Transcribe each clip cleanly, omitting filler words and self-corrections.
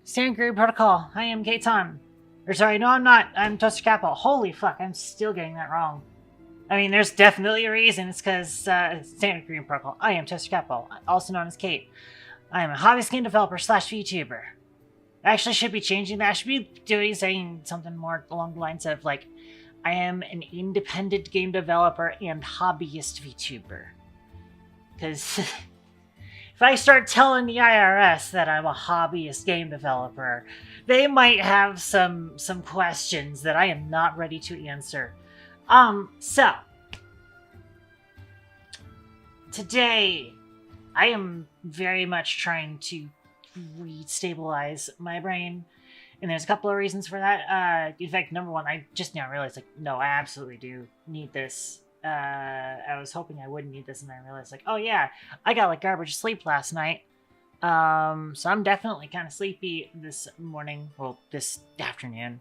Standard Grade Protocol. I am Keitan. Or sorry, no, I'm not. I'm Toasty Catball. Holy fuck, I'm still getting that wrong. I mean, there's definitely a reason. It's because Standard Green Protocol. I am Toasty Catball, also known as Kate. I am a hobbyist game developer / VTuber. I actually should be changing that. I should be saying something more along the lines of, like, I am an independent game developer and hobbyist VTuber. Because if I start telling the IRS that I'm a hobbyist game developer, they might have some questions that I am not ready to answer. So today I am very much trying to re-stabilize my brain, and there's a couple of reasons for that. In fact, number one, I just now realized, like, no, I absolutely do need this. I was hoping I wouldn't need this, and I realized, like, oh yeah, I got like garbage sleep last night. So I'm definitely kind of sleepy this morning, well, this afternoon.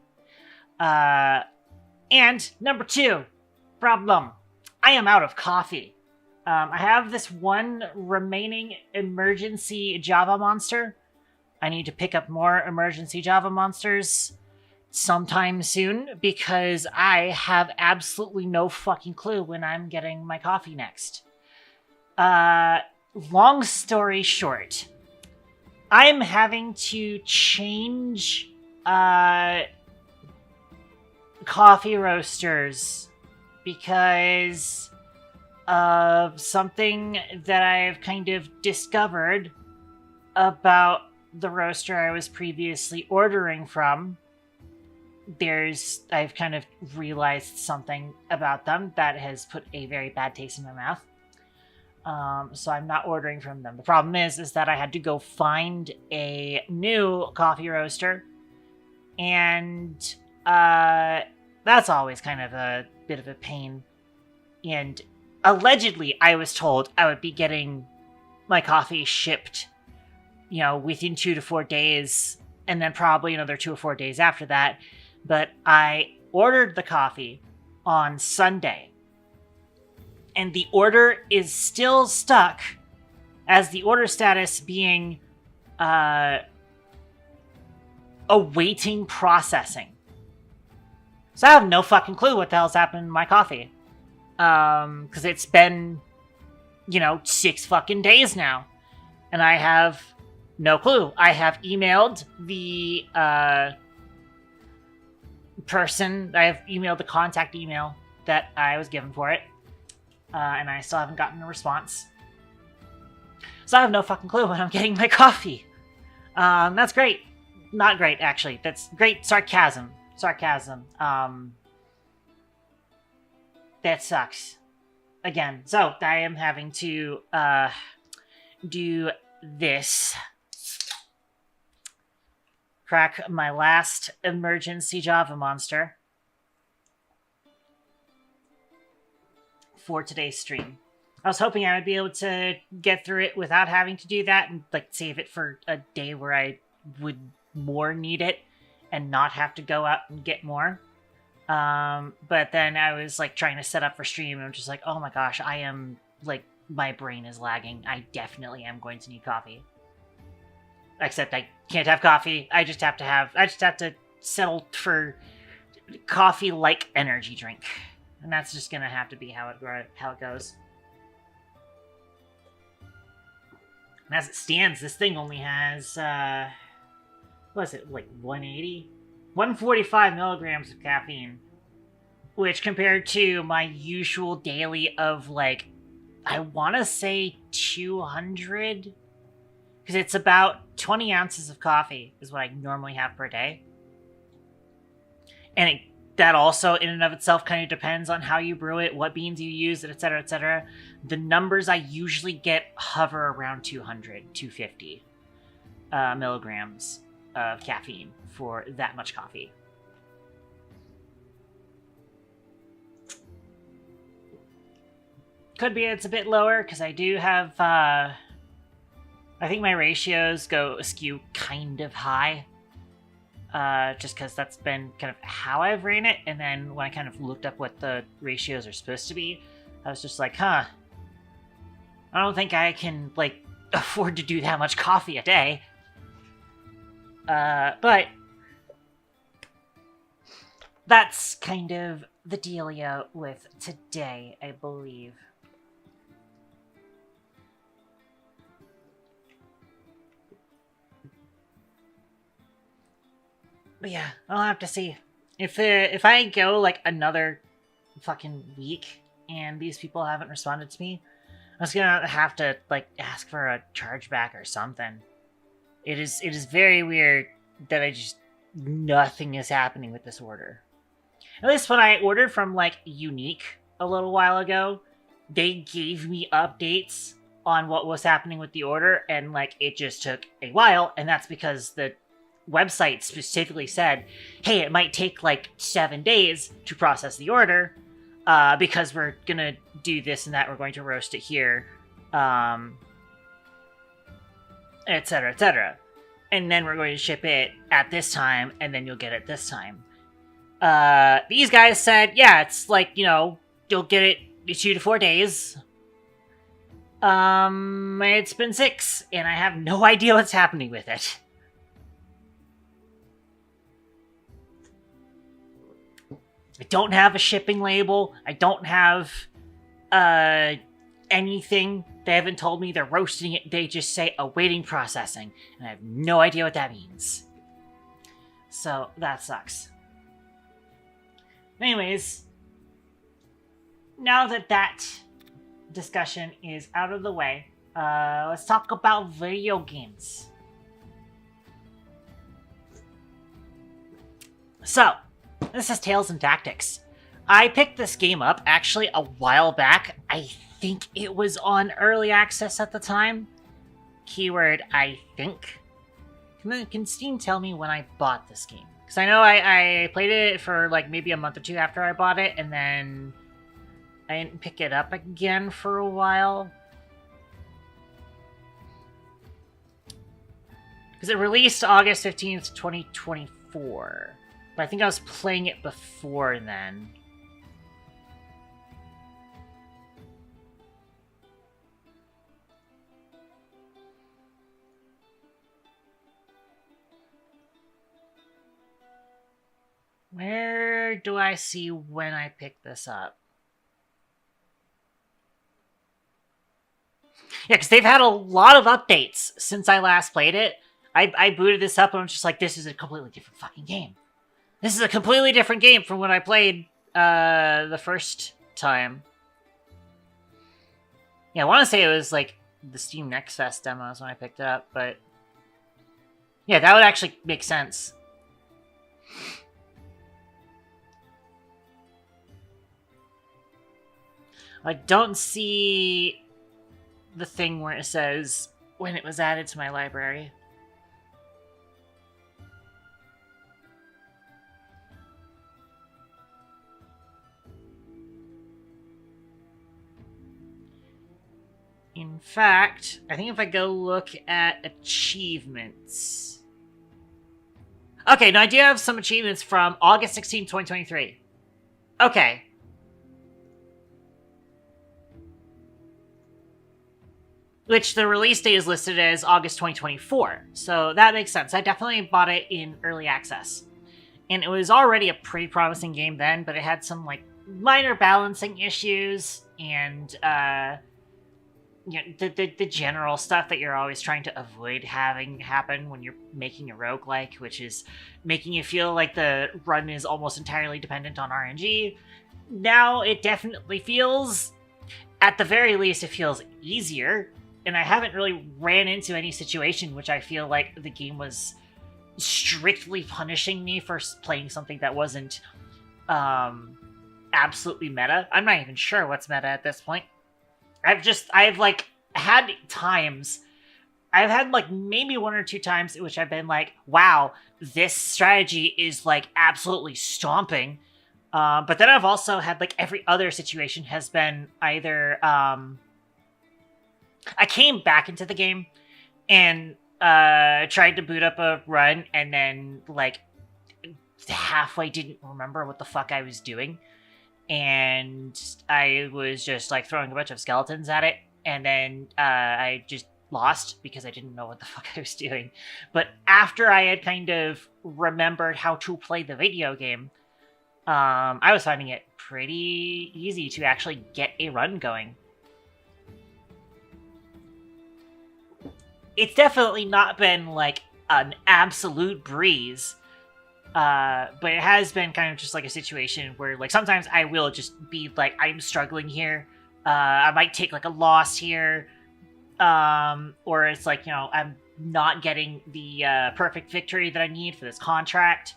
And number two, problem, I am out of coffee. I have this one remaining emergency Java monster. I need to pick up more emergency Java monsters sometime soon because I have absolutely no fucking clue when I'm getting my coffee next. Long story short, I'm having to change coffee roasters because of something that I've kind of discovered about the roaster I was previously ordering from. I've kind of realized something about them that has put a very bad taste in my mouth. So I'm not ordering from them. The problem is that I had to go find a new coffee roaster, and that's always kind of a bit of a pain. And allegedly, I was told I would be getting my coffee shipped, within 2 to 4 days, and then probably another 2 or 4 days after that. But I ordered the coffee on Sunday, and the order is still stuck as the order status being awaiting processing. So I have no fucking clue what the hell's happened to my coffee. Because it's been, 6 fucking days now, and I have no clue. I have emailed the person. I have emailed the contact email that I was given for it, and I still haven't gotten a response. So I have no fucking clue when I'm getting my coffee. That's great. Not great, actually. That's great sarcasm. That sucks. Again, so I am having to do this. Crack my last emergency Java monster for today's stream. I was hoping I would be able to get through it without having to do that and save it for a day where I would more need it and not have to go out and get more. But then I was trying to set up for stream and I'm just like, oh my gosh, I am my brain is lagging. I definitely am going to need coffee. Except I can't have coffee. I just have to settle for coffee-like energy drink. And that's just gonna have to be how it goes. And as it stands, this thing only has, what is it, 180? 145 milligrams of caffeine. Which compared to my usual daily of, I want to say 200? Because it's about 20 ounces of coffee is what I normally have per day. And that also, in and of itself, kind of depends on how you brew it, what beans you use, etc., etc. The numbers I usually get hover around 200, 250 milligrams of caffeine for that much coffee. Could be it's a bit lower, because I do have I think my ratios go skew kind of high. Just because that's been kind of how I've ran it, and then when I kind of looked up what the ratios are supposed to be, I was just like, huh, I don't think I can, like, afford to do that much coffee a day. But that's kind of the dealio with today, I believe. But yeah, I'll have to see. If I go, like, another fucking week and these people haven't responded to me, I was gonna have to, like, ask for a chargeback or something. It is very weird that nothing is happening with this order. At least when I ordered from, like, Unique a little while ago, they gave me updates on what was happening with the order, and, like, it just took a while, and that's because the website specifically said, hey, it might take, like, 7 days to process the order, because we're gonna do this and that, we're going to roast it here, etc., etc. And then we're going to ship it at this time, and then you'll get it this time. These guys said, yeah, it's like, you know, you'll get it 2 to 4 days. It's been 6, and I have no idea what's happening with it. I don't have a shipping label. I don't have, anything. They haven't told me they're roasting it. They just say awaiting processing, and I have no idea what that means. So, that sucks. Anyways, now that that discussion is out of the way, let's talk about video games. So, this is Tales and Tactics. I picked this game up actually a while back. I think it was on early access at the time. Keyword, I think. Can Steam tell me when I bought this game? Because I know I played it for like maybe a month or two after I bought it, and then I didn't pick it up again for a while. Because it released August 15th, 2024. But I think I was playing it before then. Where do I see when I picked this up? Yeah, because they've had a lot of updates since I last played it. I booted this up and I'm just like, this is a completely different fucking game. This is a completely different game from when I played the first time. Yeah, I want to say it was like the Steam Next Fest demos when I picked it up, but yeah, that would actually make sense. I don't see the thing where it says when it was added to my library. In fact, I think if I go look at achievements... Okay, now I do have some achievements from August 16, 2023. Okay. Which the release date is listed as August 2024. So that makes sense. I definitely bought it in early access. And it was already a pretty promising game then, but it had some, like, minor balancing issues and, you know, the general stuff that you're always trying to avoid having happen when you're making a roguelike, which is making you feel like the run is almost entirely dependent on RNG. Now it definitely feels, at the very least, it feels easier. And I haven't really ran into any situation which I feel like the game was strictly punishing me for playing something that wasn't absolutely meta. I'm not even sure what's meta at this point. I've like had times, I've had like maybe 1 or 2 times in which I've been like, wow, this strategy is like absolutely stomping. But then I've also had like every other situation has been either, I came back into the game and tried to boot up a run, and then like halfway didn't remember what the fuck I was doing, and I was just like throwing a bunch of skeletons at it, and then I just lost because I didn't know what the fuck I was doing. But after I had kind of remembered how to play the video game, I was finding it pretty easy to actually get a run going. It's definitely not been like an absolute breeze, but it has been kind of just like a situation where like sometimes I will just be like, I'm struggling here. I might take like a loss here. Or it's like, you know, I'm not getting the perfect victory that I need for this contract.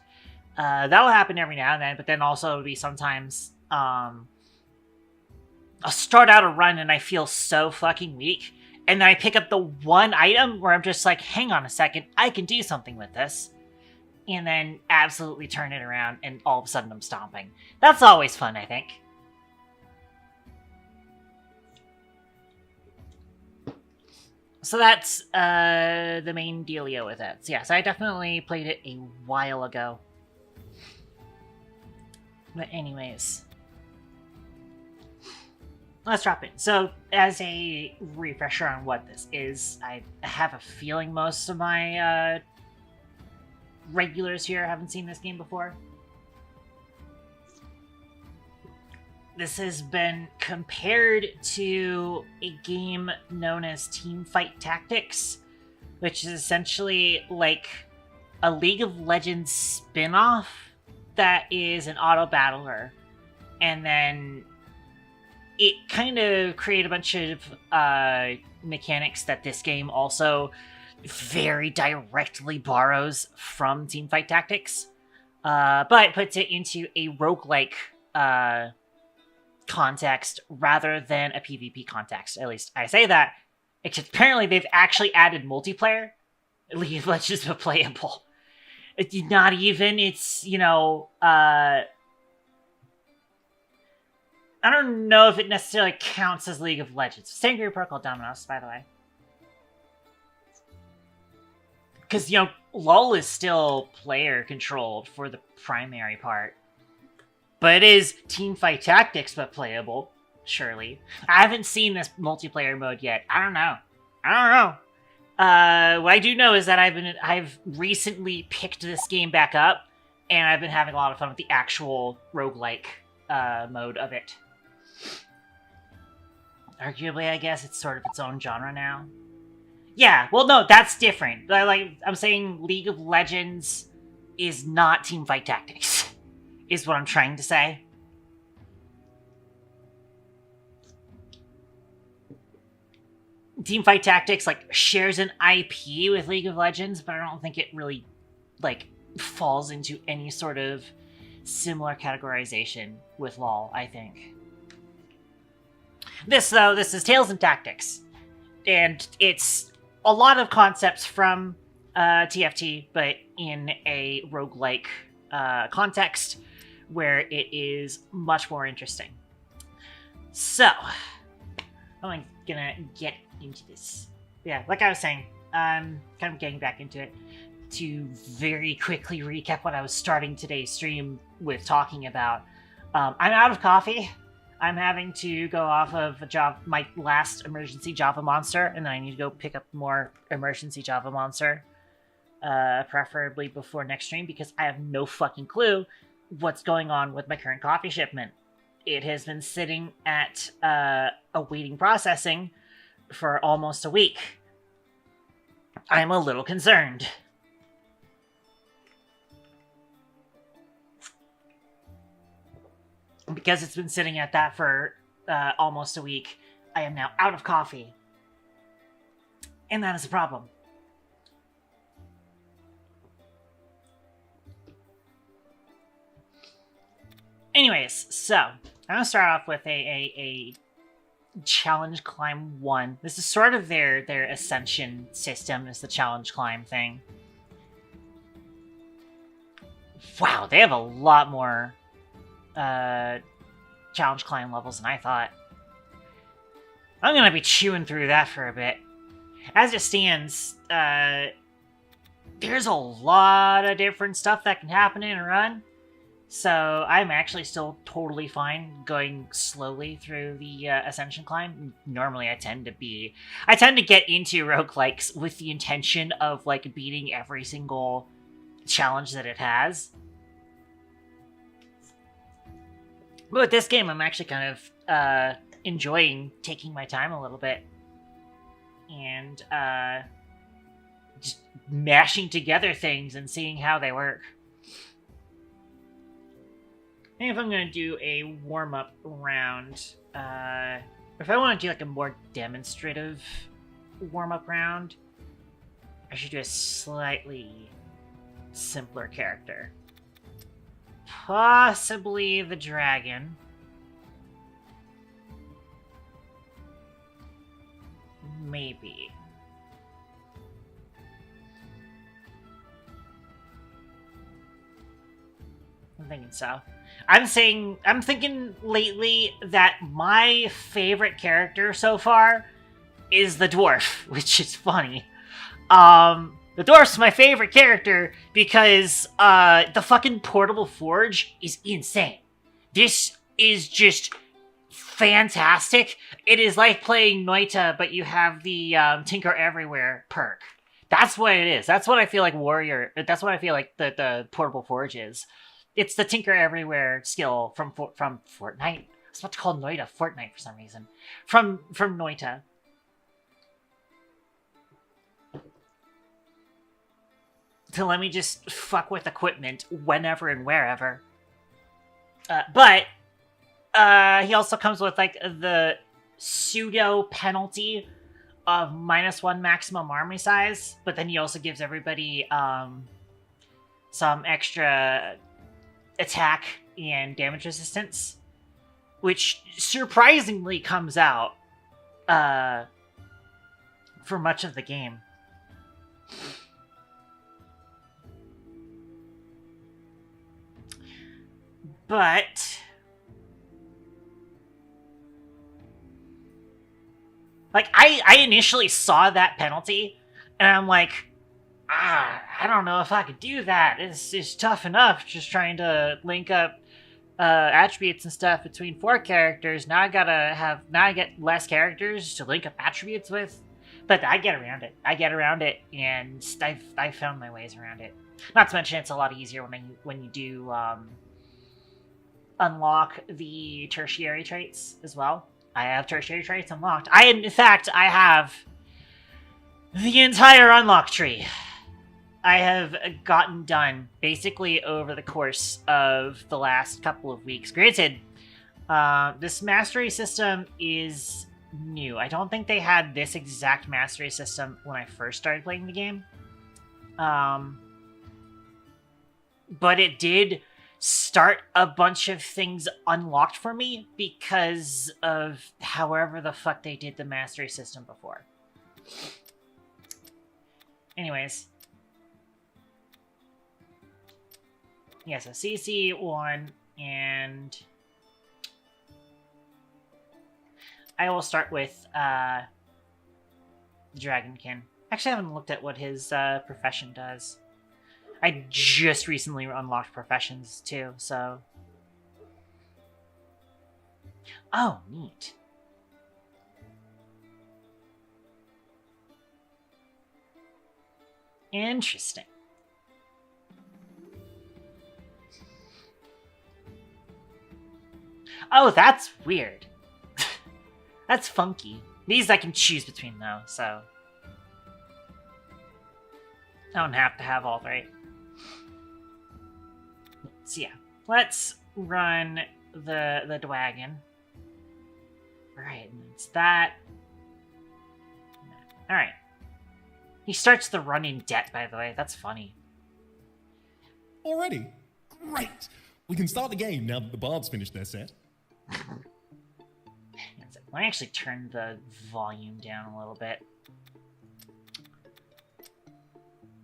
That'll happen every now and then, but then also it'll be sometimes I'll start out a run and I feel so fucking weak, and then I pick up the one item where I'm just like, hang on a second, I can do something with this, and then absolutely turn it around, and all of a sudden I'm stomping. That's always fun, I think. So that's the main dealio with it. So yes, I definitely played it a while ago. But anyways, let's drop in. So as a refresher on what this is, I have a feeling most of my regulars here haven't seen this game before. This has been compared to a game known as Teamfight Tactics, which is essentially like a League of Legends spin-off that is an auto-battler. And then it kind of created a bunch of mechanics that this game also very directly borrows from Teamfight Tactics, but puts it into a roguelike context rather than a PvP context. At least I say that, except apparently they've actually added multiplayer. League of Legends but playable. It's not even, it's, you know, I don't know if it necessarily counts as League of Legends. Same group are called Dominos, by the way. Because, you know, LoL is still player controlled for the primary part. But it is Teamfight Tactics but playable, surely. I haven't seen this multiplayer mode yet. I don't know. What I do know is that I've recently picked this game back up, and I've been having a lot of fun with the actual roguelike mode of it. Arguably, I guess it's sort of its own genre now. Yeah, well, no, that's different. I'm saying League of Legends is not Teamfight Tactics, is what I'm trying to say. Teamfight Tactics, like, shares an IP with League of Legends, but I don't think it really, like, falls into any sort of similar categorization with LoL, I think. This, though, this is Tales and Tactics. And it's a lot of concepts from TFT, but in a roguelike context where it is much more interesting. So, I'm gonna get into this. Yeah, like I was saying, I'm kind of getting back into it. To very quickly recap what I was starting today's stream with talking about, I'm out of coffee. I'm having to go off of my last emergency Java monster, and then I need to go pick up more emergency Java monster, preferably before next stream, because I have no fucking clue what's going on with my current coffee shipment. It has been sitting at awaiting processing for almost a week. I'm a little concerned. Because it's been sitting at that for almost a week, I am now out of coffee. And that is a problem. Anyways, so I'm going to start off with a challenge climb 1. This is sort of their ascension system, is the challenge climb thing. Wow, they have a lot more challenge climb levels than I thought. I'm gonna be chewing through that for a bit. as it stands, there's a lot of different stuff that can happen in a run. So I'm actually still totally fine going slowly through the Ascension climb. Normally I tend to get into roguelikes with the intention of like beating every single challenge that it has. But with this game, I'm actually kind of enjoying taking my time a little bit and just mashing together things and seeing how they work. I think if I'm going to do a warm-up round, if I want to do like a more demonstrative warm-up round, I should do a slightly simpler character. Possibly the dragon. Maybe. I'm thinking so. I'm thinking lately that my favorite character so far is the dwarf, which is funny. The dwarf's my favorite character because the fucking portable forge is insane. This is just fantastic. It is like playing Noita, but you have the Tinker Everywhere perk. That's what it is. That's what I feel like that's what I feel like the portable forge is. It's the Tinker Everywhere skill from Fortnite. I was about to call Noita Fortnite for some reason. From Noita. To let me just fuck with equipment whenever and wherever. But he also comes with like the pseudo penalty of -1 maximum army size, but then he also gives everybody some extra attack and damage resistance, which surprisingly comes out for much of the game. But like I initially saw that penalty and I'm like, I don't know if I could do that. It's tough enough just trying to link up attributes and stuff between 4 characters. Now I get less characters to link up attributes with. But I get around it. And I found my ways around it. Not to mention it's a lot easier when you do unlock the tertiary traits as well. I have tertiary traits unlocked. In fact, I have the entire unlock tree. I have gotten done basically over the course of the last couple of weeks. Granted, this mastery system is new. I don't think they had this exact mastery system when I first started playing the game. But it did start a bunch of things unlocked for me because of however the fuck they did the mastery system before. Anyways. Yeah, so CC1, and I will start with the Dragonkin. Actually, I haven't looked at what his profession does. I just recently unlocked professions, too, so... Oh, neat. Interesting. Oh, that's weird. That's funky. These I can choose between, though, so... I don't have to have all 3. So yeah, let's run the Dwagon. Right, and it's that. Alright. He starts the run in debt, by the way. That's funny. Already? Great! We can start the game now that the bards finished their set. Let me actually turn the volume down a little bit.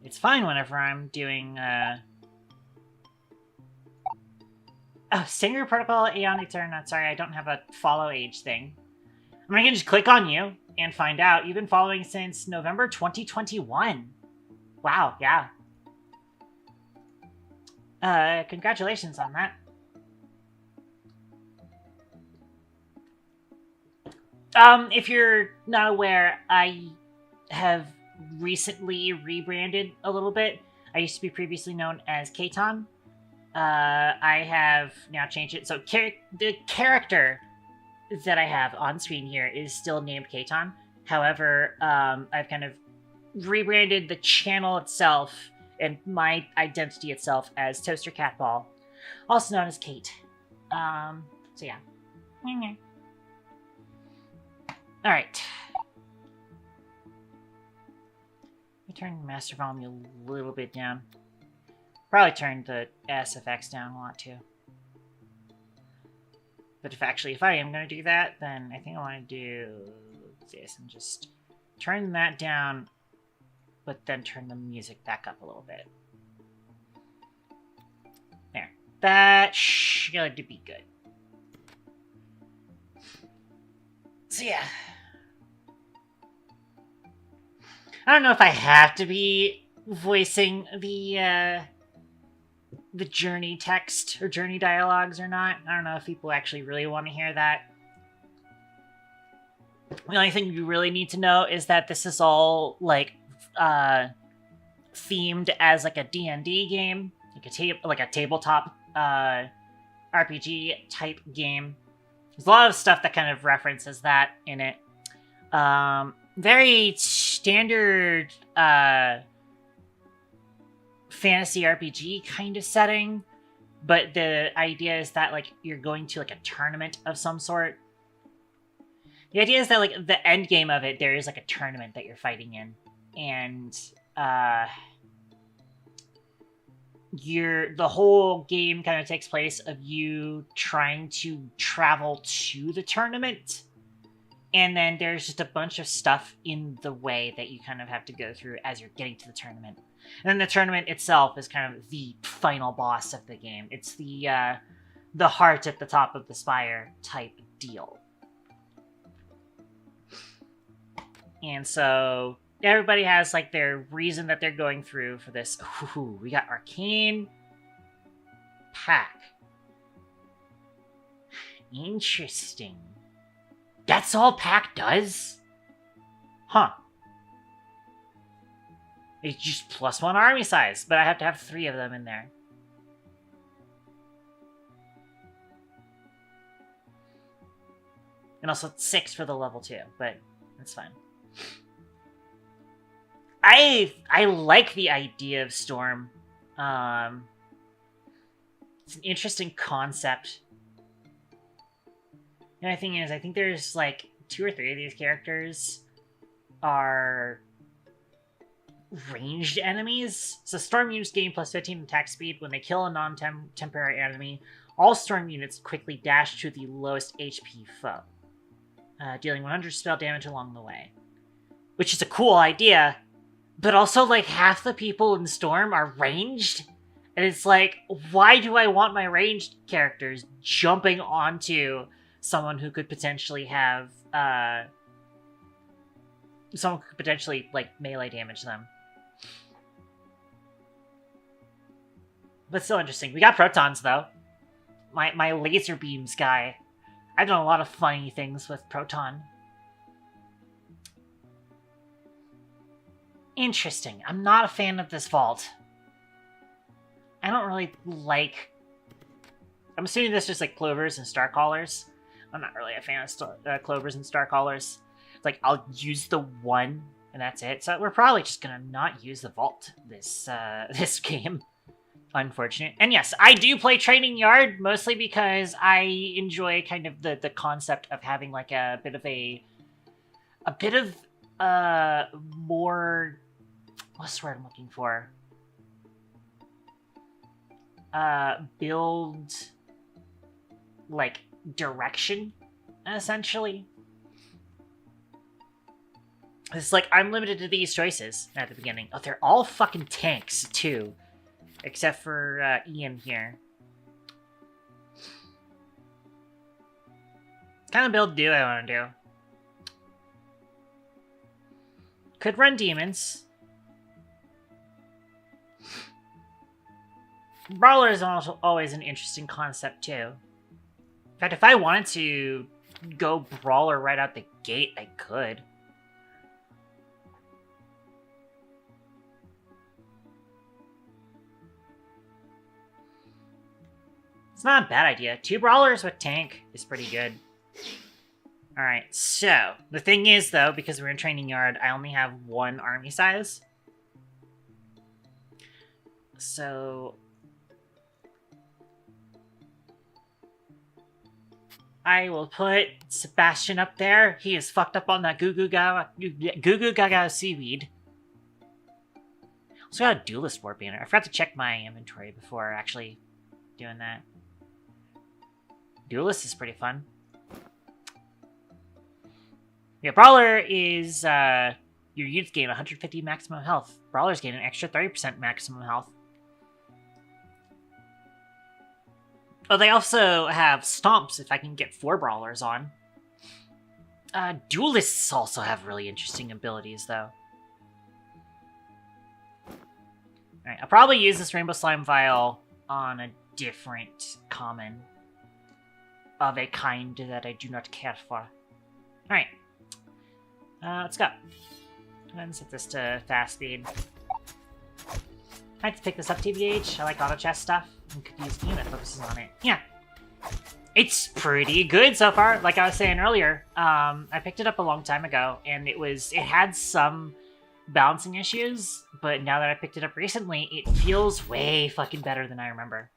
It's fine whenever I'm doing, Oh, Singer Protocol, Aeonic Turn. Sorry, I don't have a follow age thing. I'm gonna just click on you and find out. You've been following since November 2021. Wow, yeah. Congratulations on that. If you're not aware, I have recently rebranded a little bit. I used to be previously known as Katon. I have now changed it. So the character that I have on screen here is still named Katon. However, I've kind of rebranded the channel itself and my identity itself as Toaster Catball, also known as Kate. So yeah. Alright. Let me turn the master volume a little bit down. Probably turn the SFX down a lot too. But if I am going to do that, then I think I want to do this and just turn that down, but then turn the music back up a little bit. There. That should be good. So yeah. I don't know if I have to be voicing the journey text or journey dialogues or not. I don't know if people actually really want to hear that. The only thing you really need to know is that this is all like themed as like a D&D game, like a tabletop RPG type game. There's a lot of stuff that kind of references that in it. Very standard fantasy RPG kind of setting, but the idea is that like you're going to like a tournament of some sort. The idea is that like the end game of it, there is like a tournament that you're fighting in, and the whole game kind of takes place of you trying to travel to the tournament. And then there's just a bunch of stuff in the way that you kind of have to go through as you're getting to the tournament. And then the tournament itself is kind of the final boss of the game. It's the heart at the top of the spire type deal. And so everybody has like their reason that they're going through for this. Ooh, we got Arcane Pack. Interesting. That's all Pack does? Huh. It's just +1 army size, but I have to have 3 of them in there. And also 6 for the level 2, but that's fine. I like the idea of Storm. It's an interesting concept. The only thing is, I think there's like 2 or 3 of these characters are ranged enemies. So Storm units gain +15 attack speed when they kill a non-temporary enemy. All Storm units quickly dash to the lowest HP foe, dealing 100 spell damage along the way. Which is a cool idea, but also like half the people in Storm are ranged. And it's like, why do I want my ranged characters jumping onto someone who could potentially have, someone who could potentially, like, melee damage them? But still interesting. We got protons, though. My laser beams guy. I've done a lot of funny things with proton. Interesting. I'm not a fan of this vault. I don't really like... I'm assuming this is just like clovers and star collars. I'm not really a fan of clovers and star collars. It's like, I'll use the one, and that's it. So we're probably just gonna not use the vault this game. Unfortunate. And yes, I do play Training Yard, mostly because I enjoy kind of the concept of having like a bit of more... What's the word I'm looking for? Build, like, direction, essentially. It's like, I'm limited to these choices at the beginning. Oh, they're all fucking tanks, too. Except for, Ian here. What kind of build do I want to do? Could run demons. Brawler is also always an interesting concept, too. In fact, if I wanted to go Brawler right out the gate, I could. It's not a bad idea. 2 Brawlers with tank is pretty good. Alright, so, the thing is, though, because we're in Training Yard, I only have 1 army size. So... I will put Sebastian up there. He is fucked up on that Goo Goo Gaga seaweed. Also got a Duelist War banner. I forgot to check my inventory before actually doing that. Duelist is pretty fun. Yeah, Brawler is, your units gain 150 maximum health. Brawlers gain an extra 30% maximum health. Oh, they also have Stomps if I can get 4 Brawlers on. Duelists also have really interesting abilities, though. Alright, I'll probably use this Rainbow Slime Vial on a different common. Of a kind that I do not care for. Alright. Let's go. Go ahead and set this to fast speed. I had to pick this up, TBH. I like auto chest stuff. And could use a game that focuses on it. Yeah. It's pretty good so far. Like I was saying earlier, I picked it up a long time ago, and it had some balancing issues, but now that I picked it up recently, it feels way fucking better than I remember.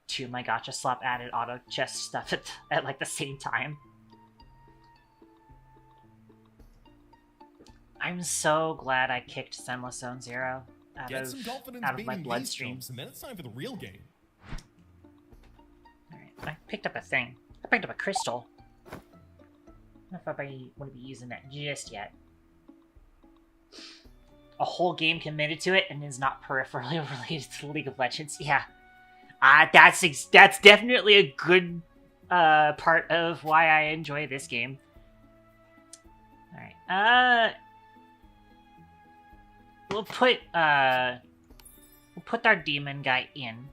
2 my gotcha slop added auto chest stuff at like the same time. I'm so glad I kicked Zenless Zone Zero out of my bloodstream. And then it's time for the real game. Alright, I picked up a thing. I picked up a crystal. I don't know if I want to be using that just yet. A whole game committed to it and is not peripherally related to League of Legends. Yeah. That's definitely a good part of why I enjoy this game. Alright, we'll put our demon guy in.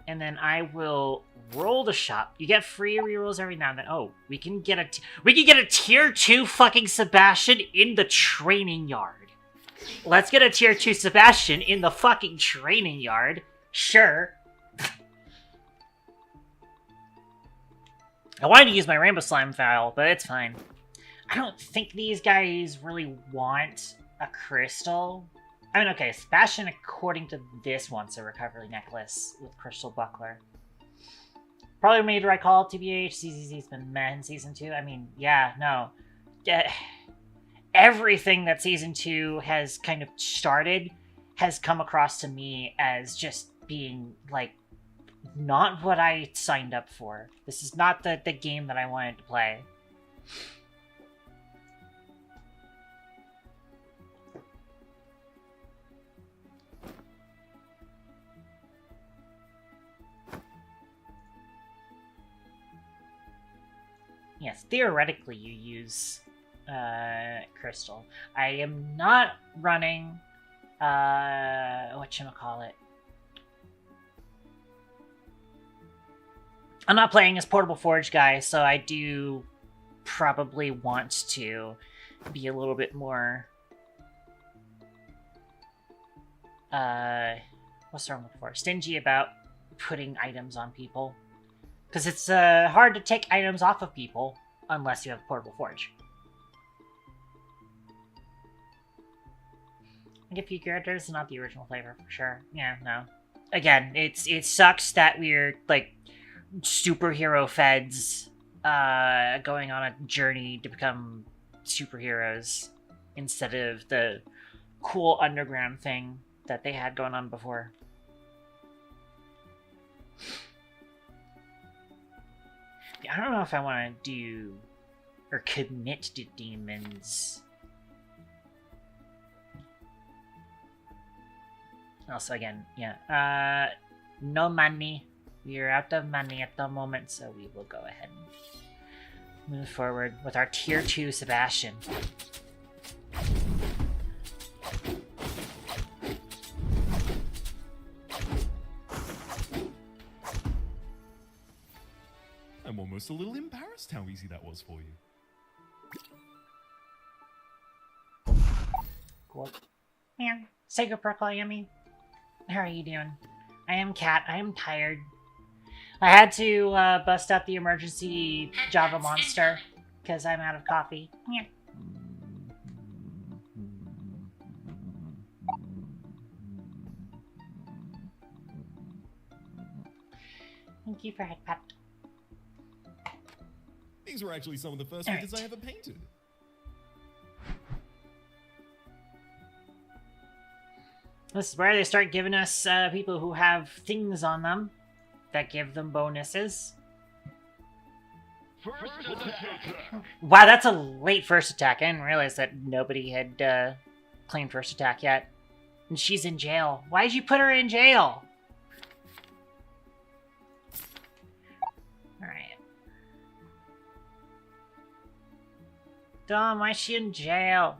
And then I will roll the shop. You get free rerolls every now and then. Oh, we can get a tier 2 fucking Sebastian in the training yard. Let's get a tier 2 Sebastian in the fucking training yard. Sure. I wanted to use my Rainbow Slime Vial, but it's fine. I don't think these guys really want a crystal. I mean, okay, Sebastian, according to this, wants a recovery necklace with crystal buckler. Probably made the right call, TBH. CZZ's been meh in Season 2. I mean, yeah, no. Everything that Season 2 has kind of started has come across to me as just being, like, not what I signed up for. This is not the game that I wanted to play. Yes, theoretically you use crystal. I am not running whatchamacallit. I'm not playing as Portable Forge guy, so I do probably want to be a little bit more what's the wrong word for? Stingy about putting items on people. Because it's hard to take items off of people unless you have a Portable Forge. Like a few characters, not the original flavor for sure. Yeah, no. Again, it sucks that we're like superhero feds going on a journey to become superheroes instead of the cool underground thing that they had going on before. I don't know if I want to do or commit to demons. Also, again, yeah, no money. We are out of money at the moment, so we will go ahead and move forward with our tier 2 Sebastian. I'm almost a little embarrassed how easy that was for you. Cool. Yeah, Sacred Purple Yummy. How are you doing? I am Cat. I am tired. I had to bust out the emergency Java monster because I'm out of coffee. Yeah. Thank you for head pat. These were actually some of the first All widgets right. I ever painted. This is where they start giving us people who have things on them that give them bonuses. First attack. Wow, that's a late first attack. I didn't realize that nobody had claimed first attack yet. And she's in jail. Why did you put her in jail? Alright. Dumb, why is she in jail?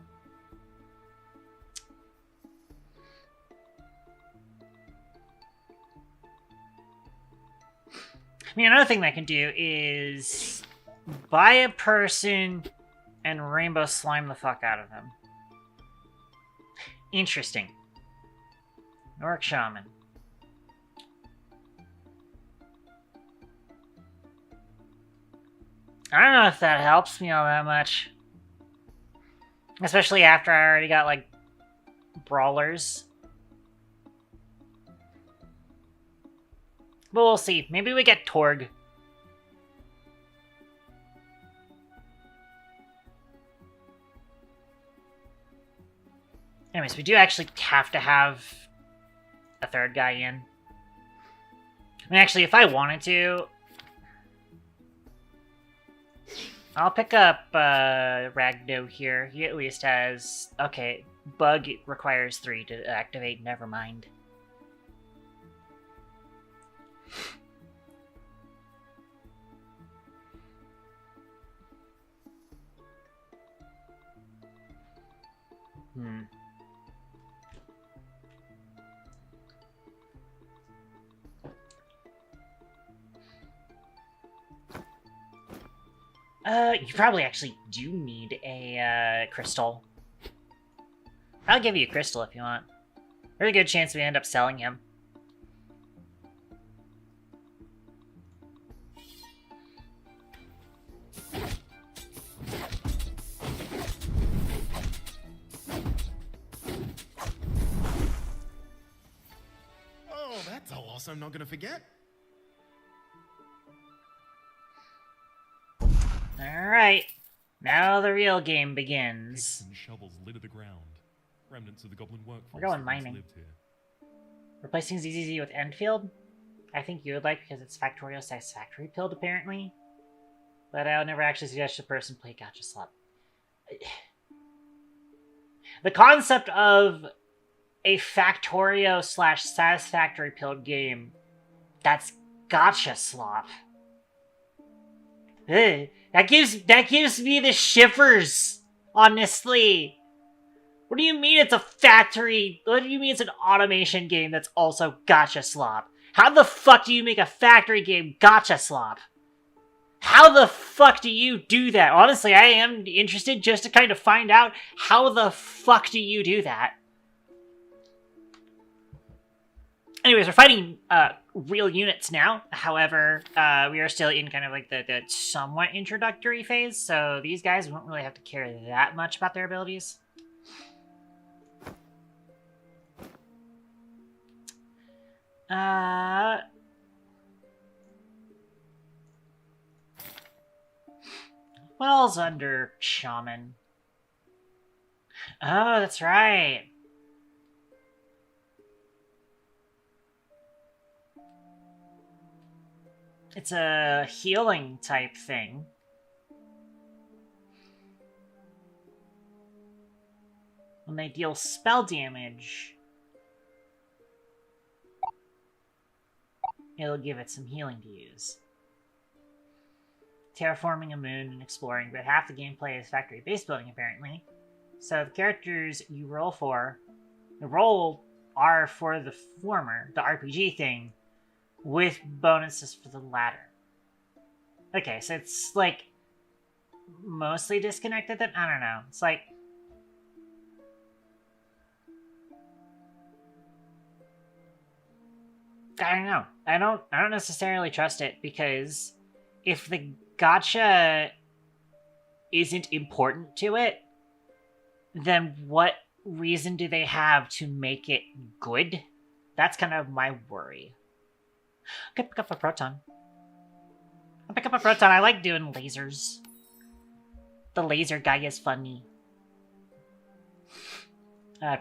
I mean, another thing that I can do is buy a person and rainbow slime the fuck out of them. Interesting. Orc Shaman. I don't know if that helps me all that much. Especially after I already got, like, brawlers. But we'll see. Maybe we get Torg. Anyways, we do actually have to have a third guy in. I mean, actually, if I wanted to, I'll pick up Ragdo here. He at least has... Okay, Bug requires 3 to activate. Never mind. You probably actually do need a crystal. I'll give you a crystal if you want. Really good chance we end up selling him. Oh, that's a loss I'm not gonna forget. Alright. Now the real game begins. Picks and shovels litter the ground. Remnants of the goblin workforce We're going that once mining. lived here. Replacing ZZZ with Enfield? I think you would like because it's Factorial Satisfactory Pilled, apparently. But I would never actually suggest a person play Gotcha Slop. The concept of a Factorio / Satisfactory Pilled game that's Gotcha Slop. Ugh. That gives me the shivers, honestly. What do you mean it's a factory? What do you mean it's an automation game that's also Gotcha Slop? How the fuck do you make a factory game Gotcha Slop? How the fuck do you do that? Honestly, I am interested just to kind of find out how the fuck do you do that? Anyways, we're fighting real units now. However, we are still in kind of like the somewhat introductory phase, so these guys won't really have to care that much about their abilities. Well's under Shaman. Oh, that's right. It's a healing type thing. When they deal spell damage, it'll give it some healing to use. Terraforming a moon and exploring, but half the gameplay is factory base building, apparently. So the characters you roll for, are for the former, the RPG thing, with bonuses for the latter. Okay, so it's, like, mostly disconnected then? I don't know. It's like... I don't know. I don't necessarily trust it, because if the gacha isn't important to it, then what reason do they have to make it good? That's kind of my worry. I could pick up a proton. I'll pick up a proton. I like doing lasers. The laser guy is funny.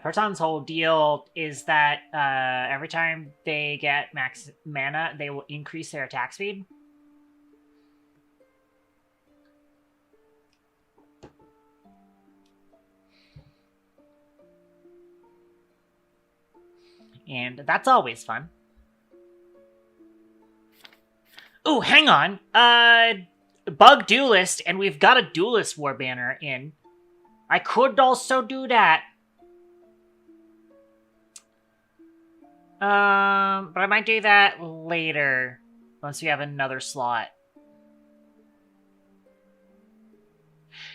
Proton's whole deal is that every time they get max mana, they will increase their attack speed. And that's always fun. Ooh, hang on. Bug duelist, and we've got a duelist war banner in. I could also do that. But I might do that later, once we have another slot.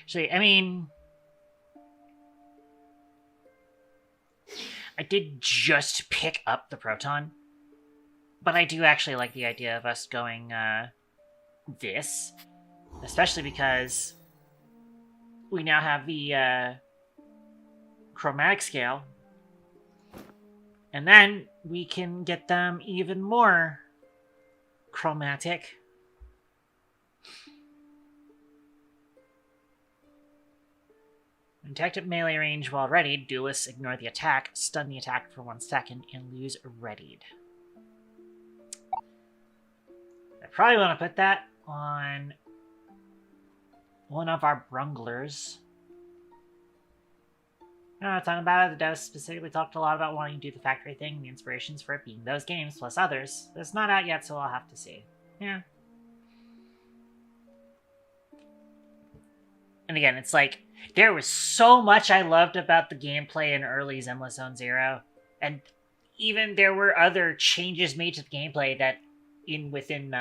Actually, I mean... I did just pick up the proton. But I do actually like the idea of us going, this. Especially because we now have the, chromatic scale. And then we can get them even more chromatic. When attacked at melee range while readied, duelists ignore the attack, stun the attack for 1 second, and lose readied. I probably want to put that on one of our brunglers. Talking about it, the devs specifically talked a lot about wanting to do the factory thing, and the inspirations for it being those games, plus others. It's not out yet, so I'll have to see. Yeah. And again, it's like, there was so much I loved about the gameplay in early Zenless Zone Zero, and even there were other changes made to the gameplay that within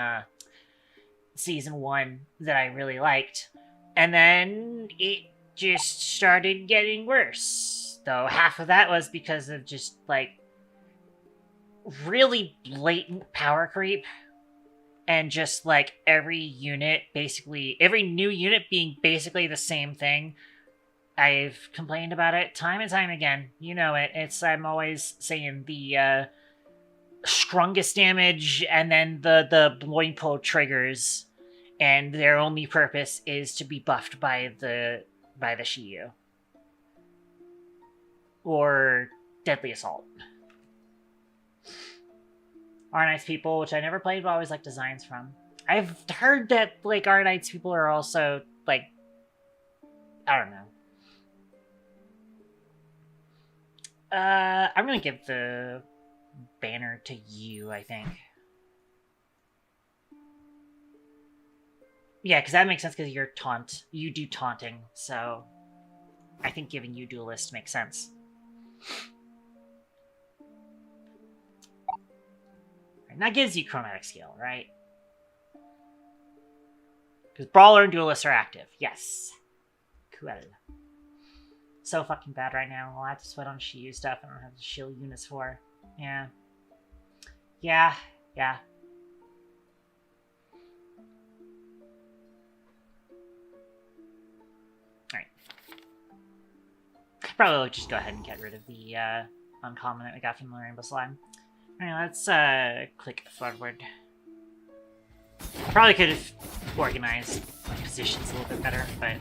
Season 1 that I really liked. And then it just started getting worse. Though half of that was because of just, like, really blatant power creep. And just, like, every new unit being basically the same thing. I've complained about it time and time again. You know it. I'm always saying the, strongest damage and then the blowing pull triggers. And their only purpose is to be buffed by the Shiyu. Or Deadly Assault. R-Knights people, which I never played, but I always like designs from. I've heard that, like, R-Knights people are also, like, I don't know. I'm gonna give the banner to you, I think. Yeah, because that makes sense because you do taunting, so I think giving you duelist makes sense. And that gives you chromatic scale, right? Because brawler and duelists are active. Yes. Cool. So fucking bad right now. I'll have to sweat on Shiyu stuff I don't have to shield units for. Yeah. Yeah. Alright. Probably just go ahead and get rid of the uncommon that we got from the Rainbow Slime. Alright, let's click forward. Probably could have organized positions a little bit better, but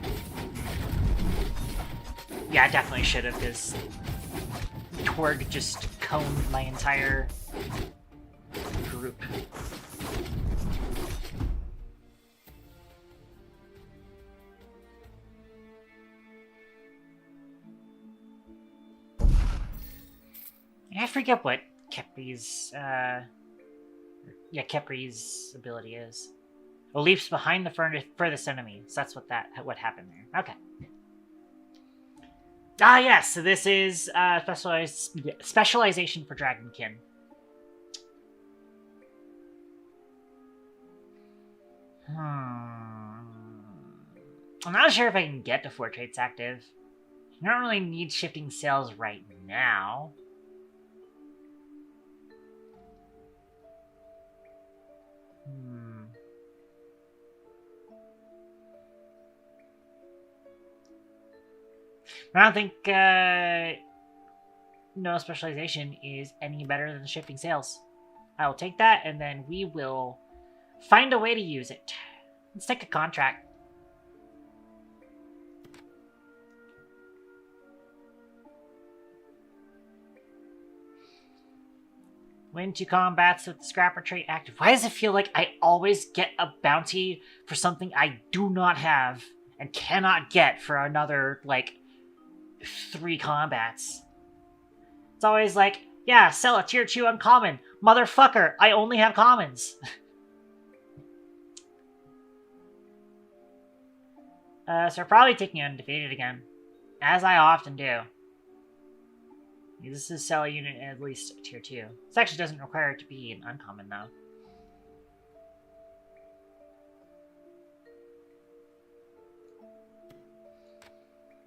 yeah, I definitely should have, because Torg just coned my entire group. I forget what Kbiti's, Kbiti's ability is. It leaps behind the furthest enemy. So that's what happened there. Okay. Ah, yes. So this is specialization for Dragonkin. I'm not sure if I can get to 4 traits active. I don't really need shifting sails right now. I don't think no specialization is any better than shifting sails. I will take that, and then we will find a way to use it. Let's take a contract. Win 2 combats with the scrapper trait active. Why does it feel like I always get a bounty for something I do not have and cannot get for another, like, 3 combats? It's always like, yeah, sell a tier 2 uncommon. Motherfucker, I only have commons. So we're probably taking undefeated again, as I often do. This is sell a unit at least tier 2. This actually doesn't require it to be an uncommon, though.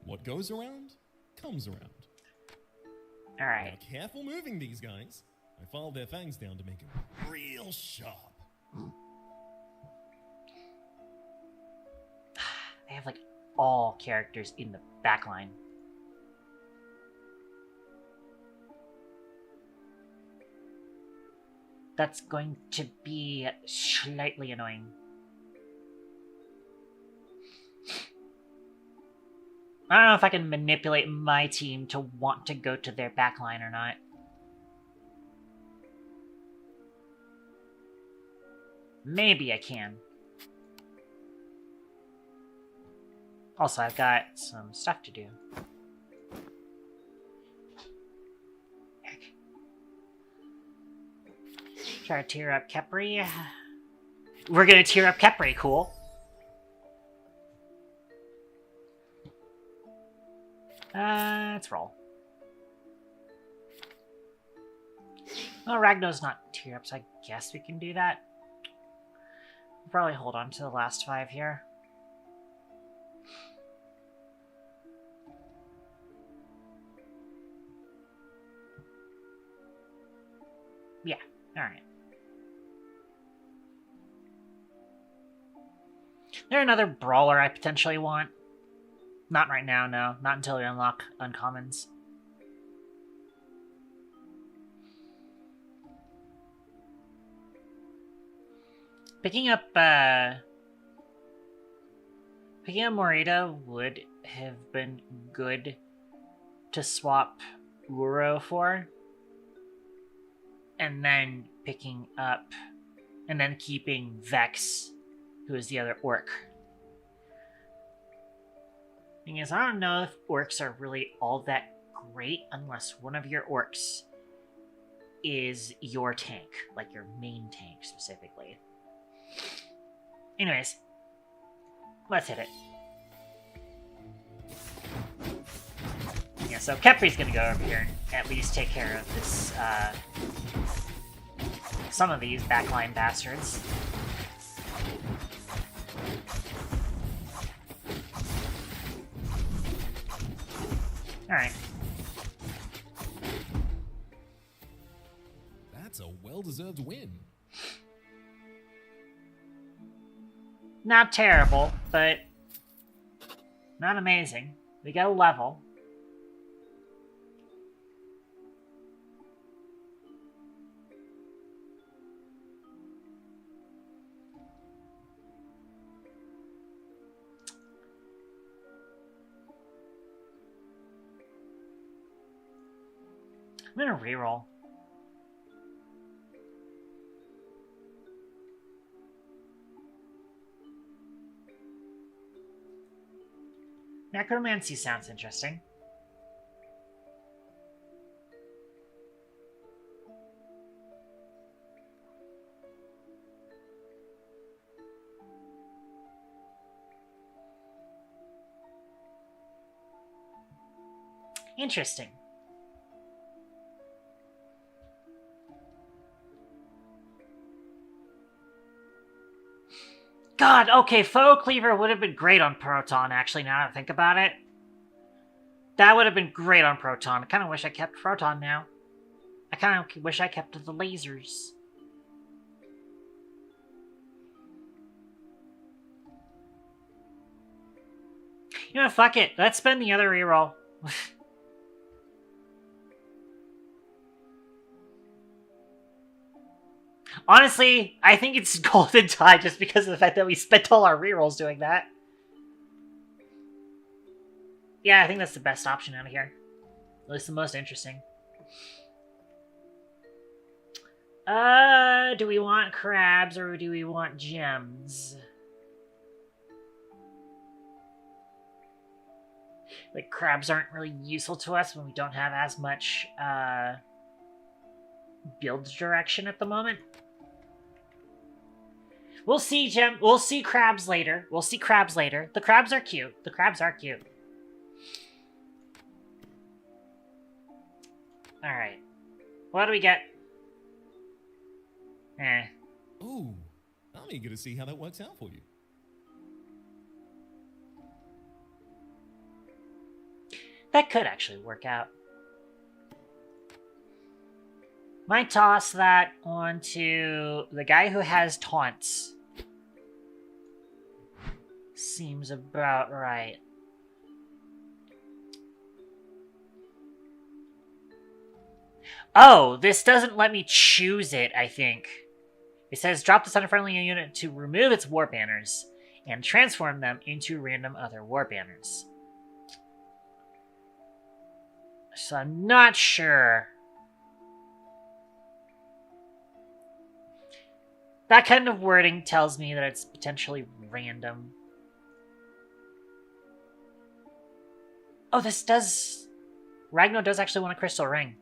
What goes around, comes around. Alright. Now, careful moving these guys. I filed their fangs down to make them real sharp. They have, like, all characters in the backline. That's going to be slightly annoying. I don't know if I can manipulate my team to want to go to their backline or not. Maybe I can. Also, I've got some stuff to do. Try to tear up Kbity. We're gonna tear up Kbity, cool. Let's roll. Well, Ragno's not tear up, so I guess we can do that. We'll probably hold on to the last 5 here. Yeah, alright. Is there another brawler I potentially want? Not right now, no. Not until we unlock uncommons. Picking up Morita would have been good to swap Uro for. And then picking up, and then keeping Vex, who is the other orc. Thing is, I don't know if orcs are really all that great unless one of your orcs is your tank, like your main tank specifically. Anyways, let's hit it. Yeah, so Kbri's gonna go over here and at least take care of this, some of these backline bastards. Alright. That's a well-deserved win. Not terrible, but not amazing. We got a level. I'm gonna reroll. Necromancy sounds interesting. Interesting. God, okay, Foe Cleaver would have been great on Proton, actually, now that I think about it. That would have been great on Proton. I kind of wish I kept Proton now. I kind of wish I kept the lasers. You know, fuck it. Let's spend the other reroll. Honestly, I think it's golden tie just because of the fact that we spent all our rerolls doing that. Yeah, I think that's the best option out of here. At least the most interesting. Do we want crabs or do we want gems? Like, crabs aren't really useful to us when we don't have as much, build direction at the moment. We'll see, we'll see crabs later. We'll see crabs later. The crabs are cute. The crabs are cute. Alright. What do we get? Oh, I'm eager to see how that works out for you. That could actually work out. Might toss that onto the guy who has taunts. Seems about right. Oh, this doesn't let me choose it, I think. It says drop this on a friendly unit to remove its war banners and transform them into random other war banners. So I'm not sure. That kind of wording tells me that it's potentially random. Oh, this does... Ragno does actually want a crystal ring.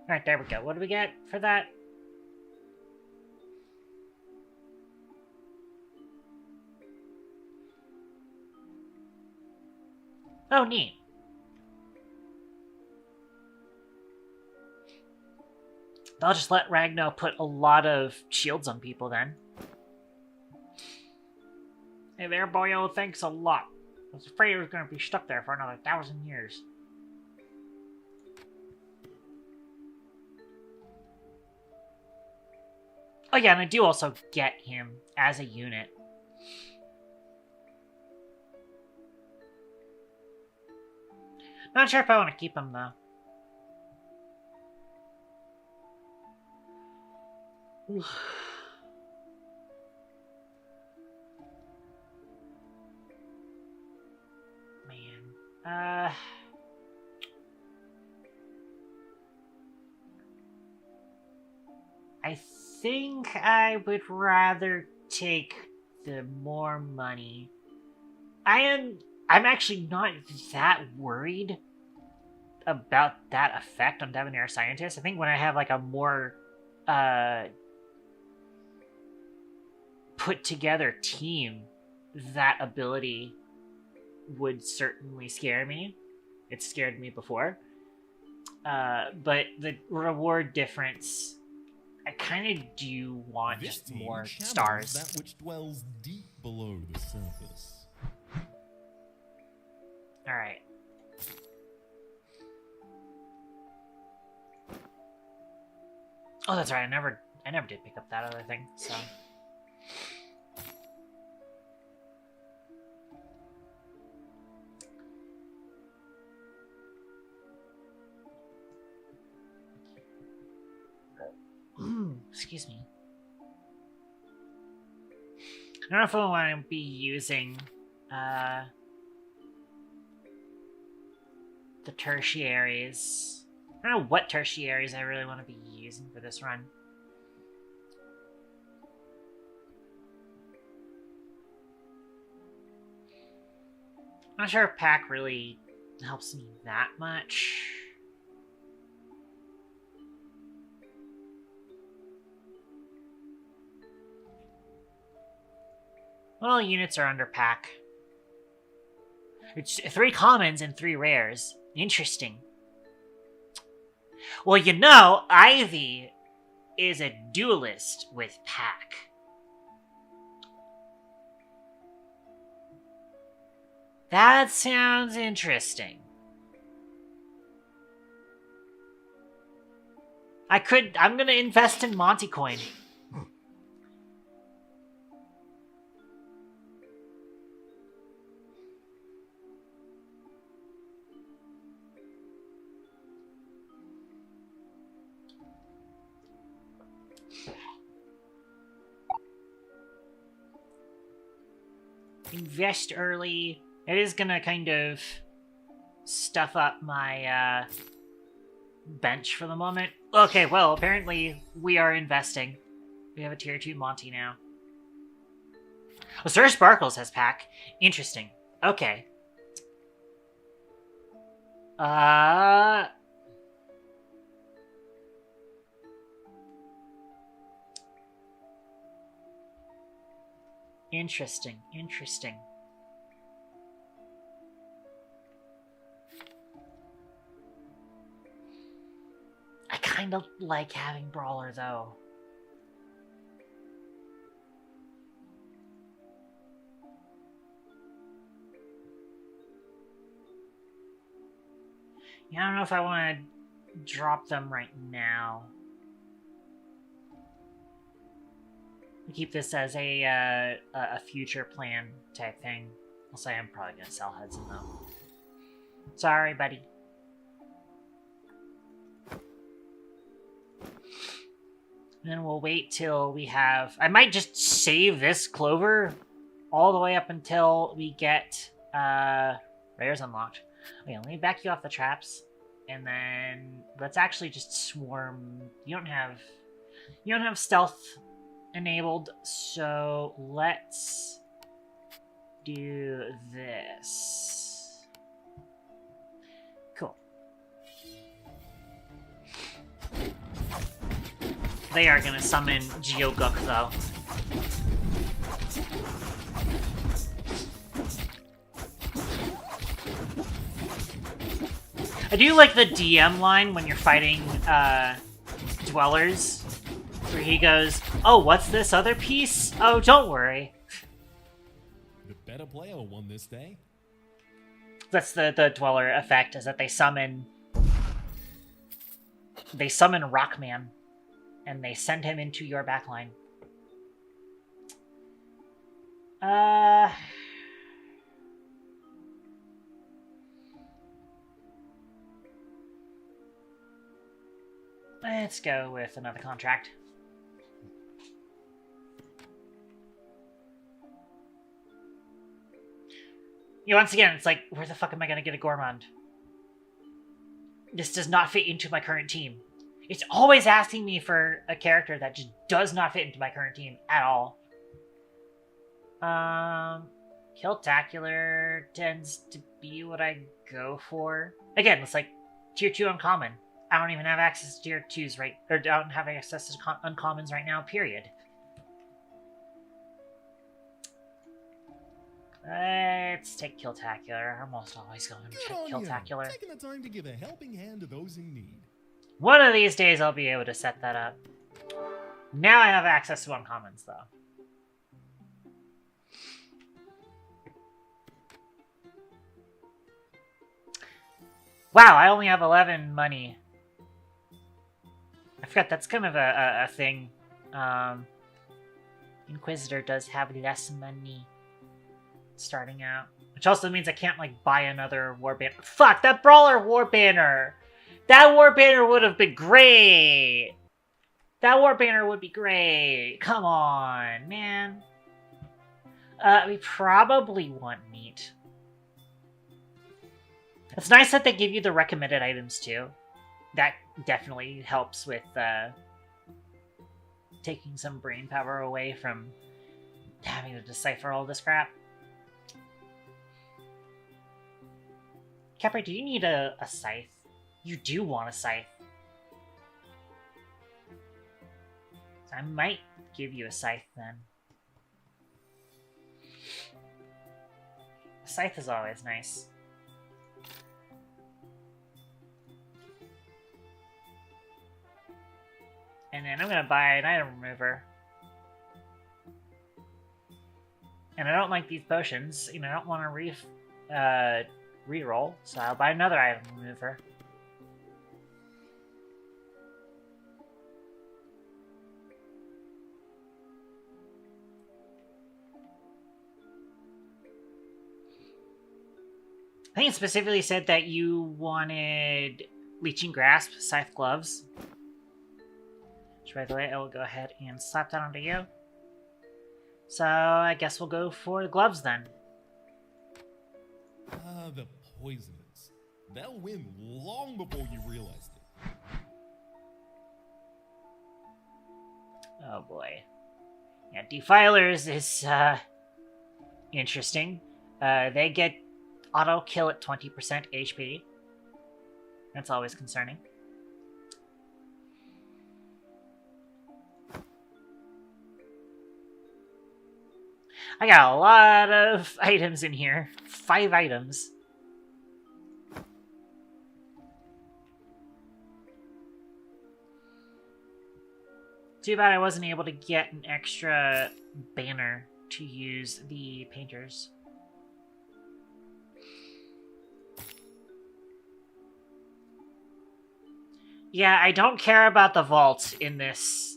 Alright, there we go. What do we get for that? Oh, neat. I'll just let Ragno put a lot of shields on people then. Hey there, boyo. Thanks a lot. I was afraid I was going to be stuck there for another 1,000 years. Oh yeah, and I do also get him as a unit. Not sure if I want to keep him, though. Man. I think I would rather take the more money. I'm actually not that worried about that effect on Debonair Scientist. I think when I have like a more put together team, that ability would certainly scare me. It scared me before. But the reward difference, I kind of do want This just team more channels stars. that which dwells deep below the surface. All right. Oh, that's right. I never did pick up that other thing. So. Excuse me. I don't know if I want to be using the tertiaries. I don't know what tertiaries I really want to be using for this run. I'm not sure if pack really helps me that much. What all units are under pack? It's 3 commons and 3 rares. Interesting. Well, you know, Ivy is a duelist with pack. That sounds interesting. I'm gonna invest in Monty Coin. Invest early. It is gonna kind of stuff up my bench for the moment. Okay, well, apparently we are investing. We have a tier 2 Monty now. Oh, Sir Sparkles has pack. Interesting. Okay. Interesting. I kind of like having Brawler, though. Yeah, I don't know if I want to drop them right now. Keep this as a future plan type thing. I'll say I'm probably gonna sell Hudson though. Sorry, buddy. And then we'll wait till we have... I might just save this Clover all the way up until we get rares unlocked. Okay, let me back you off the traps. And then let's actually just swarm. You don't have stealth enabled, so let's do this. Cool. They are gonna summon Geoguk though. I do like the DM line when you're fighting dwellers, where he goes, "Oh, what's this other piece? Oh, don't worry." The better player won this day. That's the dweller effect, is that they summon Rockman, and they send him into your backline. Let's go with another contract. Once again, it's like, where the fuck am I gonna get a Gourmand? This does not fit into my current team. It's always asking me for a character that just does not fit into my current team at all. Killtacular tends to be what I go for. Again, it's like tier 2 uncommon. I don't even have access to tier 2s right, or I don't have access to uncommons right now, period. Let's take Killtacular. I'm almost always going to take Killtacular. Taking the time to give a helping hand to those in need. One of these days I'll be able to set that up. Now I have access to uncommons, though. Wow, I only have 11 money. I forgot that's kind of a thing. Inquisitor does have less money starting out. Which also means I can't, like, buy another War Banner. Fuck, that Brawler War Banner! That War Banner would have been great! That War Banner would be great! Come on, man. We probably want meat. It's nice that they give you the recommended items, too. That definitely helps with taking some brain power away from having to decipher all this crap. Capri, do you need a scythe? You do want a scythe. So I might give you a scythe then. A scythe is always nice. And then I'm gonna buy an item remover. And I don't like these potions. You know, I don't want to reroll, so I'll buy another item remover. I think it specifically said that you wanted Leeching Grasp, Scythe Gloves. Which, by the way, I will go ahead and slap that onto you. So, I guess we'll go for the gloves then. Ah, the poisoners. They'll win long before you realized it. Oh boy. Yeah, Defilers is, interesting. They get auto kill at 20% HP. That's always concerning. I got a lot of items in here. 5 items. Too bad I wasn't able to get an extra banner to use the painters. Yeah, I don't care about the vault in this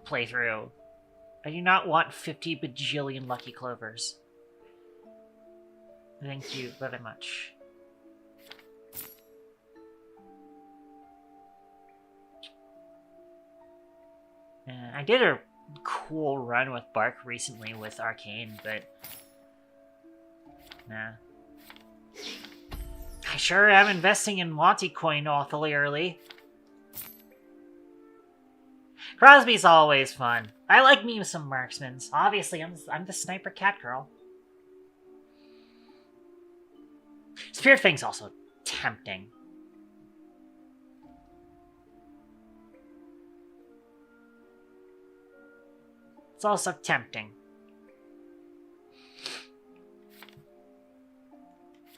playthrough. I do not want 50 bajillion lucky clovers. Thank you very much. I did a cool run with Bark recently with Arcane, but nah. I sure am investing in Monty Coin awfully early. Crosby's always fun. I like me some marksmans. Obviously, I'm the sniper cat girl. Spirit Fang's also tempting. It's also tempting.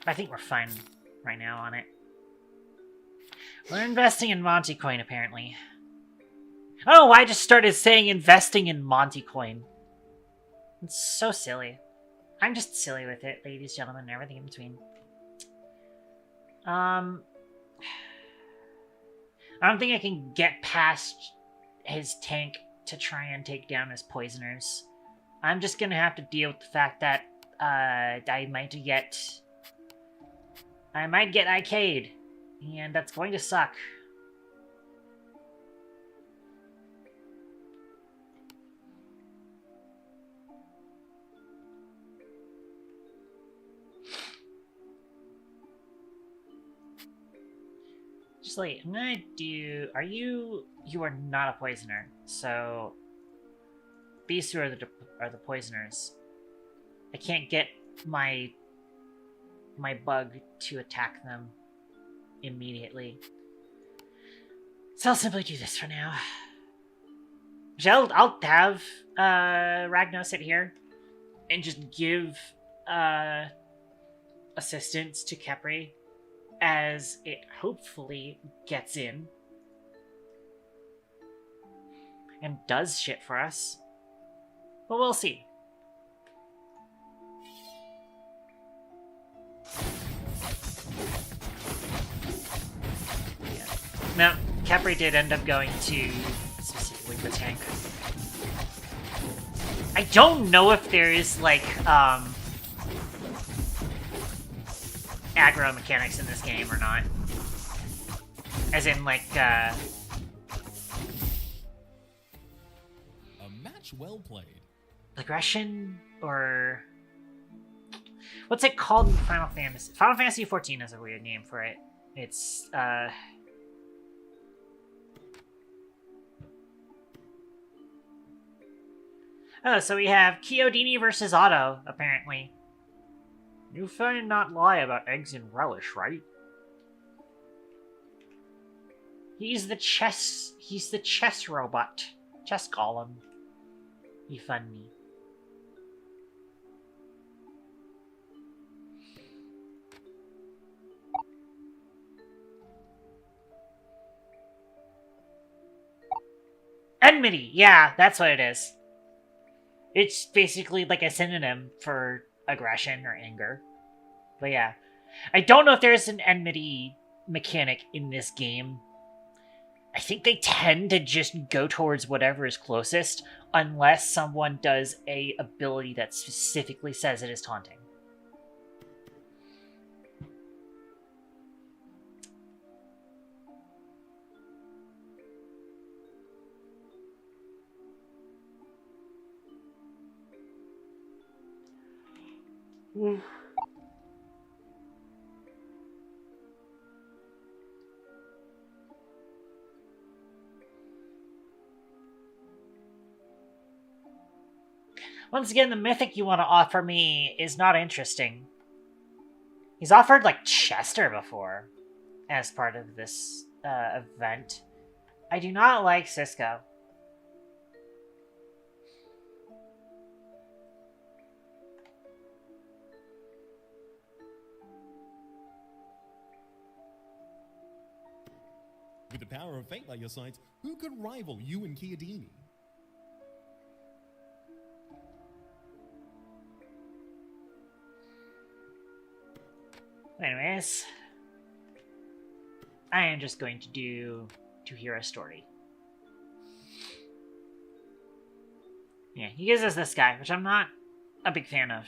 I think we're fine right now on it. We're investing in Monty Coin, apparently. I don't know why I just started saying investing in Monty Coin. It's so silly. I'm just silly with it, ladies, gentlemen, and everything in between. I don't think I can get past his tank to try and take down his poisoners. I'm just gonna have to deal with the fact that I might get IK'd, and that's going to suck. Just like, I'm gonna do... You are not a poisoner, so... These two are the poisoners. I can't get my bug to attack them immediately. So I'll simply do this for now. I'll have Ragno sit here and just give assistance to Kepri as it hopefully gets in and does shit for us. But we'll see. Yeah. Now, Capri did end up going to specifically the tank. I don't know if there is, like, aggro mechanics in this game or not. As in, like, A match well played. aggression, or... What's it called in Final Fantasy? Final Fantasy 14 has a weird name for it. It's, Oh, so we have Chiodini versus Otto, apparently. You find not lie about eggs in relish, right? He's the chess robot. Chess golem. You fund me. Enmity! Yeah, that's what it is. It's basically like a synonym for aggression or anger. But yeah. I don't know if there's an enmity mechanic in this game. I think they tend to just go towards whatever is closest, unless someone does a ability that specifically says it is taunting. Once again, the mythic you want to offer me is not interesting. He's offered, like, Chester before as part of this event. I do not like Cisco. With the power of fate by your side, who could rival you and Kbity? Anyways, I am just going to do To Hear a Story. Yeah, he gives us this guy, which I'm not a big fan of.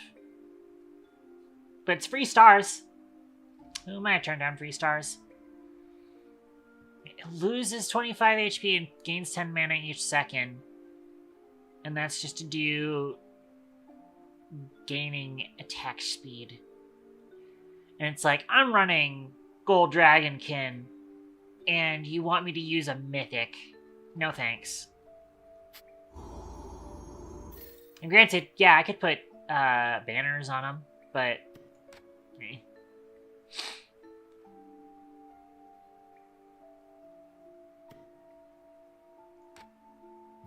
But it's free stars. Who might have turned down free stars? It loses 25 HP and gains 10 mana each second. And that's just to do gaining attack speed. And it's like, I'm running Gold Dragonkin, and you want me to use a mythic. No thanks. And granted, yeah, I could put banners on them, but... eh.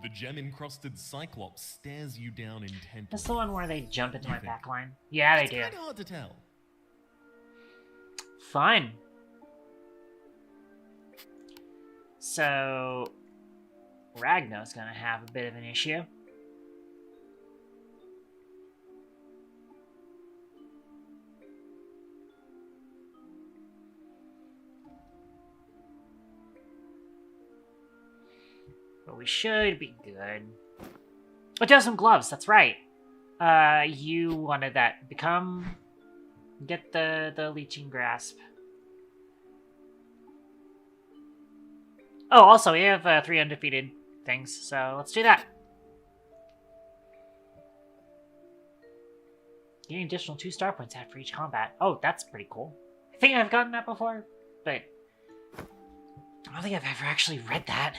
The gem-encrusted Cyclops stares you down intently. That's the one where they jump into my backline. Yeah, they do. It's kind of hard to tell. Fun. So, Ragna's gonna have a bit of an issue. But we should be good. Oh, do have some gloves, that's right. You wanted that. Get the leeching grasp. Oh, also, we have 3 undefeated things, so let's do that. Getting additional 2 star points after each combat. Oh, that's pretty cool. I think I've gotten that before, but I don't think I've ever actually read that.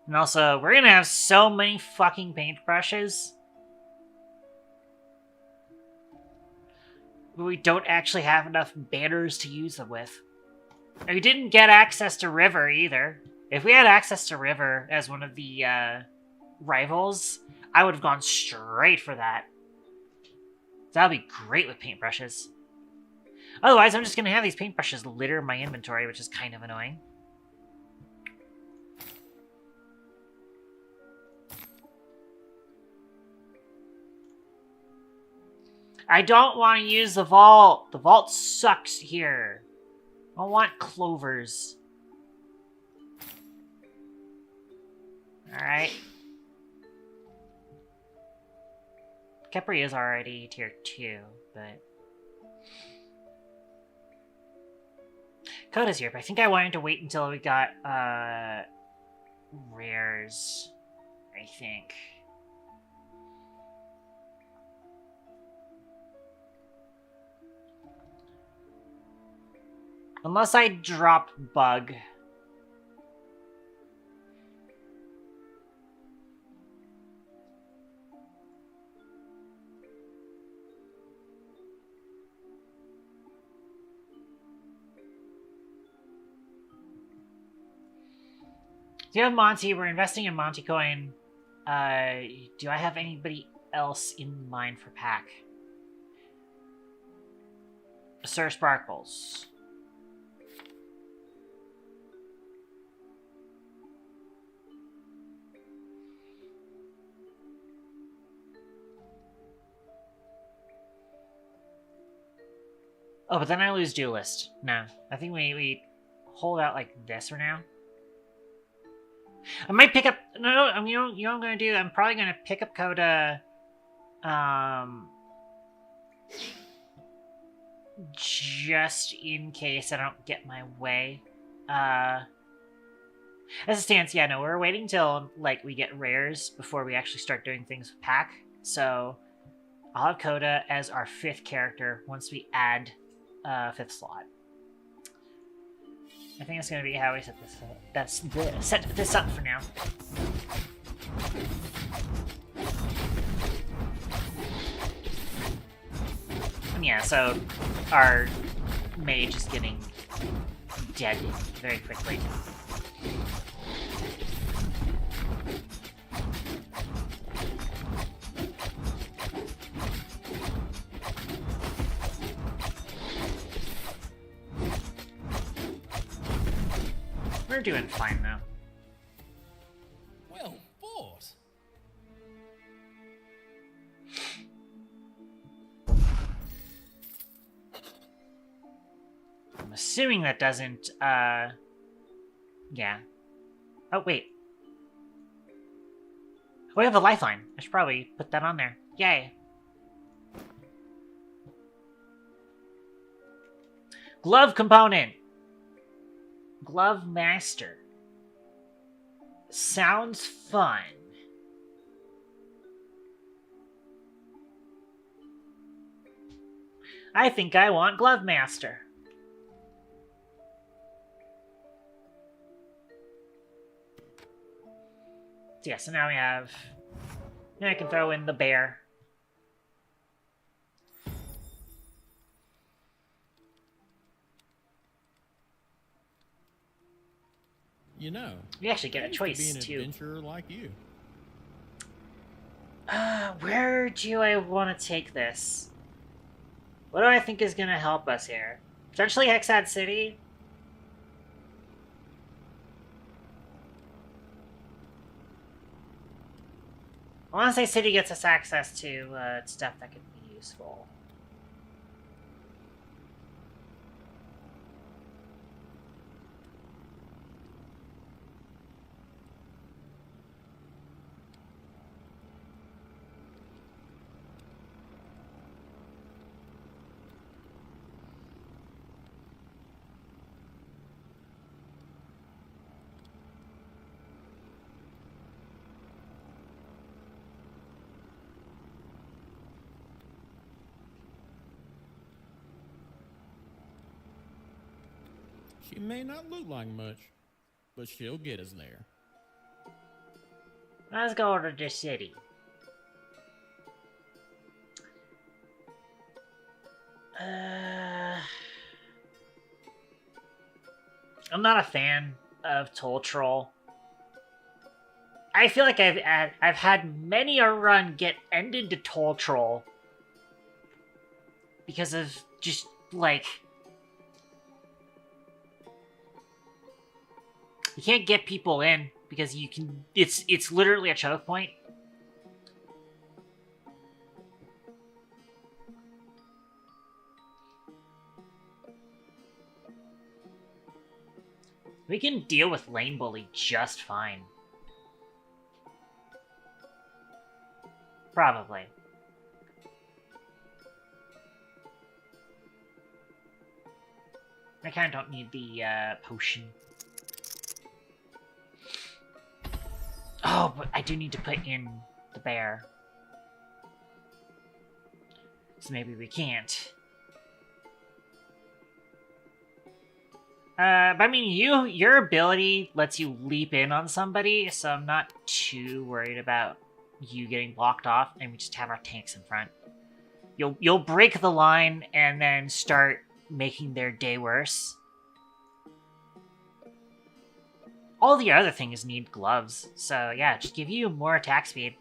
And also, we're gonna have so many fucking paintbrushes. But we don't actually have enough banners to use them with. And we didn't get access to River either. If we had access to River as one of the rivals, I would have gone straight for that. That would be great with paintbrushes. Otherwise, I'm just going to have these paintbrushes litter my inventory, which is kind of annoying. I don't want to use the vault. The vault sucks here. I want clovers. Alright. Kepri is already tier 2, but... Coda's here, but I think I wanted to wait until we got, rares. I think. Unless I drop Bug. Do you have Monty? We're investing in Monty Coin. Do I have anybody else in mind for pack? Sir Sparkles. Oh, but then I lose duelist. No, I think we hold out like this for now. I might pick up. No. I mean, you know what I'm gonna do? I'm probably gonna pick up Coda. Just in case I don't get my way. As it stands, yeah, no, we're waiting till like we get rares before we actually start doing things with pack. So I'll have Coda as our 5th character once we add 5th slot. I think that's gonna be how we set this up. Set this up for now. And yeah, so our mage is getting dead very quickly. We're doing fine though. Well fought. I'm assuming that doesn't, yeah. Oh, wait. We have a lifeline. I should probably put that on there. Yay. Glove component. Glove master. Sounds fun. I think I want glove master. So yeah, so now we have... Now I can throw in the bear. You know, We actually get a I used choice, to be an too. adventurer like you. Where do I want to take this? What do I think is going to help us here? Potentially Hexad City? I want to say City gets us access to stuff that could be useful. She may not look like much, but she'll get us there. Let's go to the city. I'm not a fan of Toll Troll. I feel like I've had many a run get ended to Toll Troll because of just like you can't get people in because you can. It's literally a choke point. We can deal with Lane Bully just fine. Probably. I kind of don't need the potion. Oh, but I do need to put in the bear. So maybe we can't. But I mean, your ability lets you leap in on somebody, so I'm not too worried about you getting blocked off, and we just have our tanks in front. You'll break the line and then start making their day worse. All the other things need gloves, so yeah, just give you more attack speed.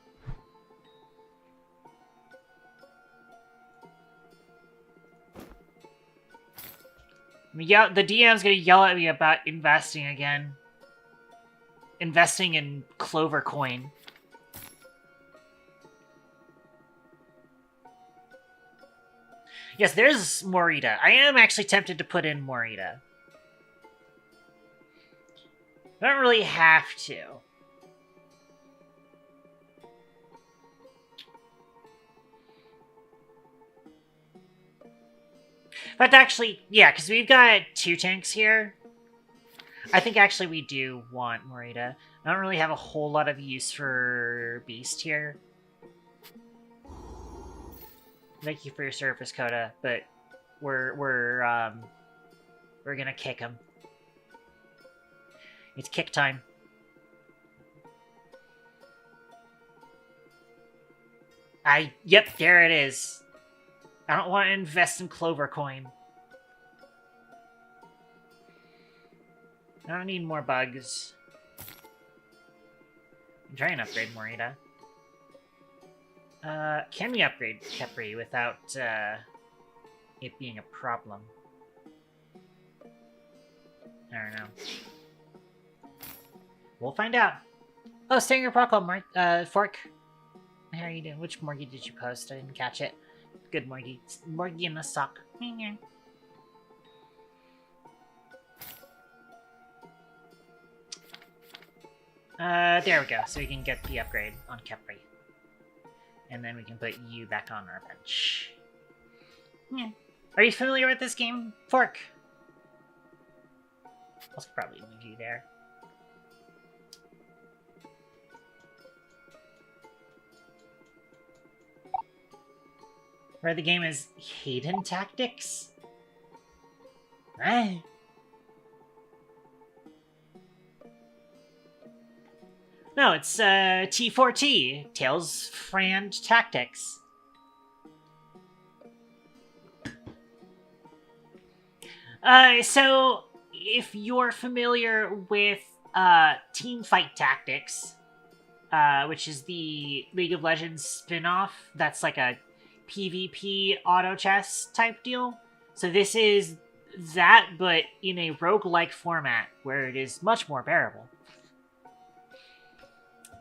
Yeah, the DM's gonna yell at me about investing again. Investing in Clover Coin. Yes, there's Morita. I am actually tempted to put in Morita. I don't really have to. But actually, yeah, because we've got 2 tanks here. I think actually we do want Morita. I don't really have a whole lot of use for Beast here. Thank you for your service, Coda, but we're gonna kick him. It's kick time. Yep, there it is. I don't want to invest in Clover Coin. I don't need more bugs. I'm trying to upgrade Morita. Can we upgrade Kbity without, it being a problem? I don't know. We'll find out. Oh, Stinger Procol, Fork. How are you doing? Which Morgie did you post? I didn't catch it. Good Morgie. Morgie in the sock. There we go. So we can get the upgrade on Kbity. And then we can put you back on our bench. Yeah. Are you familiar with this game, Fork? I'll probably move you there. Where the game is Hayden Tactics? Right. No, it's T4T, Tails Friend Tactics. So if you're familiar with Teamfight Tactics, which is the League of Legends spin-off, that's like a PvP auto chess type deal. So this is that, but in a roguelike format where it is much more bearable.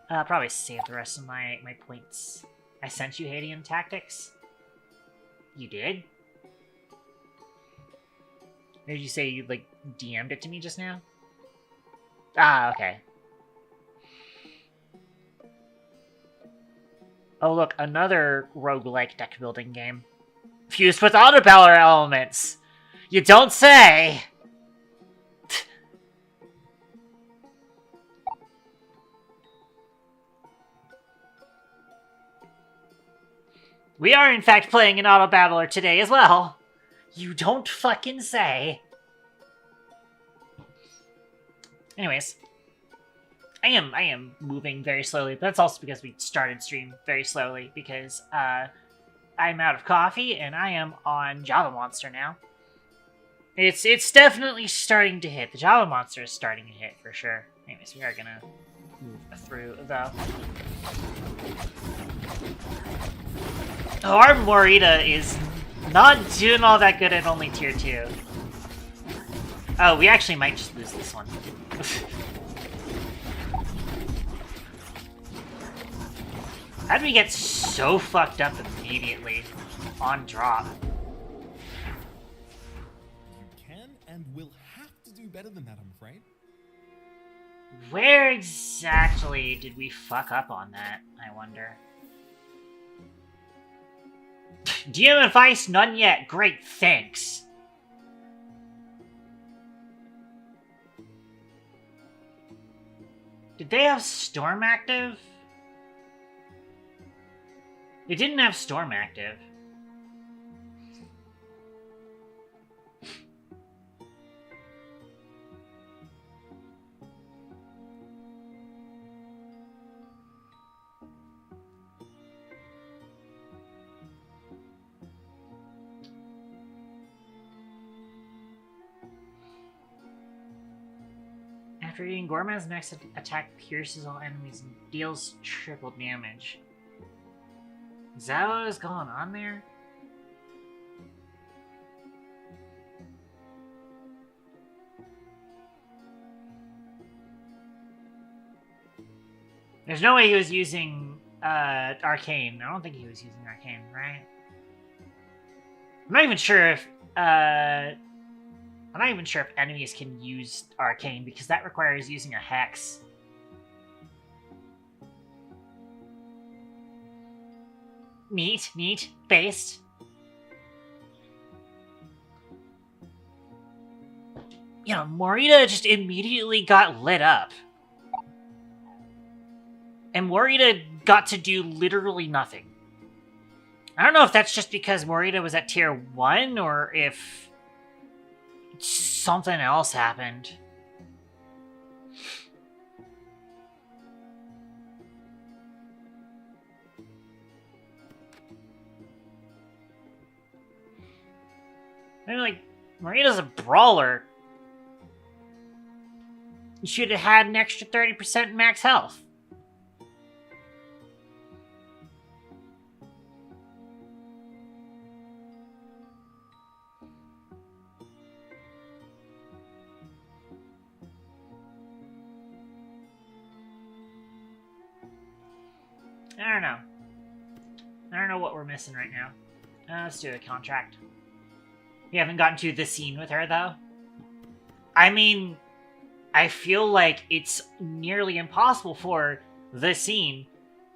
Probably save the rest of my points. I sent you Hadean Tactics? You did? Did you say you, like, DM'd it to me just now? Ah, okay. Oh, look, another roguelike deck building game. Fused with autoballer elements! You don't say! We are, in fact, playing an auto-battler today as well. You don't fucking say. Anyways. I am moving very slowly, but that's also because we started stream very slowly, because I'm out of coffee, and I am on Java Monster now. It's definitely starting to hit. The Java Monster is starting to hit, for sure. Anyways, we are gonna move through, though. Oh, our Morita is not doing all that good at only tier 2. Oh, we actually might just lose this one. How did we get so fucked up immediately on drop? You can and will have to do better than that, I'm afraid. Where exactly did we fuck up on that, I wonder? DM advice? None yet. Great, thanks. Did they have Storm active? They didn't have Storm active. After eating Gorman's next attack pierces all enemies and deals triple damage. Is that what was going on there? There's no way he was using Arcane. I don't think he was using Arcane, right? I'm not even sure if enemies can use arcane because that requires using a hex. Neat, based. You know, Morita just immediately got lit up. And Morita got to do literally nothing. I don't know if that's just because Morita was at tier 1 or if something else happened. Maybe, like, Morita's a brawler. You should have had an extra 30% max health. I don't know what we're missing right now. Let's do a contract. We haven't gotten to the scene with her, though. I mean, I feel like it's nearly impossible for the scene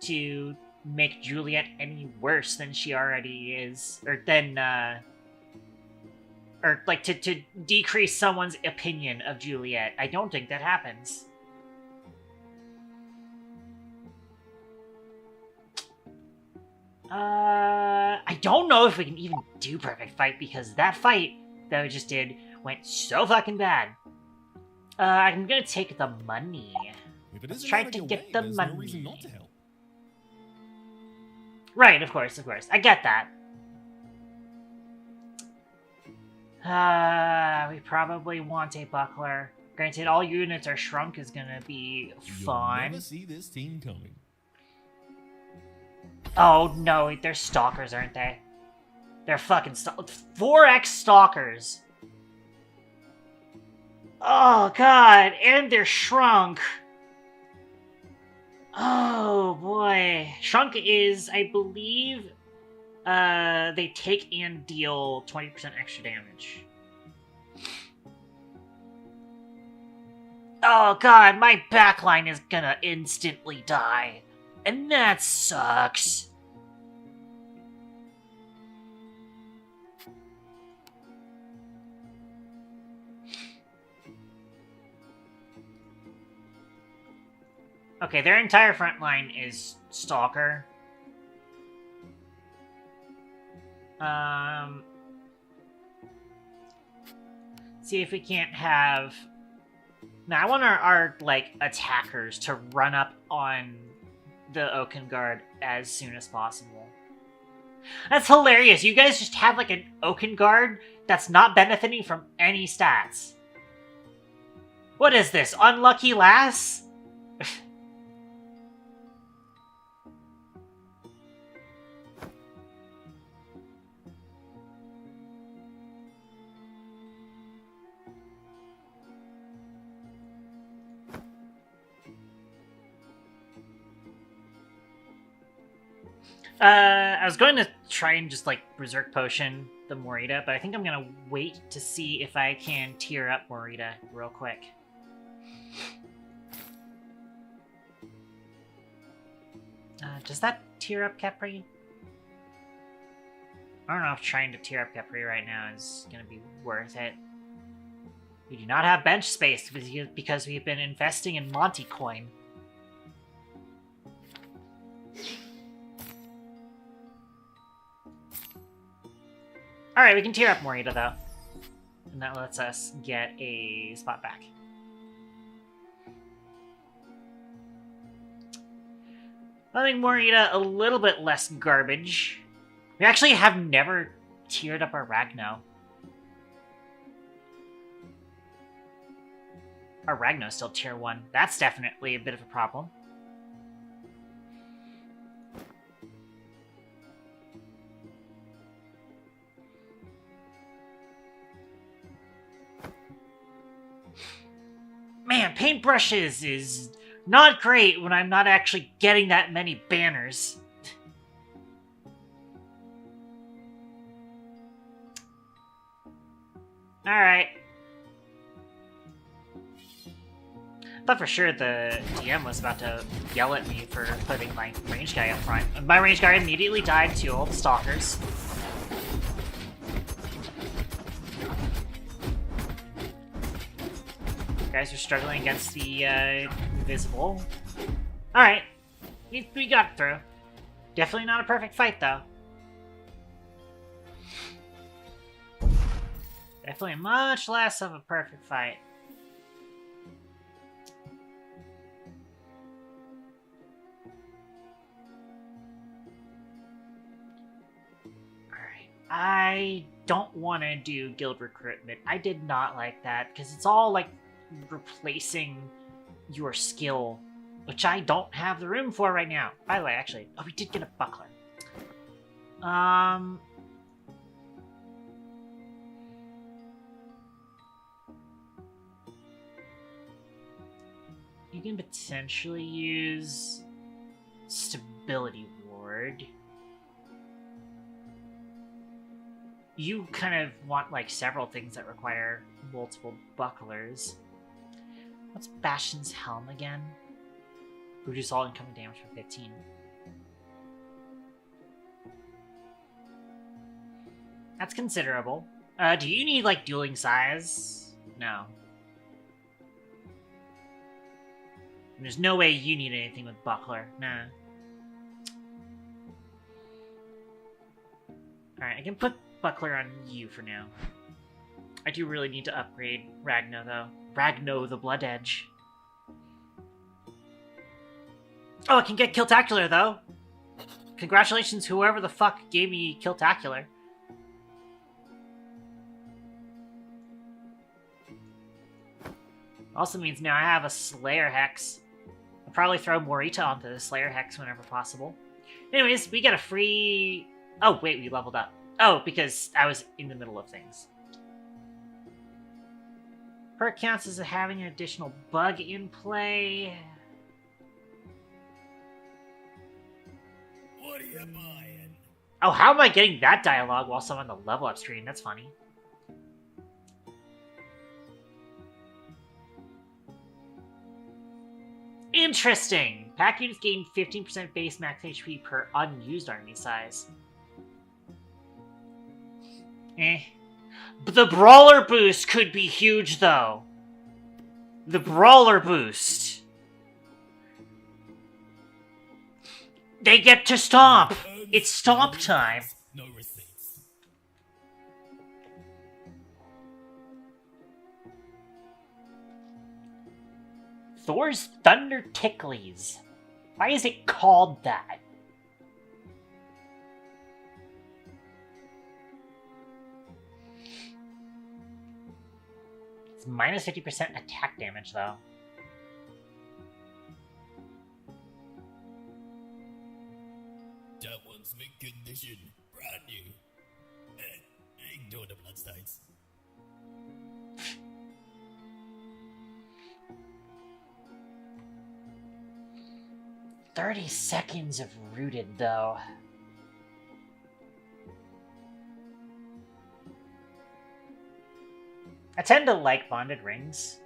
to make Juliet any worse than she already is. Or like, to decrease someone's opinion of Juliet. I don't think that happens. I don't know if we can even do perfect fight because that fight that we just did went so fucking bad. I'm gonna take the money. Let's try to get the money. No reason not to help. Right, of course. I get that. We probably want a buckler. Granted, all units are shrunk is gonna be fun. You'll never see this team coming. Oh no, they're stalkers, aren't they? They're fucking 4x stalkers. Oh god, and they're shrunk. Oh boy. Shrunk is, I believe, they take and deal 20% extra damage. Oh god, my backline is gonna instantly die. And that sucks. Okay, their entire front line is Stalker. See if we can't have... Now, I want our like, attackers to run up on the Oaken Guard as soon as possible. That's hilarious. You guys just have, like, an Oaken Guard that's not benefiting from any stats. What is this? Unlucky lass? I was going to try and just, like, Berserk Potion the Morita, but I think I'm going to wait to see if I can tier up Morita real quick. Does that tier up Kepri? I don't know if trying to tier up Kepri right now is going to be worth it. We do not have bench space because we've been investing in Monty Coin. Alright, we can tier up Morita, though. And that lets us get a spot back. I think Morita a little bit less garbage. We actually have never tiered up our Ragno. Our Ragno's still tier 1. That's definitely a bit of a problem. Man, paintbrushes is not great when I'm not actually getting that many banners. Alright. Thought for sure the DM was about to yell at me for putting my range guy up front. My range guy immediately died to all the stalkers. Guys are struggling against the invisible. Alright. We got through. Definitely not a perfect fight, though. Definitely much less of a perfect fight. Alright. I don't want to do guild recruitment. I did not like that, because it's all, like, replacing your skill, which I don't have the room for right now. By the way, actually, oh, we did get a buckler. You can potentially use Stability Ward. You kind of want, like, several things that require multiple bucklers. What's Bastion's Helm again? Reduce all incoming damage for 15. That's considerable. Do you need, like, dueling size? No. There's no way you need anything with Buckler. Nah. Alright, I can put Buckler on you for now. I do really need to upgrade Ragno, though. Ragno the Blood Edge. Oh, I can get Killtacular, though. Congratulations, whoever the fuck gave me Killtacular. Also means now I have a Slayer Hex. I'll probably throw Morita onto the Slayer Hex whenever possible. Anyways, we get a free... Oh, wait, we leveled up. Oh, because I was in the middle of things. Perk counts as having an additional bug in play. What are you buying? Oh, how am I getting that dialogue whilst I'm on the level up screen? That's funny. Interesting! Pack units gain 15% base max HP per unused army size. But the Brawler boost could be huge, though. The Brawler boost. They get to stomp! It's stomp time! No receipts. Thor's Thunder Ticklies. Why is it called that? It's minus 50% attack damage, though. That one's mint condition. Brand new. Ignore the bloodstains. $30 seconds of rooted, though. I tend to like bonded rings.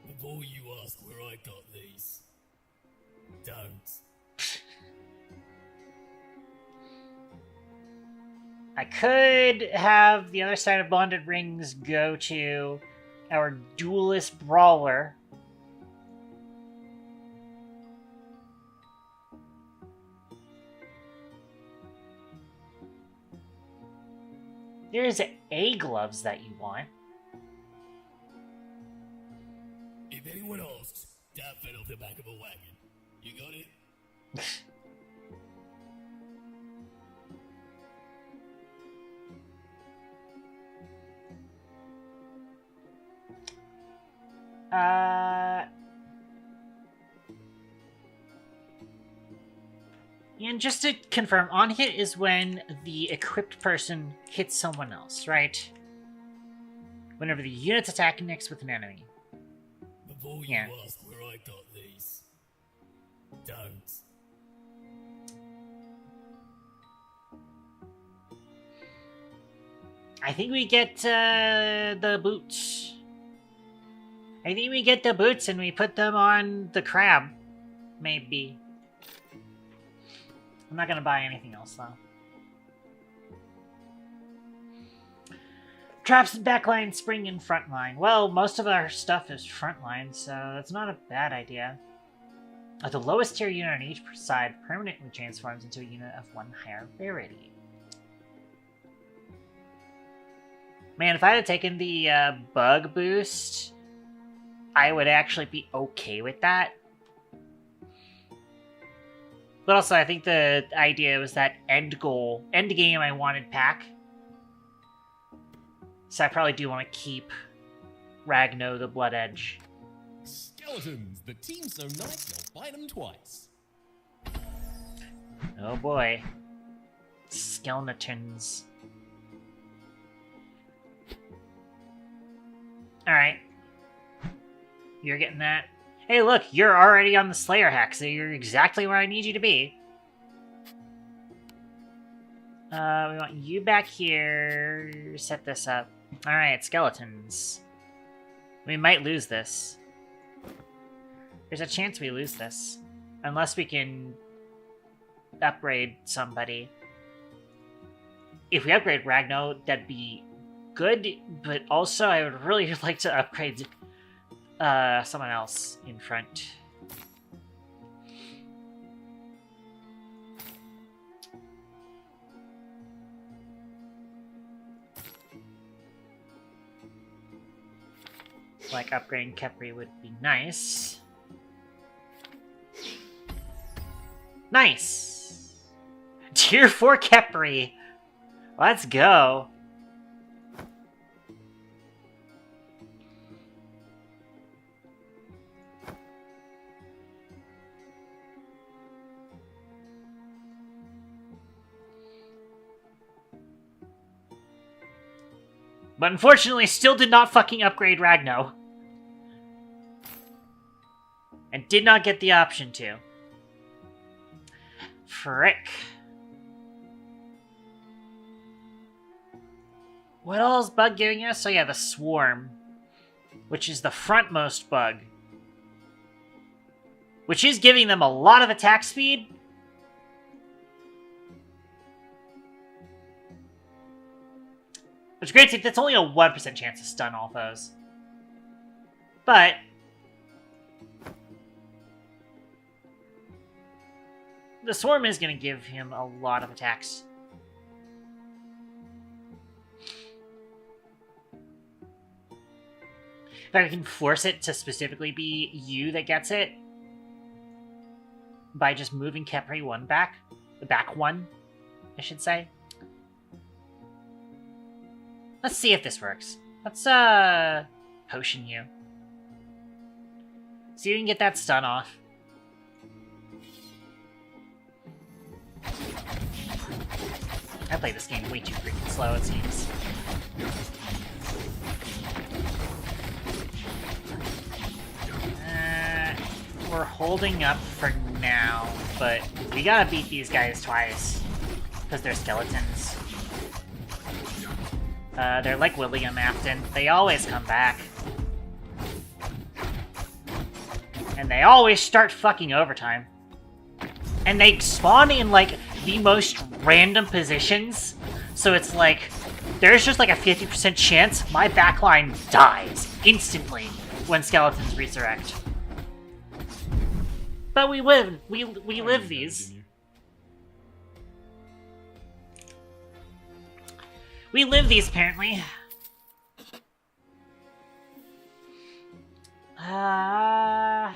Before you ask where I got these, don't. I could have the other side of bonded rings go to our duelist brawler. There's A gloves that you want. If anyone asks, that fell off the back of a wagon. You got it? And just to confirm, on hit is when the equipped person hits someone else, right? Whenever the unit's attacking next with an enemy. Before you ask where I got these, don't. I think we get the boots. I think we get the boots and we put them on the crab. Maybe. I'm not gonna buy anything else though. Traps and backline, spring and frontline. Well, most of our stuff is frontline, so that's not a bad idea. At the lowest tier unit on each side permanently transforms into a unit of one higher rarity. Man, if I had taken the bug boost, I would actually be okay with that. But also, I think the idea was that end game I wanted pack. So I probably do want to keep Ragno the Blood Edge. Skeletons, the team's so nice you'll bite them twice. Oh boy. Skeletons. Alright. You're getting that. Hey look, you're already on the Slayer hack, so you're exactly where I need you to be. We want you back here. Set this up. Alright, skeletons. We might lose this. There's a chance we lose this. Unless we can upgrade somebody. If we upgrade Ragno, that'd be good, but also I would really like to upgrade someone else in front. Like upgrading Kbity would be nice. Nice! Tier 4 Kbity! Let's go! But unfortunately, still did not fucking upgrade Ragno. And did not get the option to. Frick. What else is Bug giving us? So yeah, the Swarm. Which is the frontmost bug. Which is giving them a lot of attack speed. Which granted, that's only a 1% chance to stun all foes. But the Swarm is going to give him a lot of attacks. If I can force it to specifically be you that gets it by just moving Kbity one back. The back one, I should say. Let's see if this works. Let's, potion you. See if we can get that stun off. I play this game way too freaking slow, it seems. We're holding up for now, but we gotta beat these guys twice. Because they're skeletons. They're like William Afton. They always come back. And they always start fucking overtime. And they spawn in, like, the most random positions. So it's like, there's just like a 50% chance my backline dies instantly when skeletons resurrect. But we live. We live these. We live these, apparently. I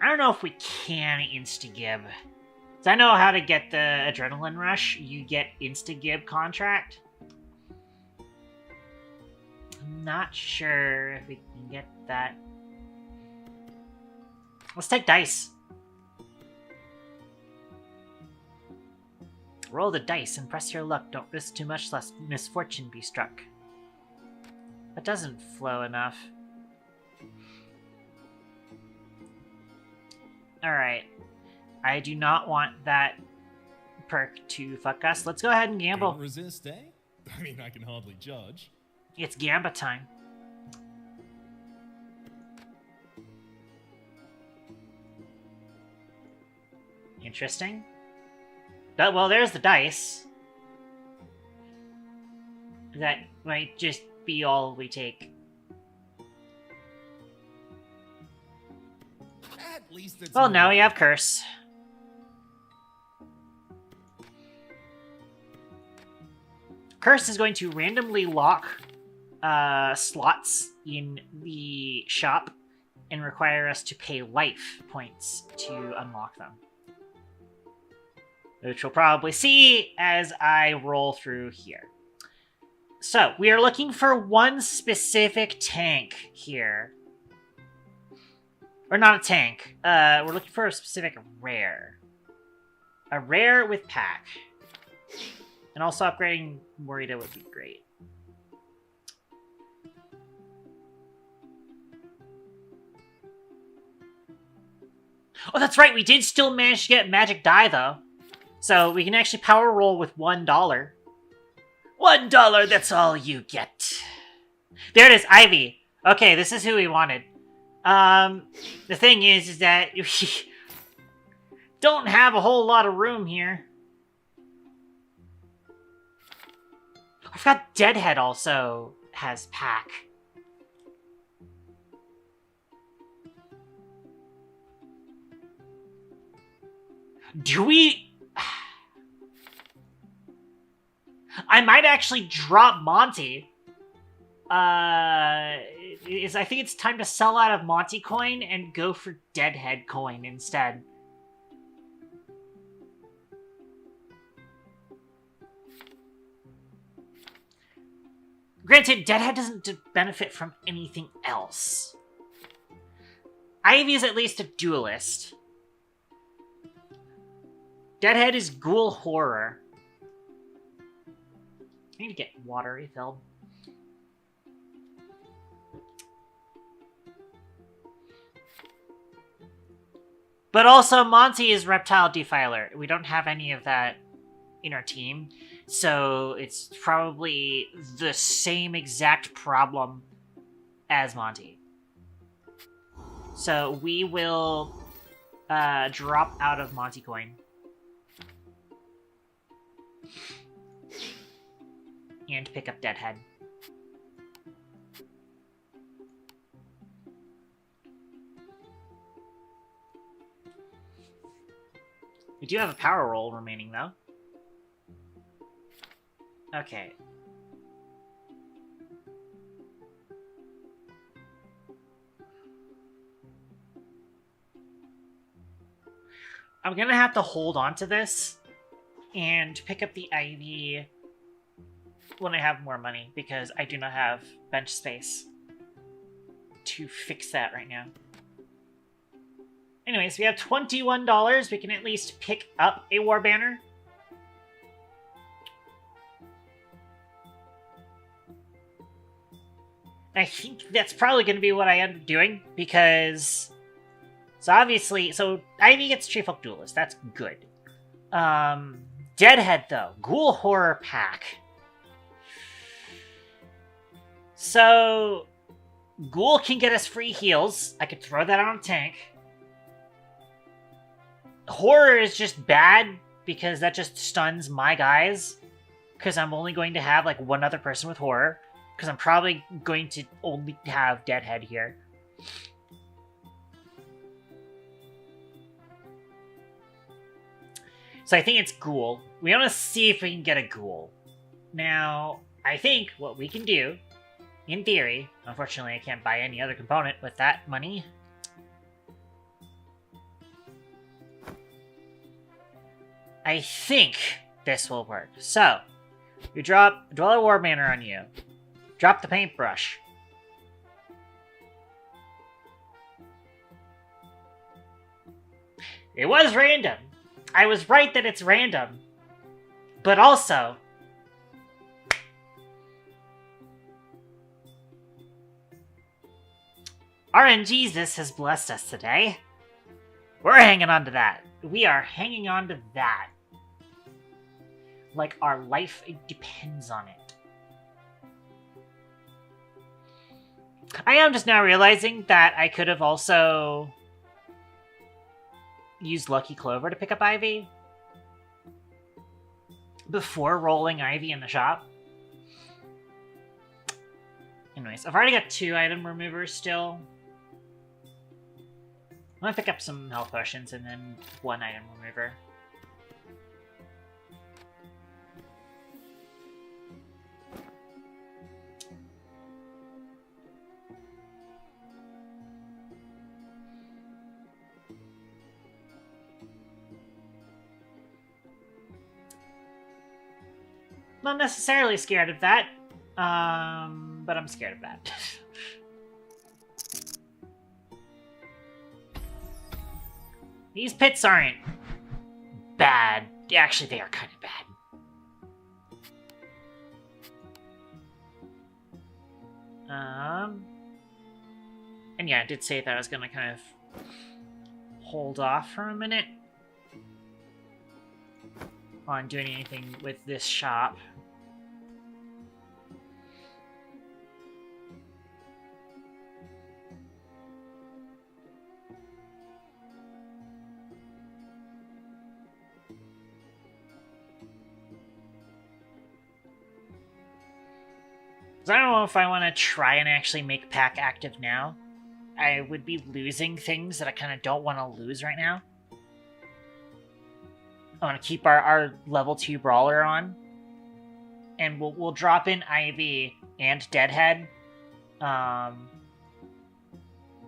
don't know if we can insta-gib. So I know how to get the adrenaline rush. You get insta-gib contract. I'm not sure if we can get that. Let's take dice. Roll the dice and press your luck. Don't risk too much lest misfortune be struck. That doesn't flow enough. Alright. I do not want that perk to fuck us. Let's go ahead and gamble. Can't resist, eh? I mean, I can hardly judge. It's gamba time. Interesting. Well, there's the dice. That might just be all we take. At least it's Well, now we have curse. Curse is going to randomly lock slots in the shop and require us to pay life points to unlock them. Which we'll probably see as I roll through here. So, we are looking for one specific tank here. Or not a tank. We're looking for a specific rare. A rare with pack. And also upgrading Morita would be great. Oh, that's right! We did still manage to get magic die, though. So we can actually power roll with $1. $1, that's all you get. There it is, Ivy. Okay, this is who we wanted. The thing is that we don't have a whole lot of room here. I forgot Deadhead also has pack. Do we... I might actually drop Monty. I think it's time to sell out of Monty coin and go for Deadhead coin instead. Granted, Deadhead doesn't benefit from anything else. Ivy is at least a duelist. Deadhead is ghoul horror. I need to get water refilled. But also, Monty is Reptile Defiler. We don't have any of that in our team, so it's probably the same exact problem as Monty. So we will drop out of Monty coin. And pick up Deadhead. We do have a power roll remaining, though. Okay. I'm gonna have to hold on to this and pick up the Ivy when I have more money, because I do not have bench space to fix that right now. Anyways, we have $21. We can at least pick up a war banner. I think that's probably going to be what I end up doing, because... So obviously, Ivy gets Treefolk Duelist. That's good. Deadhead, though. Ghoul Horror Pack. So, Ghoul can get us free heals. I could throw that on a tank. Horror is just bad, because that just stuns my guys. Because I'm only going to have, like, one other person with Horror. Because I'm probably going to only have Deadhead here. So I think it's Ghoul. We want to see if we can get a Ghoul. Now, I think what we can do, in theory, unfortunately I can't buy any other component with that money. I think this will work. So, you drop Dweller War Banner on you. Drop the paintbrush. It was random. I was right that it's random. But also... RNGesus has blessed us today. We're hanging on to that. We are hanging on to that. Like our life depends on it. I am just now realizing that I could have also used Lucky Clover to pick up Ivy before rolling Ivy in the shop. Anyways, I've already got 2 item removers still. I'm gonna pick up some health potions and then 1 item remover. Not necessarily scared of that, but I'm scared of that. These pits aren't bad. Actually, they are kind of bad. And yeah, I did say that I was gonna kind of hold off for a minute on doing anything with this shop. I don't know if I want to try and actually make pack active now. I would be losing things that I kind of don't want to lose right now. I want to keep our level 2 brawler on. And we'll drop in Ivy and Deadhead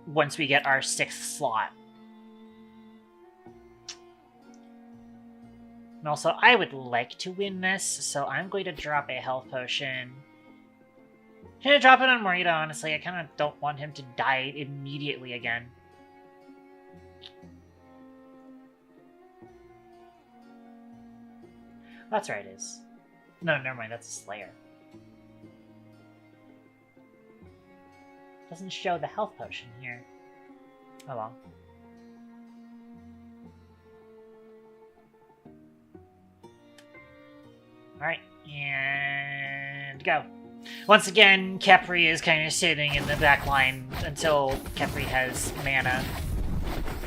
once we get our 6th slot. And also, I would like to win this, so I'm going to drop a health potion. I'm gonna drop it on Morita, honestly. I kind of don't want him to die immediately again. That's right, it is. No, never mind, that's a Slayer. Doesn't show the health potion here. Oh well. Alright, and go. Once again, Kbity is kind of sitting in the back line until Kbity has mana.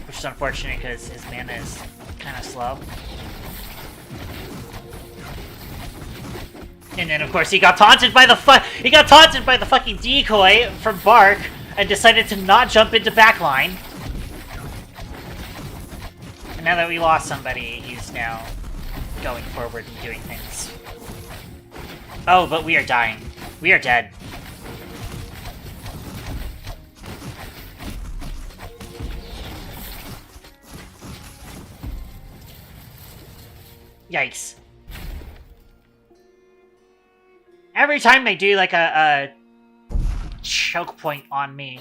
Which is unfortunate because his mana is kind of slow. And then, of course, he got taunted by the fucking decoy from Bark and decided to not jump into backline. And now that we lost somebody, he's now going forward and doing things. Oh, but we are dying. We are dead. Yikes. Every time they do like a choke point on me,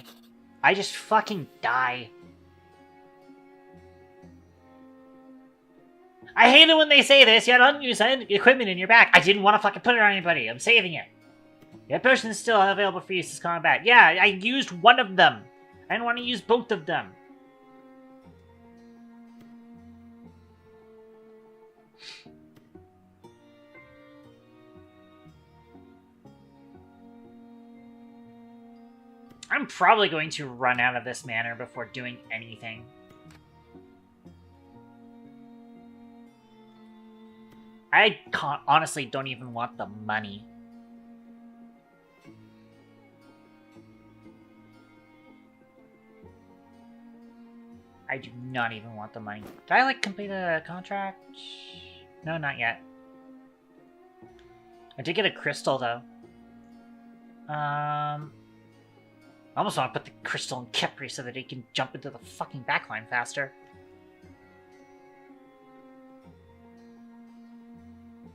I just fucking die. I hate it when they say this, you had unused equipment in your back. I didn't want to fucking put it on anybody. I'm saving it. That potion is still available for use as combat. Yeah, I used one of them. I didn't want to use both of them. I'm probably going to run out of this manor before doing anything. I honestly don't even want the money. I do not even want the money. Did I, like, complete a contract? No, not yet. I did get a crystal, though. I almost want to put the crystal in Kbity so that he can jump into the fucking backline faster.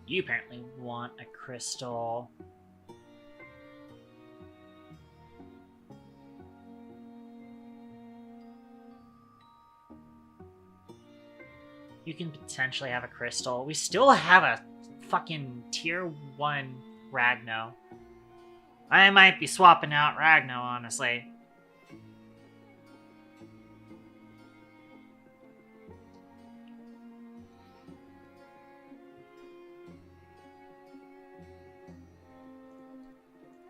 You apparently want a crystal. You can potentially have a crystal. We still have a fucking tier 1 Ragno. I might be swapping out Ragno, honestly.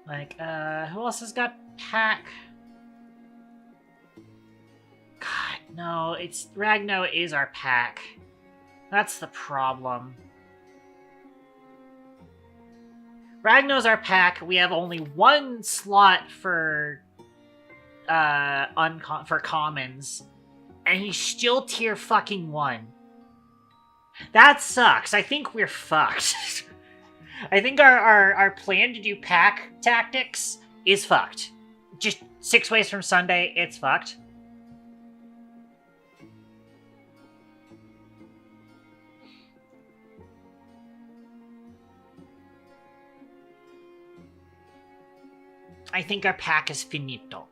Like, who else has got pack? God, no, it's Ragno is our pack. That's the problem. Ragno's our pack. We have only one slot for for commons, and he's still tier fucking 1. That sucks. I think we're fucked. I think our plan to do pack tactics is fucked. Just 6 ways from Sunday, it's fucked. I think our pack is finito.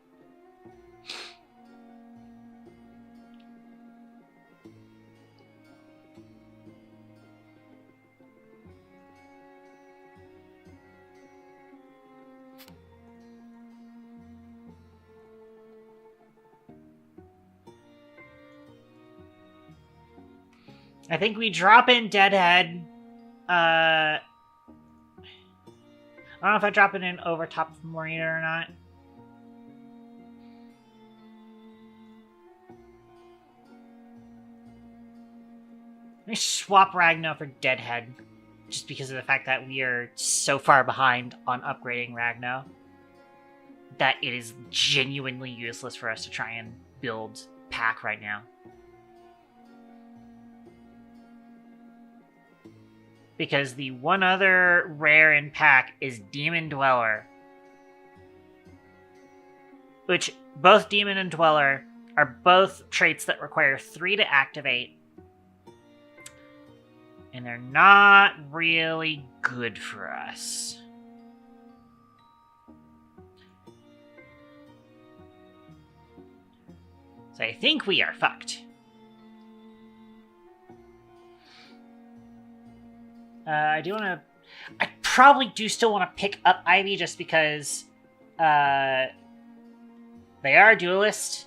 I think we drop in Deadhead. I don't know if I drop it in over top of Morita or not. Let me swap Ragno for Deadhead. Just because of the fact that we are so far behind on upgrading Ragno that it is genuinely useless for us to try and build pack right now. Because the one other rare in pack is Demon Dweller. Which, both Demon and Dweller are both traits that require 3 to activate. And they're not really good for us. So I think we are fucked. I do want to... I probably do still want to pick up Ivy just because they are duelist.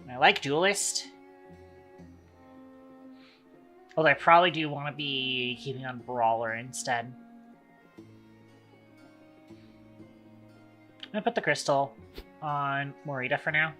And I like duelist. Although I probably do want to be keeping on Brawler instead. I'm going to put the crystal on Morita for now.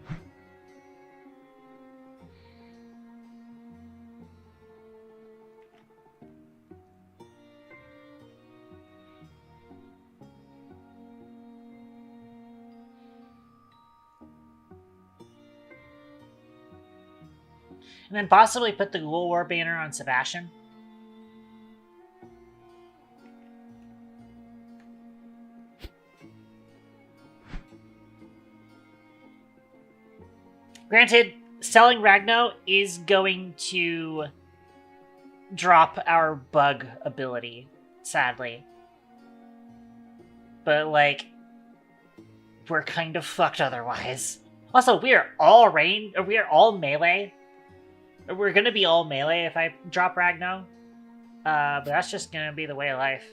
And then possibly put the Ghoul War banner on Sebastian. Granted, selling Ragno is going to drop our bug ability, sadly. But, like, we're kind of fucked otherwise. Also, we are all melee. We're gonna be all melee if I drop Ragno. But that's just gonna be the way of life.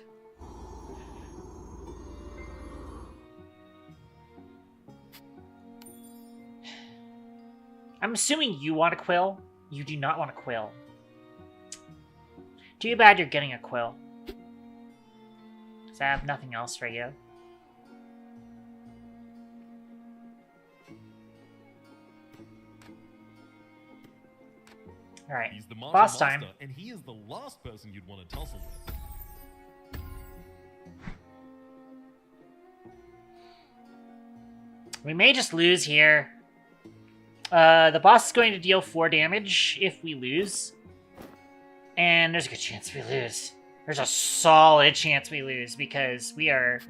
I'm assuming you want a quill. You do not want a quill. Too bad you're getting a quill. Because I have nothing else for you. Alright, He's the boss time. master, and he is the last person you'd want to tussle with. We may just lose here. The boss is going to deal 4 damage if we lose. And there's a good chance we lose. There's a solid chance we lose because we are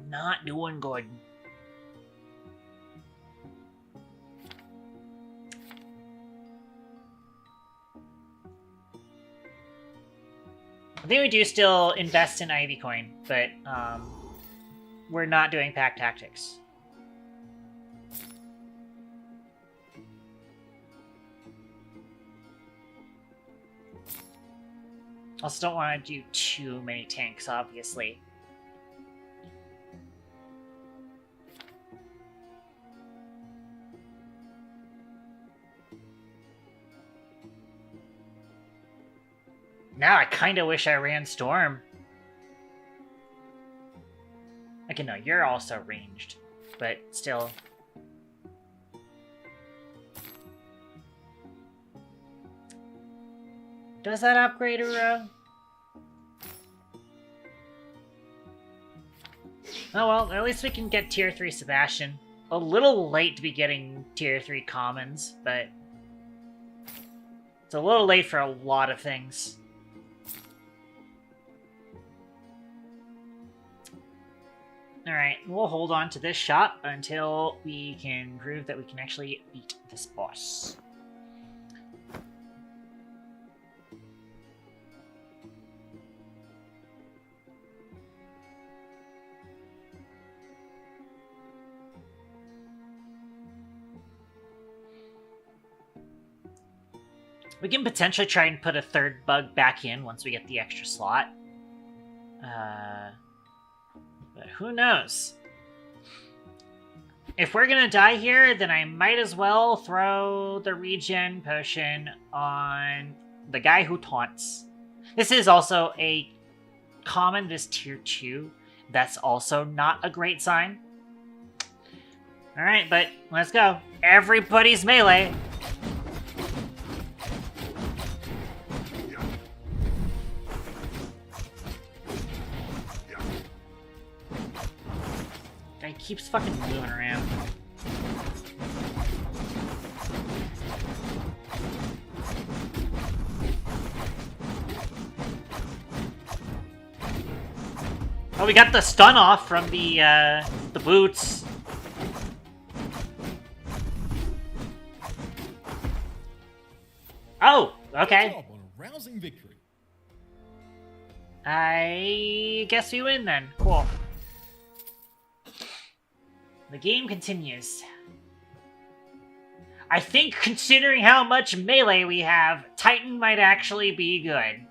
not doing good. I think we do still invest in Ivy Coin, but we're not doing pack tactics. Also don't want to do too many tanks, obviously. Now I kind of wish I ran Storm. Okay, no, you're also ranged, but still. Does that upgrade Uro? Oh well, at least we can get tier 3 Sebastian. A little late to be getting tier 3 commons, but it's a little late for a lot of things. Alright, we'll hold on to this shop until we can prove that we can actually beat this boss. We can potentially try and put a third bug back in once we get the extra slot. But who knows? If we're gonna die here, then I might as well throw the regen potion on the guy who taunts. This is also a common, this tier 2. That's also not a great sign. Alright, but let's go. Everybody's melee. Guy keeps fucking moving around. Oh, we got the stun off from the boots. Oh, okay. Good job on a rousing victory. I guess we win then. Cool. The game continues. I think, considering how much melee we have, Titan might actually be good.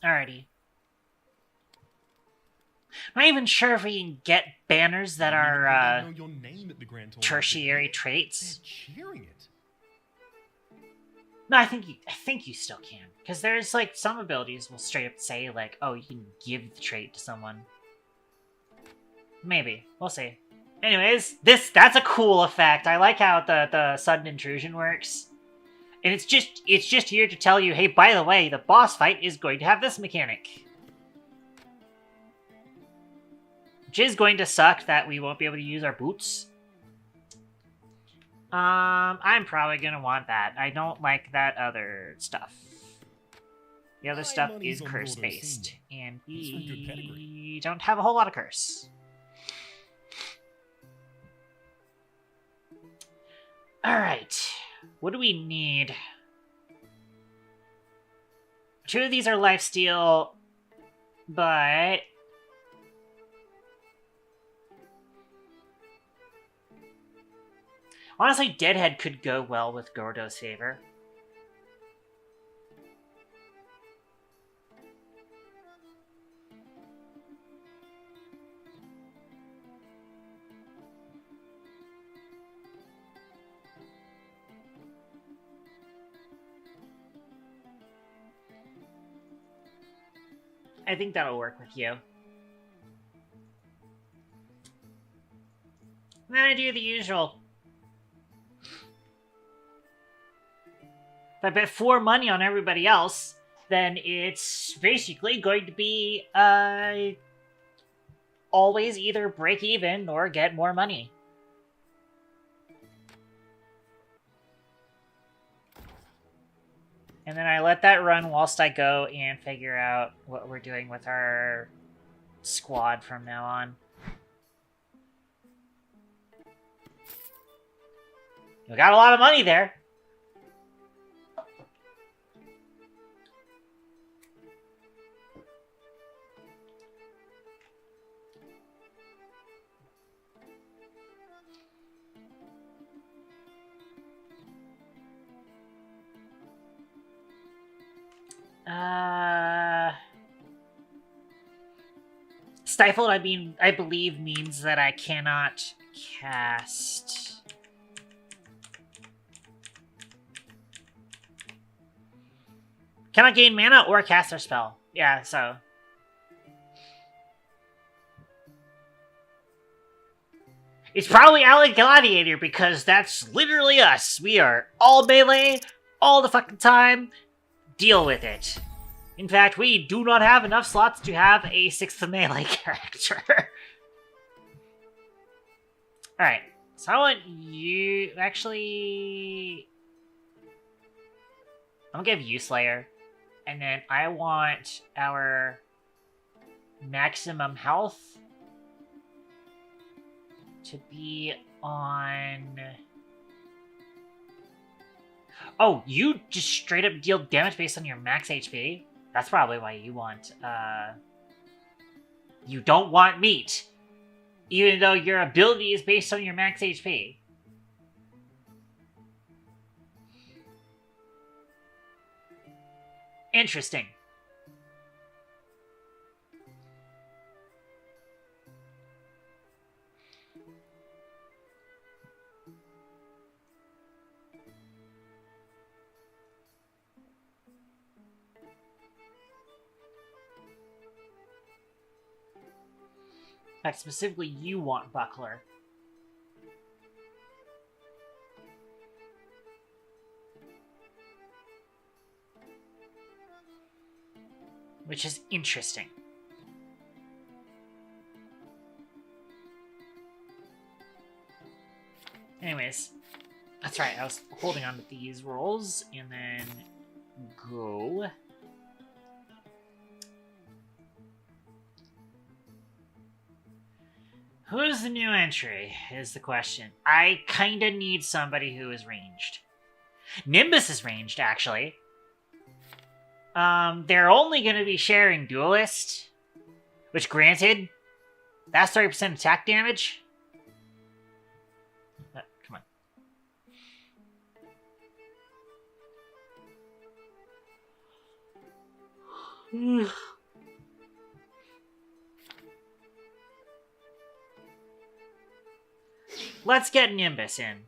Alrighty. I'm not even sure if we can get banners that are Know your name at the Grand Tournament. tertiary traits. They're cheering it. No, I think you still can, because there's like some abilities will straight up say like, oh, you can give the trait to someone. Maybe we'll see. Anyways, that's a cool effect. I like how the sudden intrusion works, and it's just here to tell you, hey, by the way, the boss fight is going to have this mechanic. Which is going to suck that we won't be able to use our boots. I'm probably gonna want that. I don't like that other stuff. The other stuff is curse-based, and we don't have a whole lot of curse. Alright, what do we need? 2 of these are lifesteal, but honestly, Deadhead could go well with Gordo's favor. I think that'll work with you. And then I do the usual. If I bet 4 money on everybody else, then it's basically going to be always either break even or get more money. And then I let that run whilst I go and figure out what we're doing with our squad from now on. We got a lot of money there. Stifled, I believe means that I cannot cast... Cannot gain mana or cast their spell. Yeah, so... It's probably Allied Gladiator, because that's literally us. We are all melee, all the fucking time. Deal with it. In fact, we do not have enough slots to have a 6th melee character. Alright, so I want you... Actually... I'm gonna give you Slayer. And then I want our maximum health to be on... Oh, you just straight up deal damage based on your max HP? That's probably why you want, You don't want meat, even though your ability is based on your max HP. Interesting. In fact, specifically, you want Buckler. Which is interesting. Anyways, that's right, I was holding on to these rolls, and then go. Who's the new entry, is the question. I kinda need somebody who is ranged. Nimbus is ranged, actually. They're only gonna be sharing Duelist, which granted, that's 30% attack damage. Come on. Let's get Nimbus in.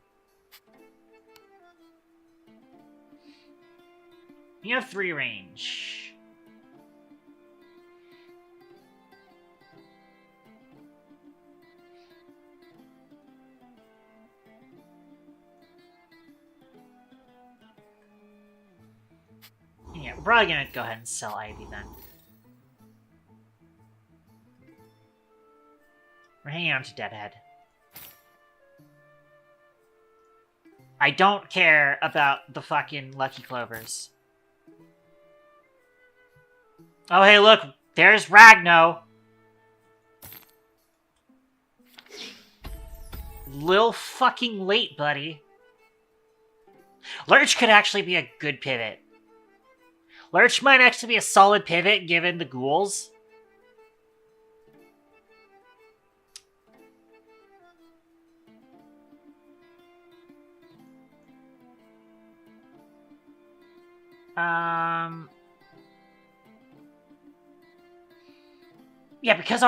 You have 3 range. Yeah, we're probably gonna go ahead and sell Ivy then. We're hanging on to Deadhead. I don't care about the fucking Lucky Clovers. Oh, hey, look! There's Ragno! Little fucking late, buddy. Lurch could actually be a good pivot. Lurch might actually be a solid pivot, given the ghouls. Yeah, because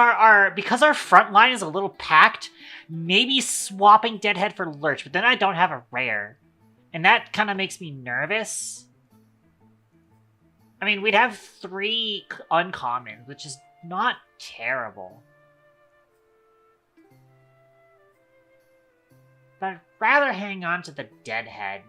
our front line is a little packed, maybe swapping Deadhead for Lurch, but then I don't have a rare. And that kind of makes me nervous. I mean, we'd have 3 uncommons, which is not terrible. But I'd rather hang on to the Deadhead.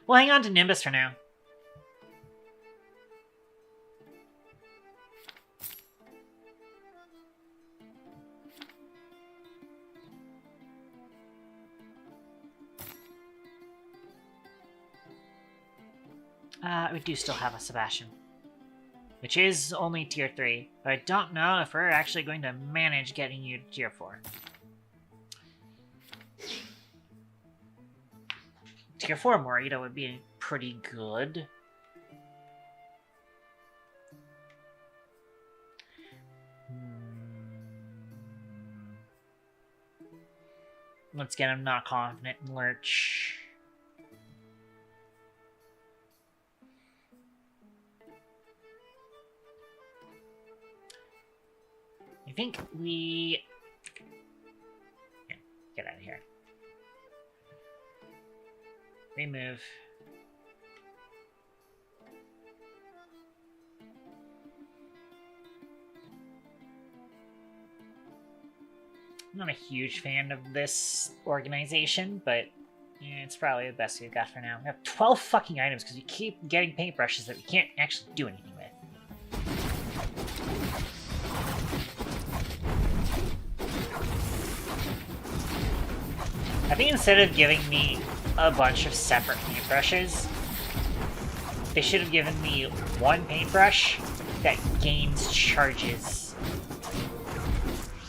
We'll hang on to Nimbus for now. We do still have a Sebastian, which is only tier 3, but I don't know if we're actually going to manage getting you to tier 4. Tier 4 Morita would be pretty good. Let's get him not confident and lurch. I think we... Yeah, get out of here. Remove. I'm not a huge fan of this organization, but yeah, it's probably the best we've got for now. We have 12 fucking items because we keep getting paintbrushes that we can't actually do anything with. I think instead of giving me a bunch of separate paintbrushes, they should have given me one paintbrush that gains charges.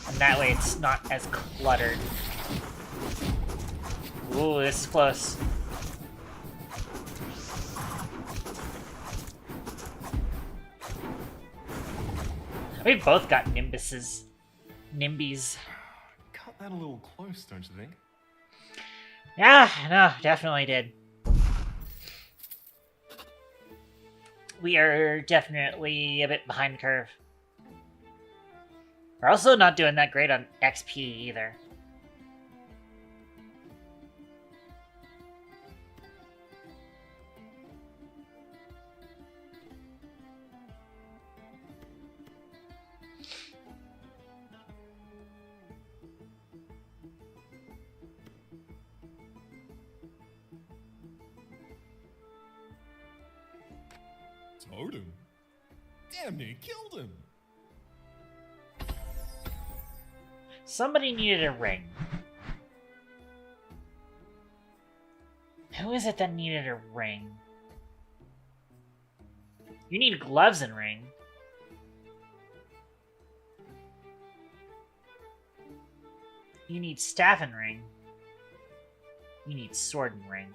And that way it's not as cluttered. Ooh, this is close. We've both got nimbuses. Nimbies. Cut that a little close, don't you think? Yeah, no, definitely did. We are definitely a bit behind the curve. We're also not doing that great on XP either. Totem? Damn near killed him! Somebody needed a ring. Who is it that needed a ring? You need gloves and ring. You need staff and ring. You need sword and ring.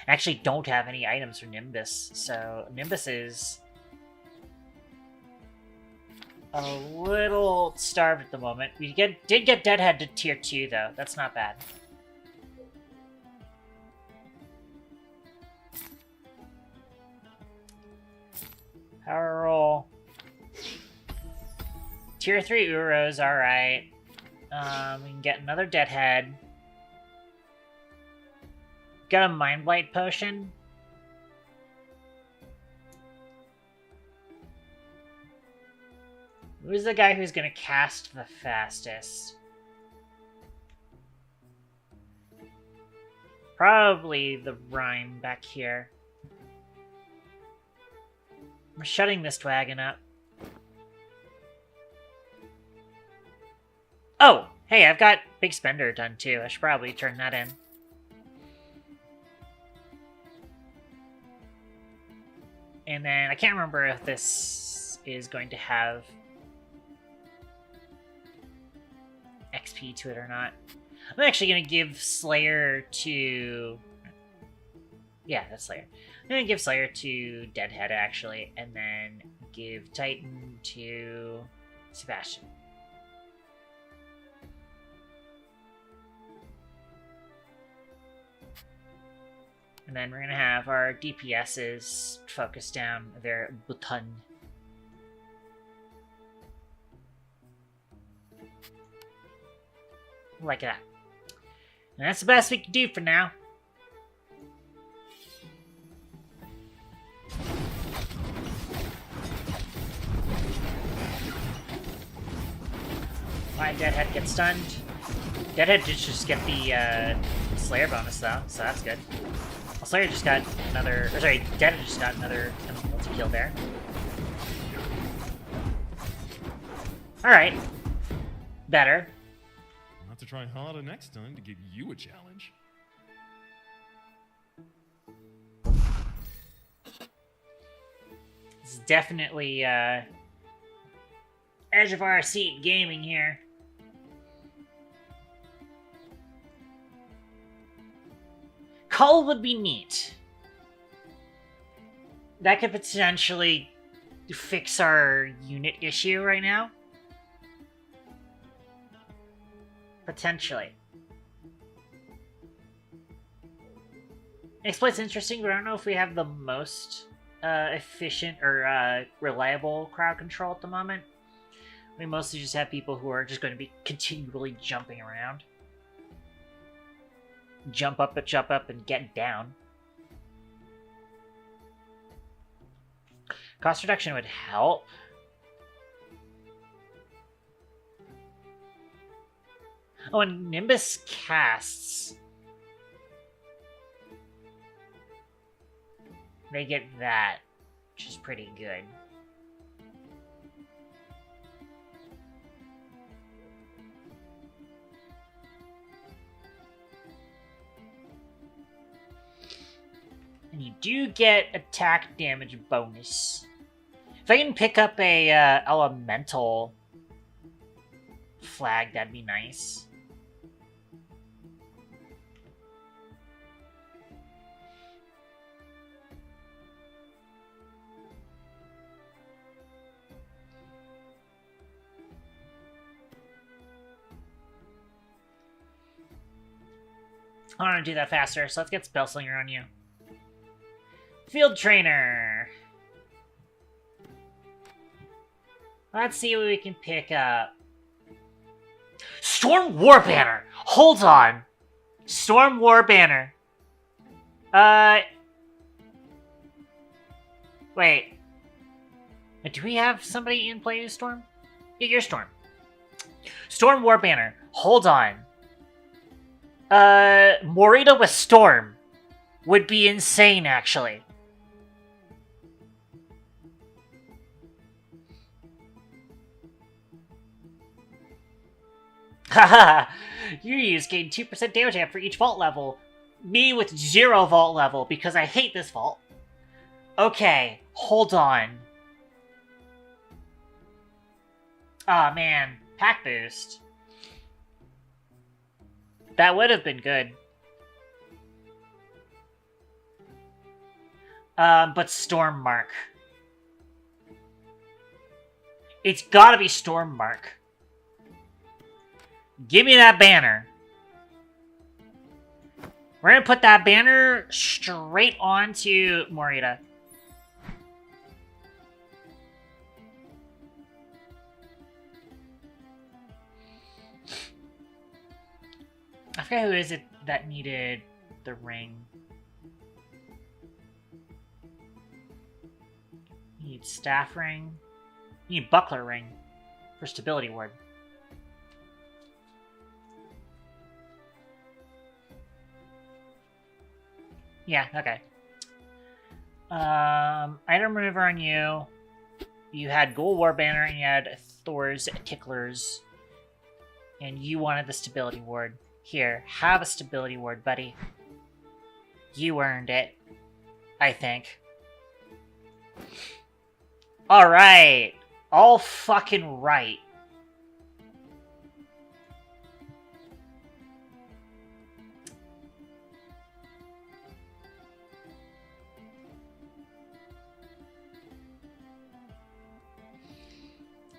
I actually don't have any items for Nimbus, so Nimbus is a little starved at the moment. We did get Deadhead to tier 2, though. That's not bad. Power roll. Tier 3 Uro's alright. We can get another Deadhead. Got a Mind Blight potion. Who's the guy who's gonna cast the fastest? Probably the Rhyme back here. We're shutting this wagon up. Oh! Hey, I've got Big Spender done too. I should probably turn that in. And then I can't remember if this is going to have XP to it or not. I'm actually going to give Slayer to... Yeah, that's Slayer. I'm going to give Slayer to Deadhead, actually, and then give Titan to Sebastian. And then we're going to have our DPSs focus down their button. Like that. And that's the best we can do for now. My Deadhead gets stunned. Deadhead did just get the Slayer bonus though, so that's good. Well, Slayer just got another, or sorry, Deadhead just got another multi-kill there. Alright. Better. I'll have to try harder next time to give you a challenge. This is definitely edge of our seat gaming here. Cull would be neat. That could potentially fix our unit issue right now. Potentially. Exploit's interesting, but I don't know if we have the most efficient or reliable crowd control at the moment. We mostly just have people who are just going to be continually jumping around. Jump up, and get down. Cost reduction would help. Oh, and Nimbus casts. They get that, which is pretty good. And you do get attack damage bonus. If I can pick up a elemental flag, that'd be nice. I want to do that faster, so let's get Spellslinger on you. Field Trainer. Let's see what we can pick up. Storm Warbanner! Hold on! Storm Warbanner. Wait. Do we have somebody in play who's Storm? Yeah, you're Storm. Storm Warbanner. Hold on. Morita with Storm would be insane, actually. Haha! You use gain 2% damage amp for each vault level. Me with 0 vault level, because I hate this vault. Okay, hold on. Aw, oh, man. Pack boost. That would have been good. But Storm Mark. It's gotta be Storm Mark. Give me that banner. We're gonna put that banner straight onto Morita. I forget who is it that needed the ring. You need staff ring. You need buckler ring for stability ward. Yeah, okay. Item remover on you. You had Gold War Banner and you had Thor's Ticklers. And you wanted the stability ward. Here, have a stability ward, buddy. You earned it. I think. Alright. All fucking right.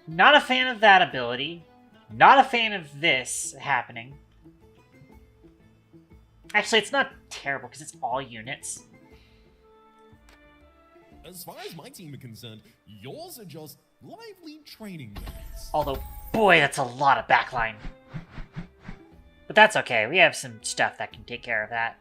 Not a fan of that ability. Not a fan of this happening. Actually, it's not terrible because it's all units. As far as my team are concerned, yours are just lively training grounds. Although, boy, that's a lot of backline. But that's okay. We have some stuff that can take care of that.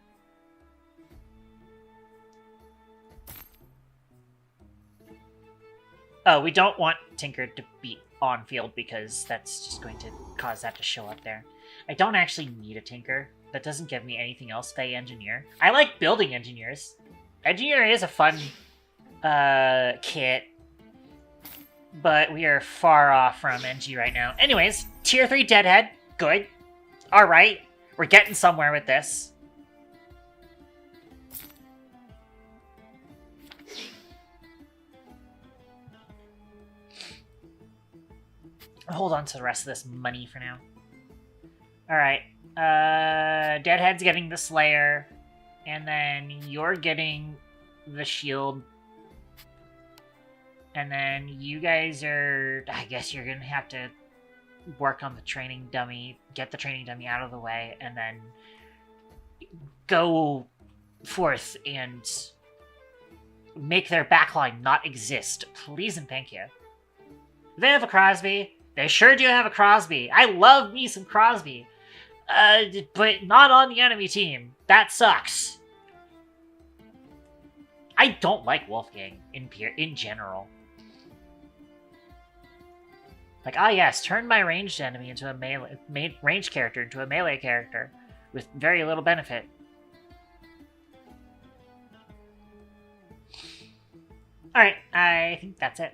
Oh, we don't want Tinker to be on field because that's just going to cause that to show up there. I don't actually need a Tinker. That doesn't give me anything else. They Engineer. I like building Engineers. Engineer is a fun kit, but we are far off from NG right now. Anyways, tier 3 Deadhead. Good. Alright. We're getting somewhere with this. I'll hold on to the rest of this money for now. Alright. Deadhead's getting the Slayer, and then you're getting the shield, and then you guys are, I guess you're gonna have to work on the training dummy, get the training dummy out of the way, and then go forth and make their backline not exist. Please and thank you. They have a Crosby. They sure do have a Crosby. I love me some Crosby. But not on the enemy team. That sucks. I don't like Wolfgang in general. Like, yes, turn my ranged enemy into a ranged character into a melee character with very little benefit. Alright, I think that's it.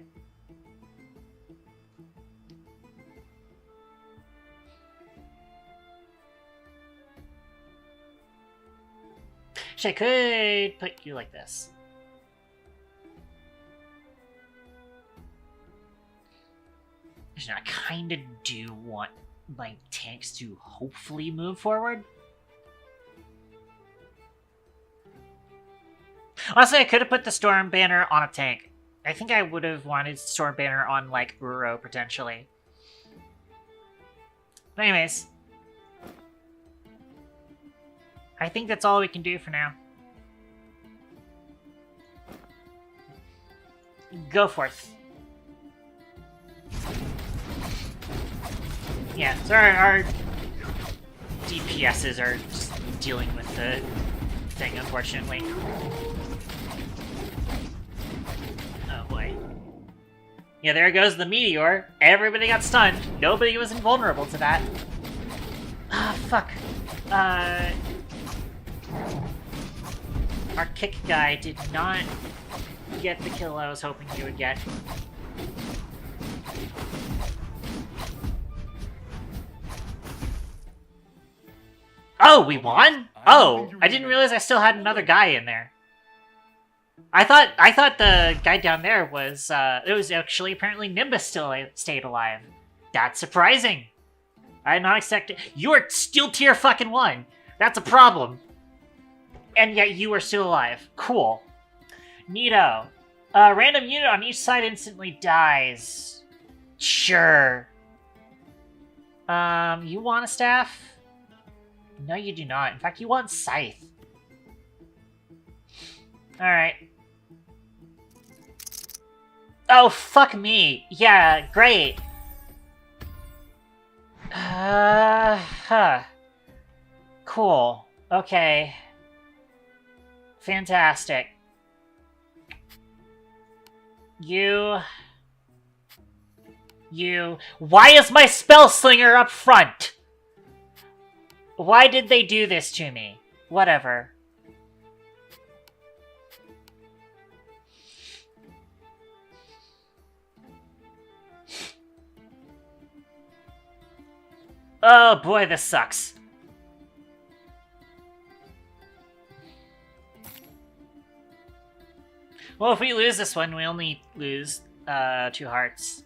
Actually, I could put you like this. I kind of do want my tanks to hopefully move forward. Honestly, I could have put the Storm Banner on a tank. I think I would have wanted Storm Banner on, like, Uro, potentially. But anyways. I think that's all we can do for now. Go forth. Yeah, so our DPSs are just dealing with the thing, unfortunately. Oh boy. Yeah, there goes the meteor. Everybody got stunned. Nobody was invulnerable to that. Ah, fuck. Our kick guy did not get the kill I was hoping he would get. Oh, we won? Oh, I didn't realize I still had another guy in there. I thought the guy down there was, it was actually apparently Nimbus still stayed alive. That's surprising. I had not expected. You are still tier fucking 1. That's a problem. And yet you are still alive. Cool. Neato. A random unit on each side instantly dies. Sure. You want a staff? No, you do not. In fact, you want Scythe. Alright. Oh, fuck me. Yeah, great. Cool. Okay. Fantastic. You... Why is my spell slinger up front? Why did they do this to me? Whatever. Oh boy, this sucks. Well, if we lose this one, we only lose 2 hearts.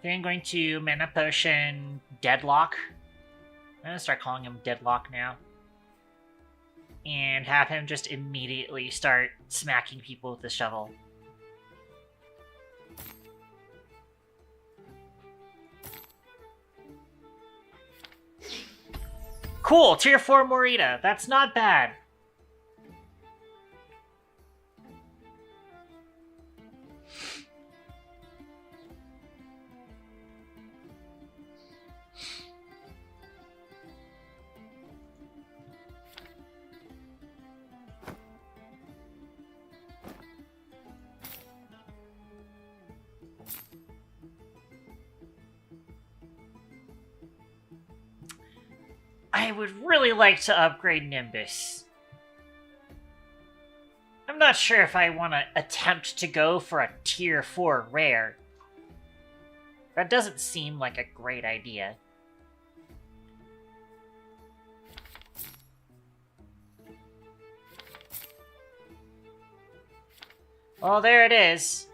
Then going to Mana Potion Deadlock. I'm gonna start calling him Deadlock now. And have him just immediately start smacking people with the shovel. Cool! Tier 4 Morita. That's not bad. I would really like to upgrade Nimbus. I'm not sure if I want to attempt to go for a tier 4 rare. That doesn't seem like a great idea. Well, there it is.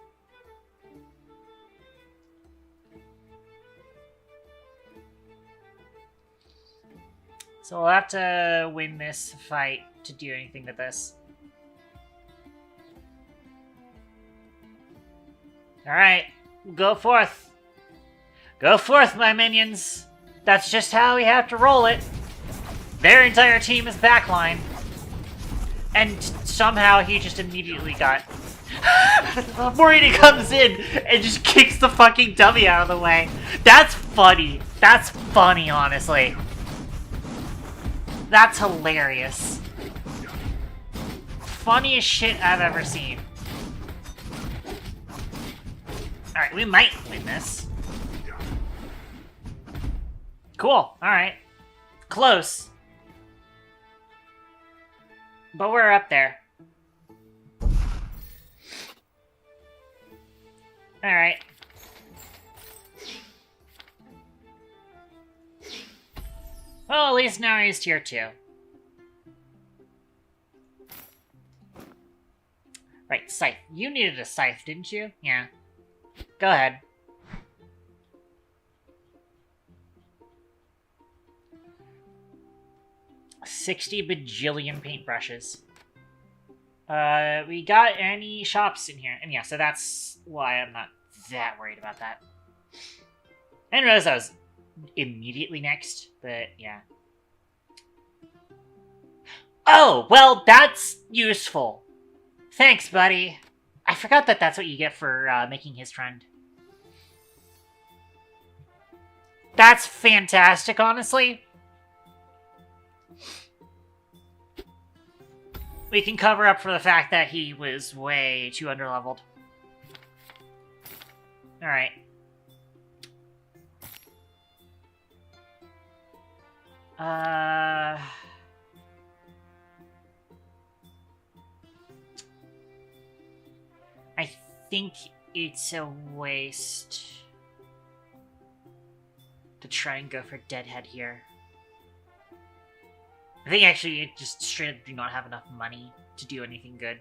So we'll have to win this fight to do anything with this. Alright, go forth. Go forth, my minions. That's just how we have to roll it. Their entire team is backline. And somehow he just immediately got... Morita comes in and just kicks the fucking dummy out of the way. That's funny. That's funny, honestly. That's hilarious. Funniest shit I've ever seen. Alright, we might win this. Cool, alright. Close. But we're up there. Alright. Well, at least now he's tier 2. Right, scythe. You needed a scythe, didn't you? Yeah. Go ahead. $60 bajillion paintbrushes. We got any shops in here? And yeah, so that's why I'm not that worried about that. I didn't realize I was immediately next, but yeah. Oh, well, that's useful. Thanks, buddy. I forgot that that's what you get for making his friend. That's fantastic, honestly. We can cover up for the fact that he was way too underleveled. Alright. I think it's a waste to try and go for Deadhead here. I think actually I just straight up do not have enough money to do anything good.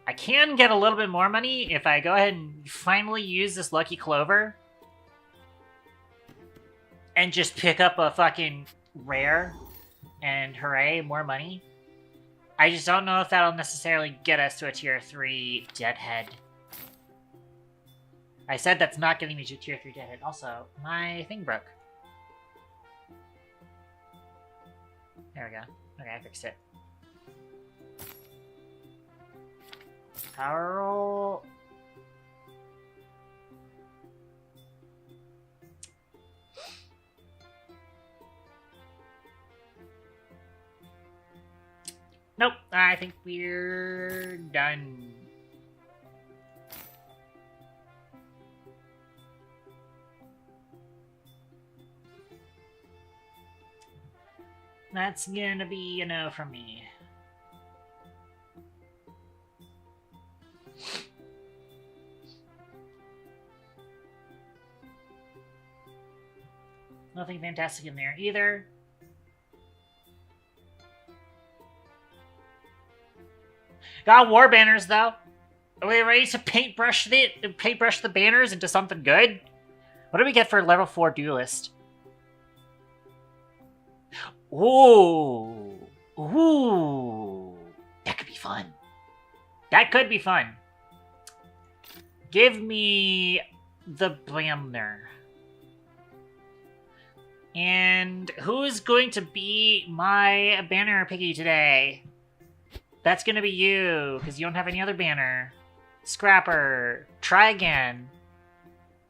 I can get a little bit more money if I go ahead and finally use this Lucky Clover. And just pick up a fucking rare. And hooray, more money. I just don't know if that'll necessarily get us to a tier 3 Deadhead. I said that's not getting me to tier 3 Deadhead. Also, my thing broke. There we go. Okay, I fixed it. Power roll. Nope, I think we're done. That's gonna be a no from me. Nothing fantastic in there either. Got war banners though. Are we ready to paintbrush the banners into something good? What do we get for level 4 duelist? Ooh. Ooh. That could be fun. That could be fun. Give me the banner. And who's going to be my banner piggy today? That's gonna be you, because you don't have any other banner. Scrapper. Try again.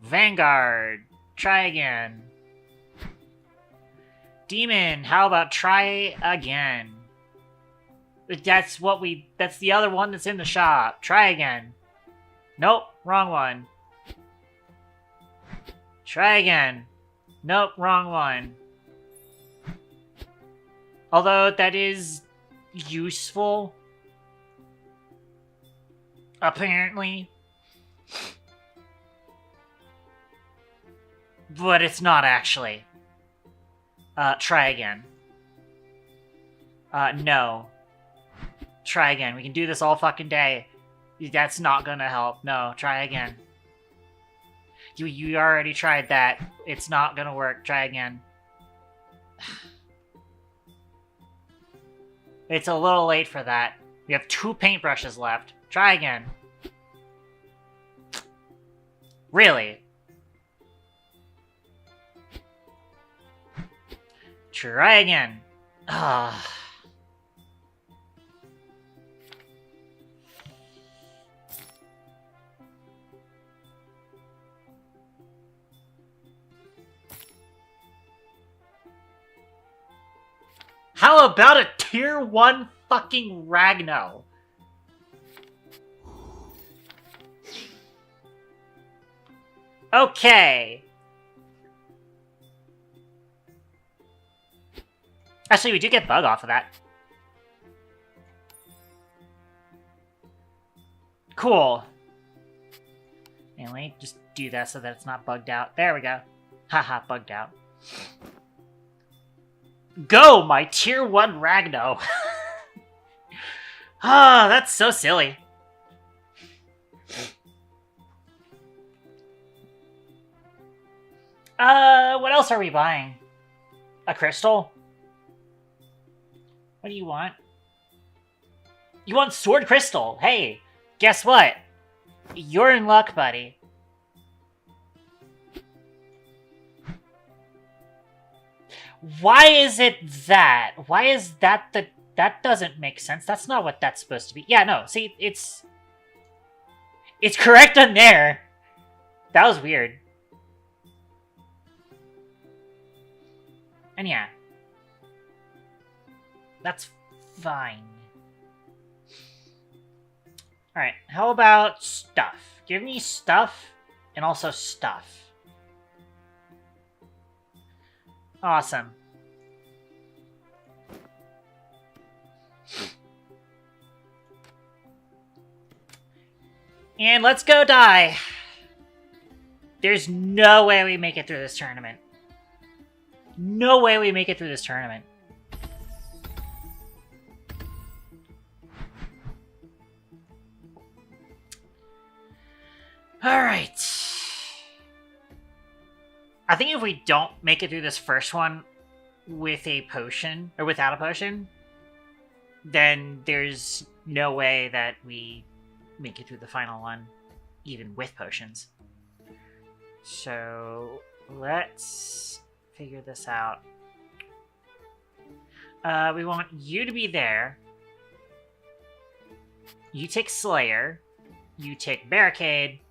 Vanguard. Try again. Demon, how about try again? That's the other one that's in the shop. Try again. Nope, wrong one. Try again. Nope, wrong one. Although that is useful. Apparently. But it's not actually. Try again. No. Try again. We can do this all fucking day. That's not gonna help. No, try again. You already tried that. It's not gonna work. Try again. It's a little late for that. We have 2 paintbrushes left. Try again. Really? Try again. Ah. How about a tier 1 fucking Ragno? Okay. Actually, we do get bug off of that. Cool. And let me just do that so that it's not bugged out. There we go. Haha, bugged out. Go, my tier 1 Ragno. Ah, that's so silly. What else are we buying? A crystal? What do you want? You want sword crystal? Hey, guess what? You're in luck, buddy. Why is it that? Why is that the... That doesn't make sense. That's not what that's supposed to be. Yeah, no, see, it's correct on there. That was weird. And yeah. That's fine. Alright, how about stuff? Give me stuff and also stuff. Awesome. And let's go die. There's no way we make it through this tournament. No way we make it through this tournament. Alright. I think if we don't make it through this first one with a potion, or without a potion, then there's no way that we make it through the final one, even with potions. So, let's figure this out. We want you to be there. You take Slayer. You take Barricade.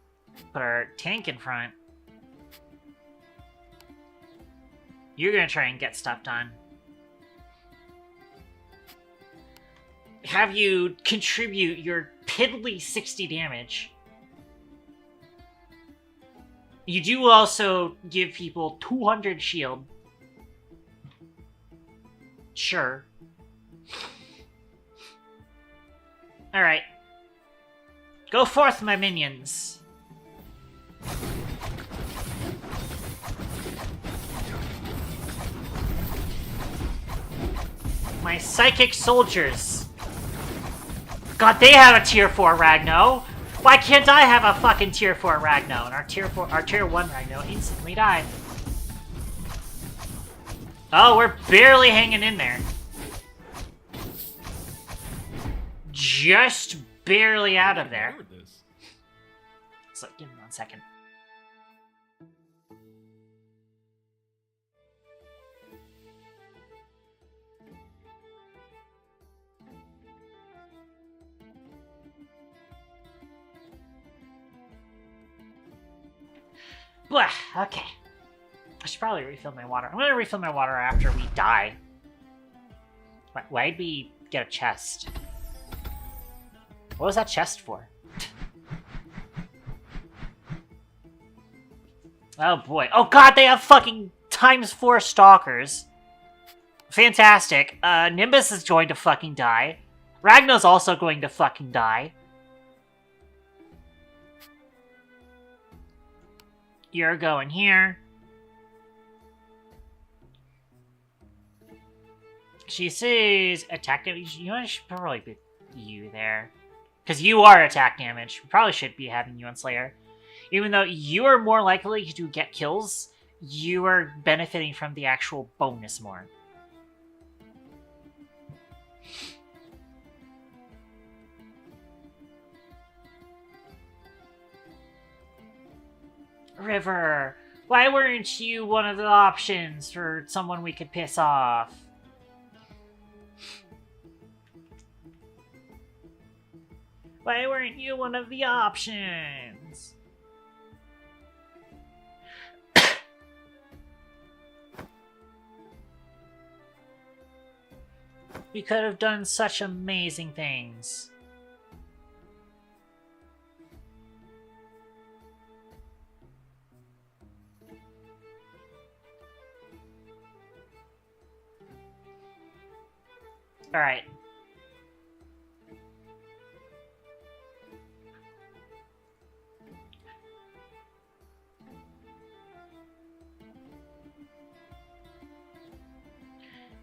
Put our tank in front. You're gonna try and get stuff done. Have you contribute your piddly 60 damage. You do also give people 200 shield. Sure. Alright. Go forth, my minions. My psychic soldiers. God, they have a tier 4 Ragno. Why can't I have a fucking tier 4 Ragno? And our tier 1 Ragno instantly died. Oh, we're barely hanging in there. Just barely out of there. So, give me 1 second. Blah, okay. I should probably refill my water. I'm gonna refill my water after we die. Why'd we get a chest? What was that chest for? Oh boy. Oh god, they have fucking ×4 stalkers. Fantastic. Nimbus is going to fucking die. Ragna's also going to fucking die. You're going here. She sees attack damage. You know, I should probably put you there. Because you are attack damage. We probably should be having you on Slayer. Even though you are more likely to get kills, you are benefiting from the actual bonus more. River, why weren't you one of the options for someone we could piss off? Why weren't you one of the options? We could have done such amazing things. All right.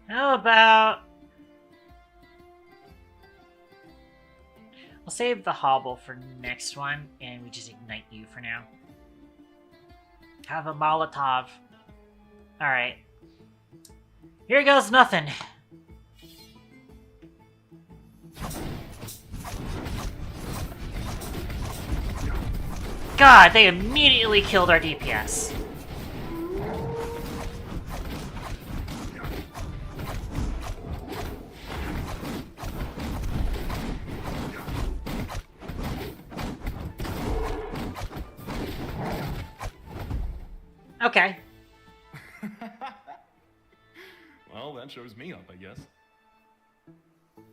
How about... We'll save the hobble for next one, and we just ignite you for now. Have a Molotov. Alright. Here goes nothing. God, they immediately killed our DPS. Okay. Well, that shows me up, I guess.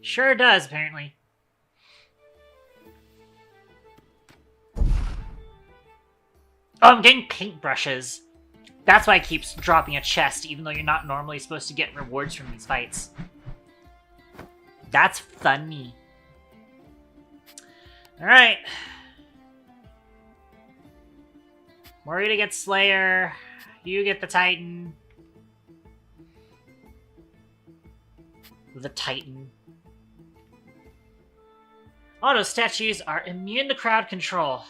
Sure does, apparently. Oh, I'm getting paintbrushes. That's why it keeps dropping a chest, even though you're not normally supposed to get rewards from these fights. That's funny. Alright. Morita gets Slayer. You get the Titan. The Titan. Auto statues are immune to crowd control.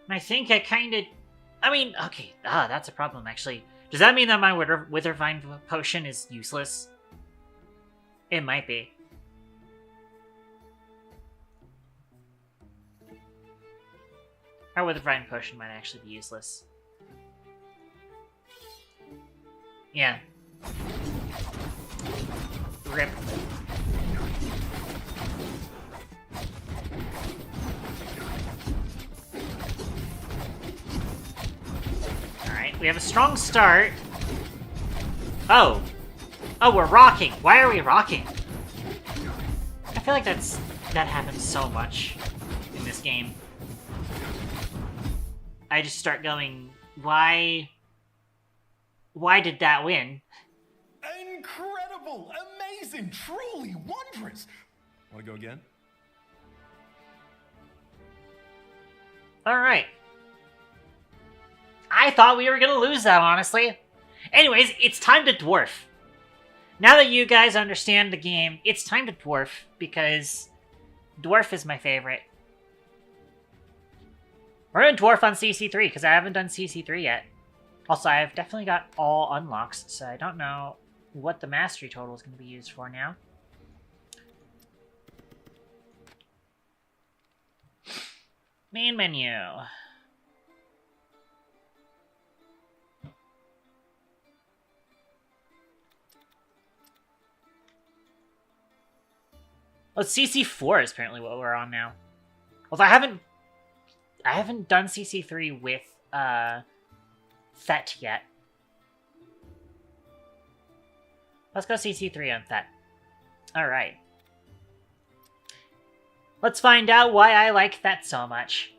And I think I kinda... I mean, okay, that's a problem, actually. Does that mean that my Withervine potion is useless? It might be. Our Withervine potion might actually be useless. Yeah. Rip. Alright, we have a strong start. Oh. Oh, we're rocking. Why are we rocking? I feel like that happens so much in this game. I just start going, why did that win? Incredible! Amazing! Truly wondrous! Want to go again? Alright. I thought we were gonna lose that, honestly. Anyways, it's time to dwarf. Now that you guys understand the game, it's time to dwarf, because dwarf is my favorite. We're gonna dwarf on CC3, because I haven't done CC3 yet. Also, I've definitely got all unlocks, so I don't know what the mastery total is going to be used for now. Main menu. Oh, CC4 is apparently what we're on now. Although I haven't done CC3 with Thet yet. Let's go CC3 on Thet. Alright. Let's find out why I like Thet so much.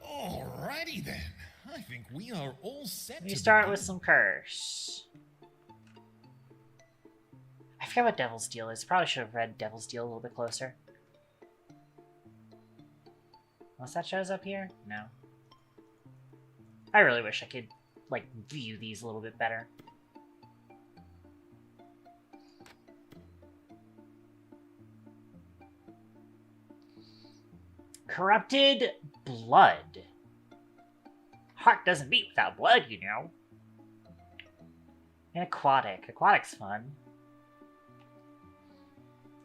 Alrighty then. I think we are all set. We start with some curse. I forgot what Devil's Deal is. Probably should have read Devil's Deal a little bit closer. Unless that shows up here? No. I really wish I could, like, view these a little bit better. Corrupted Blood. Heart doesn't beat without blood, you know. And aquatic. Aquatic's fun.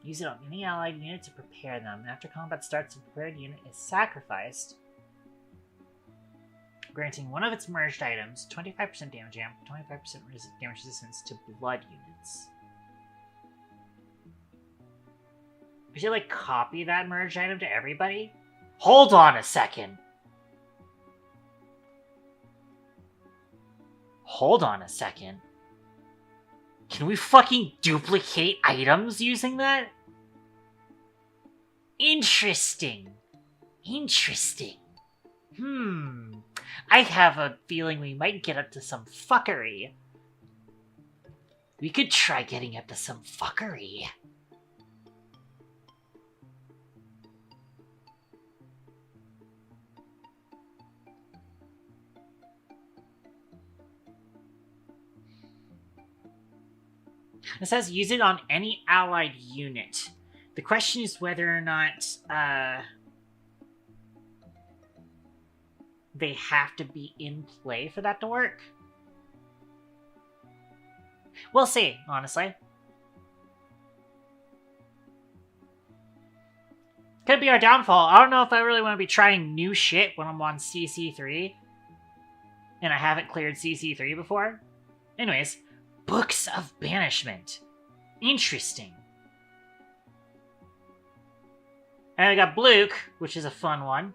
Use it on any allied unit to prepare them. After combat starts, the prepared unit is sacrificed, granting one of its merged items 25% damage amp, 25% damage resistance to blood units. We should, like, copy that merged item to everybody? Hold on a second! Hold on a second. Can we fucking duplicate items using that? Interesting. Interesting. I have a feeling we might get up to some fuckery. We could try getting up to some fuckery. It says use it on any allied unit. The question is whether or not they have to be in play for that to work. We'll see, honestly. Could be our downfall. I don't know if I really want to be trying new shit when I'm on CC3. And I haven't cleared CC3 before. Anyways. Books of Banishment. Interesting. And I got Bluke, which is a fun one.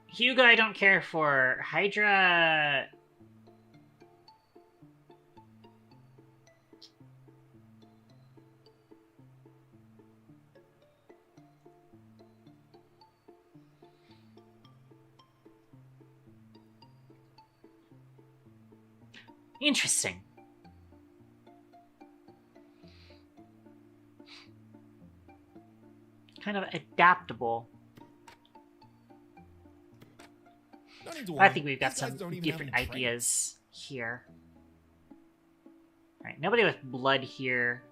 Hugo I don't care for. Hydra... Interesting. Kind of adaptable. I think we've got some different ideas here. Alright, nobody with blood here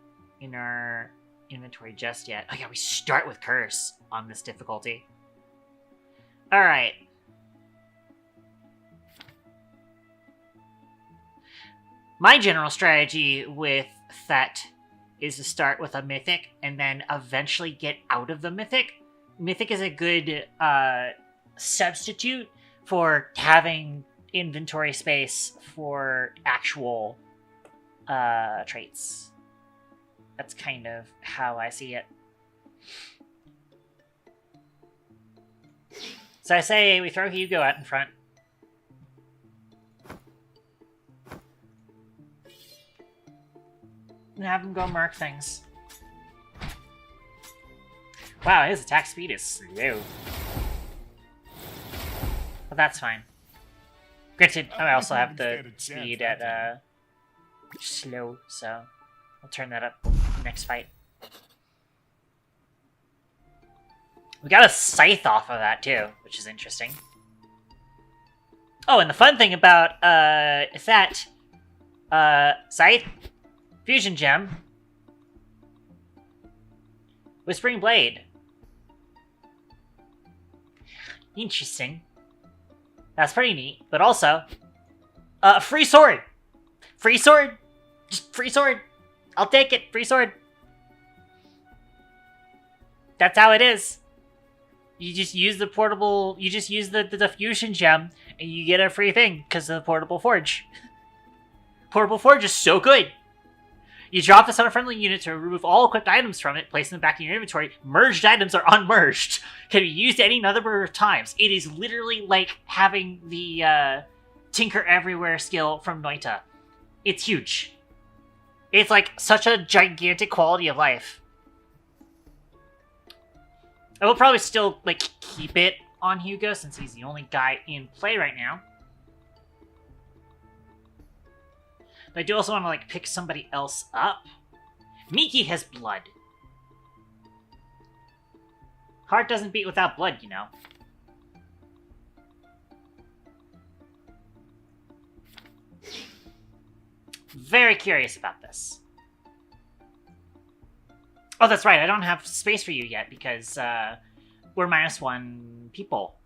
in our inventory just yet. Oh yeah, we start with Curse on this difficulty. Alright. My general strategy with Thet is to start with a Mythic and then eventually get out of the Mythic. Mythic is a good substitute for having inventory space for actual traits. That's kind of how I see it. So I say we throw Hugo out in front. And have him go mark things. Wow, his attack speed is slow. But that's fine. Granted, I also have the speed at slow, so I'll turn that up next fight. We got a scythe off of that too, which is interesting. Oh, and the fun thing about that scythe fusion gem, Whispering Blade. Interesting. That's pretty neat, but also free sword. Free sword. Just free sword. I'll take it. Free sword. That's how it is. You just use the portable. You just use the fusion gem, and you get a free thing because of the portable forge. Portable forge is so good. You drop this on a friendly unit to remove all equipped items from it, place them back in your inventory. Merged items are unmerged. Can be used any number of times. It is literally like having the Tinker Everywhere skill from Noita. It's huge. It's like such a gigantic quality of life. I will probably still like keep it on Hugo since he's the only guy in play right now. But I do also want to like pick somebody else up. Miki has blood. Heart doesn't beat without blood, you know. Very curious about this. Oh, that's right. I don't have space for you yet because we're -1 people.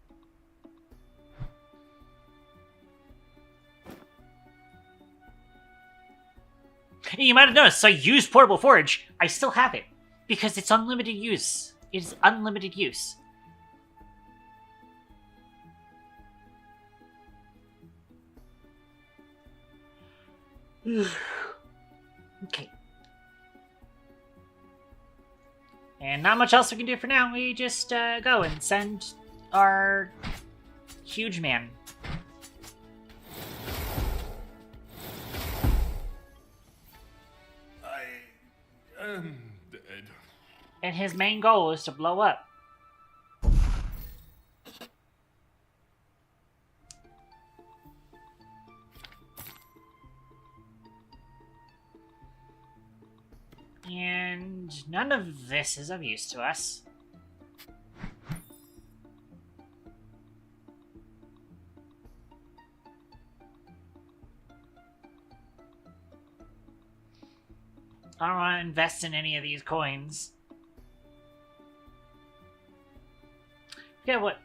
You might have noticed, so I used Portable Forge. I still have it because it's unlimited use. It is unlimited use. Okay. And not much else we can do for now. We just go and send our huge man. I am dead. And his main goal is to blow up. And none of this is of use to us. I don't want to invest in any of these coins. Okay, what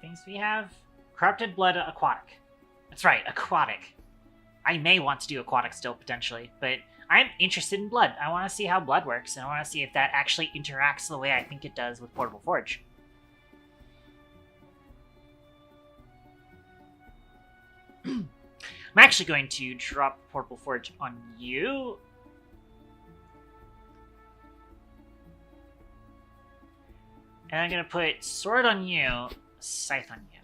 things do we have? Corrupted Blood Aquatic. That's right, aquatic. I may want to do aquatic still, potentially, but I'm interested in blood. I want to see how blood works, and I want to see if that actually interacts the way I think it does with Portable Forge. I'm actually going to drop Portable Forge on you. And I'm going to put Sword on you, Scythe on you.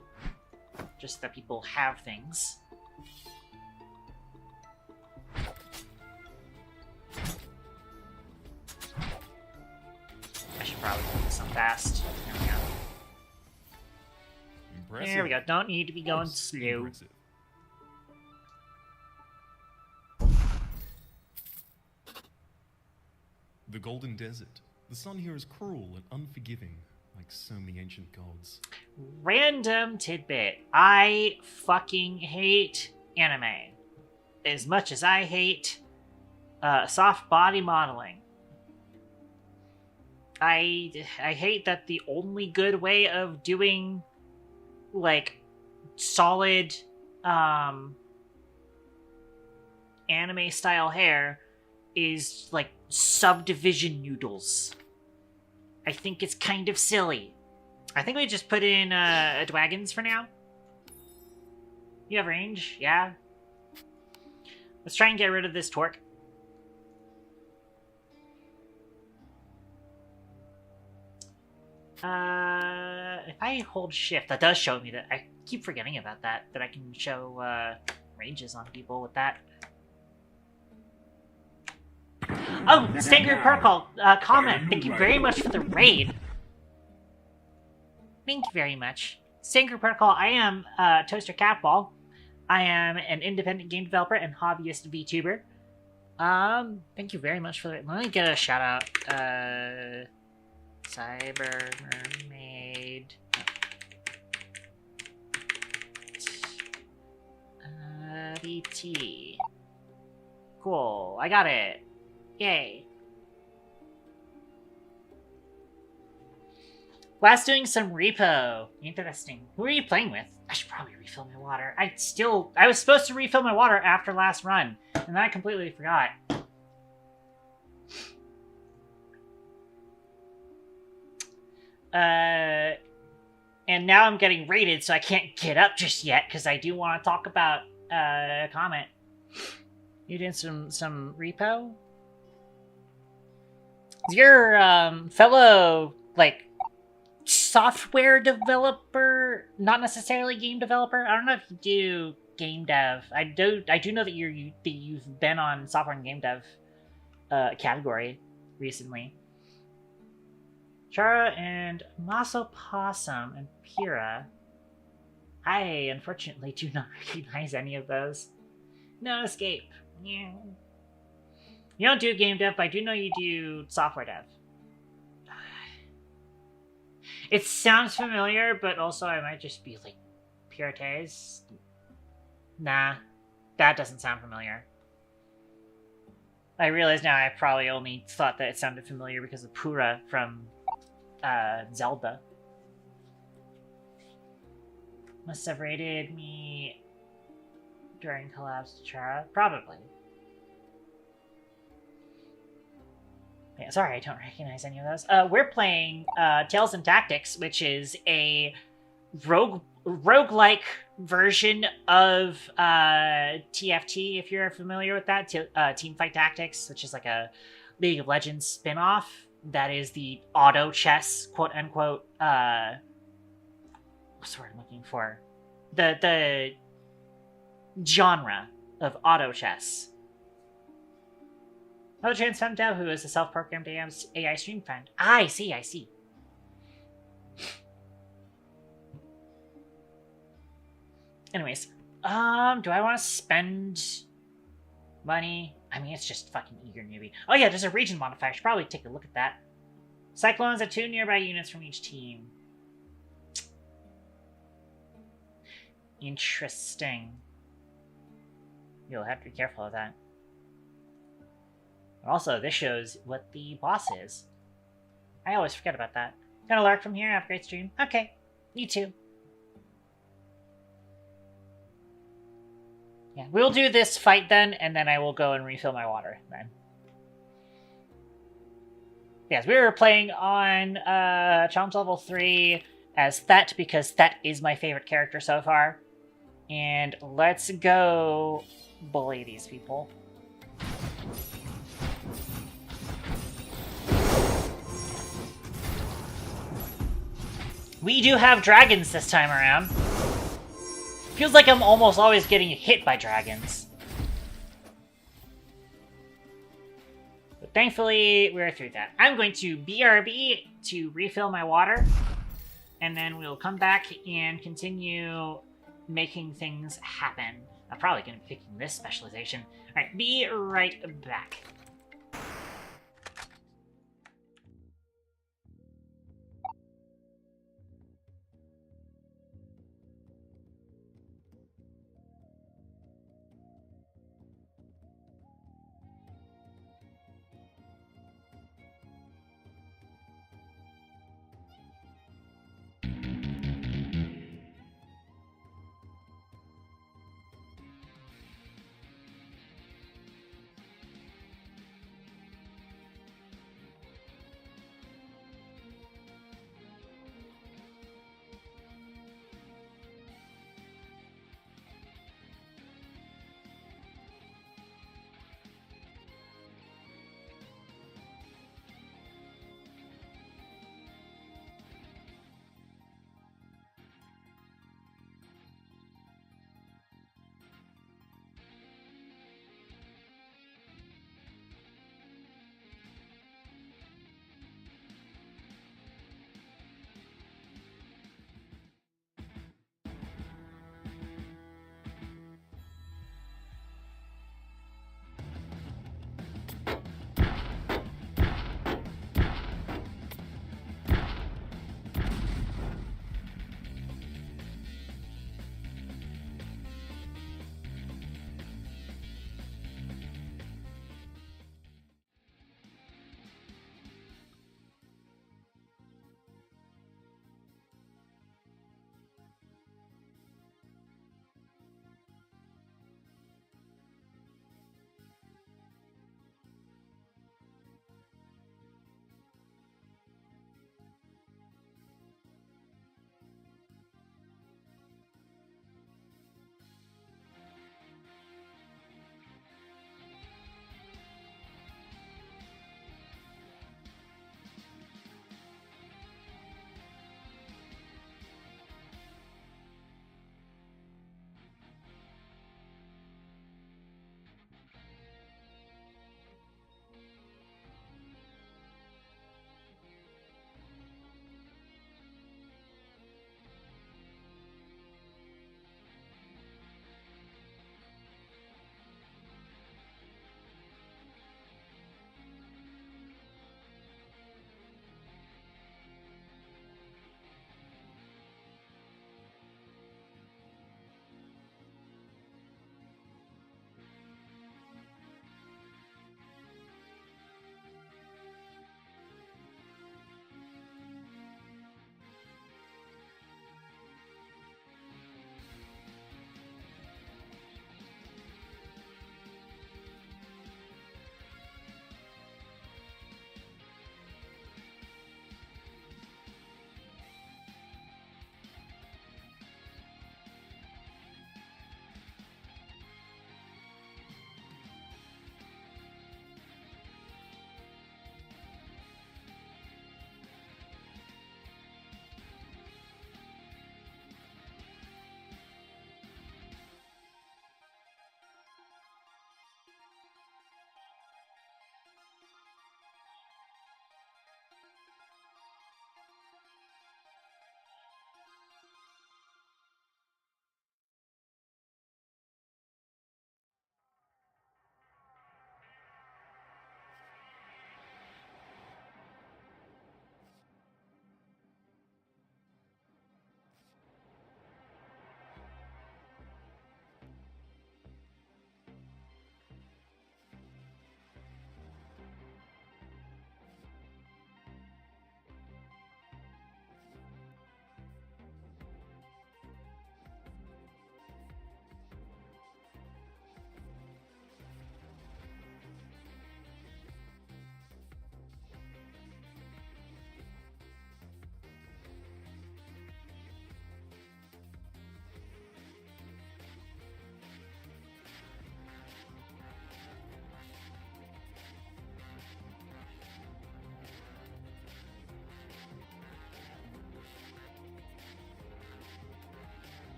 Just that people have things. I should probably put this on fast. There we go. Impressive. There we go. Don't need to be going Most slow. impressive. The Golden Desert. The sun here is cruel and unforgiving, like so many ancient gods. Random tidbit. I fucking hate anime. As much as I hate soft body modeling. I hate that the only good way of doing, like, solid anime-style hair is, like, subdivision noodles. I think it's kind of silly. I think we just put in Dwagons for now. You have range? Yeah. Let's try and get rid of this torque. If I hold shift, that does show me that. I keep forgetting about that I can show ranges on people with that. Oh, Stanger Perkle, comment. Thank you very much for the raid. Thank you very much. Stanger Perkle, I am Toaster Catball. I am an independent game developer and hobbyist VTuber. Thank you very much for that. Let me get a shout out. Cyber Mermaid. BT. Cool, I got it. Yay. Last doing some repo. Interesting. Who are you playing with? I should probably refill my water. I was supposed to refill my water after last run, and then I completely forgot. And now I'm getting raided, so I can't get up just yet, because I do want to talk about, comment. You doing some repo? Your, fellow, like, software developer, not necessarily game developer. I don't know if you do game dev. I do know that you've been on software and game dev category recently. Chara and Maso Possum and Pira. I unfortunately do not recognize any of those. No escape. Yeah. You don't do game dev, but I do know you do software dev. It sounds familiar, but also I might just be like, Pirates? Nah, that doesn't sound familiar. I realize now I probably only thought that it sounded familiar because of Pura from Zelda. Must have raided me during collapse to Chara? Probably. Yeah, sorry, I don't recognize any of those. We're playing Tales and Tactics, which is a roguelike version of TFT, if you're familiar with that. Teamfight Tactics, which is like a League of Legends spin-off. That is the auto chess, quote-unquote, what's the word I'm looking for? The genre of auto chess. Oh, Trans Femto, who is a self-programmed AI stream friend. I see. Anyways, do I want to spend money? I mean, it's just fucking eager newbie. Oh yeah, there's a region modifier. I should probably take a look at that. Cyclones are 2 nearby units from each team. Interesting. You'll have to be careful of that. Also, this shows what the boss is. I always forget about that. Gonna lark from here, have a great stream. Okay, you too. Yeah, we'll do this fight then, and then I will go and refill my water then. Yes, we were playing on Chomps level 3 as Thet, because Thet is my favorite character so far. And let's go bully these people. We do have dragons this time around. Feels like I'm almost always getting hit by dragons. But thankfully, we're through that. I'm going to BRB to refill my water. And then we'll come back and continue making things happen. I'm probably going to be picking this specialization. Alright, be right back.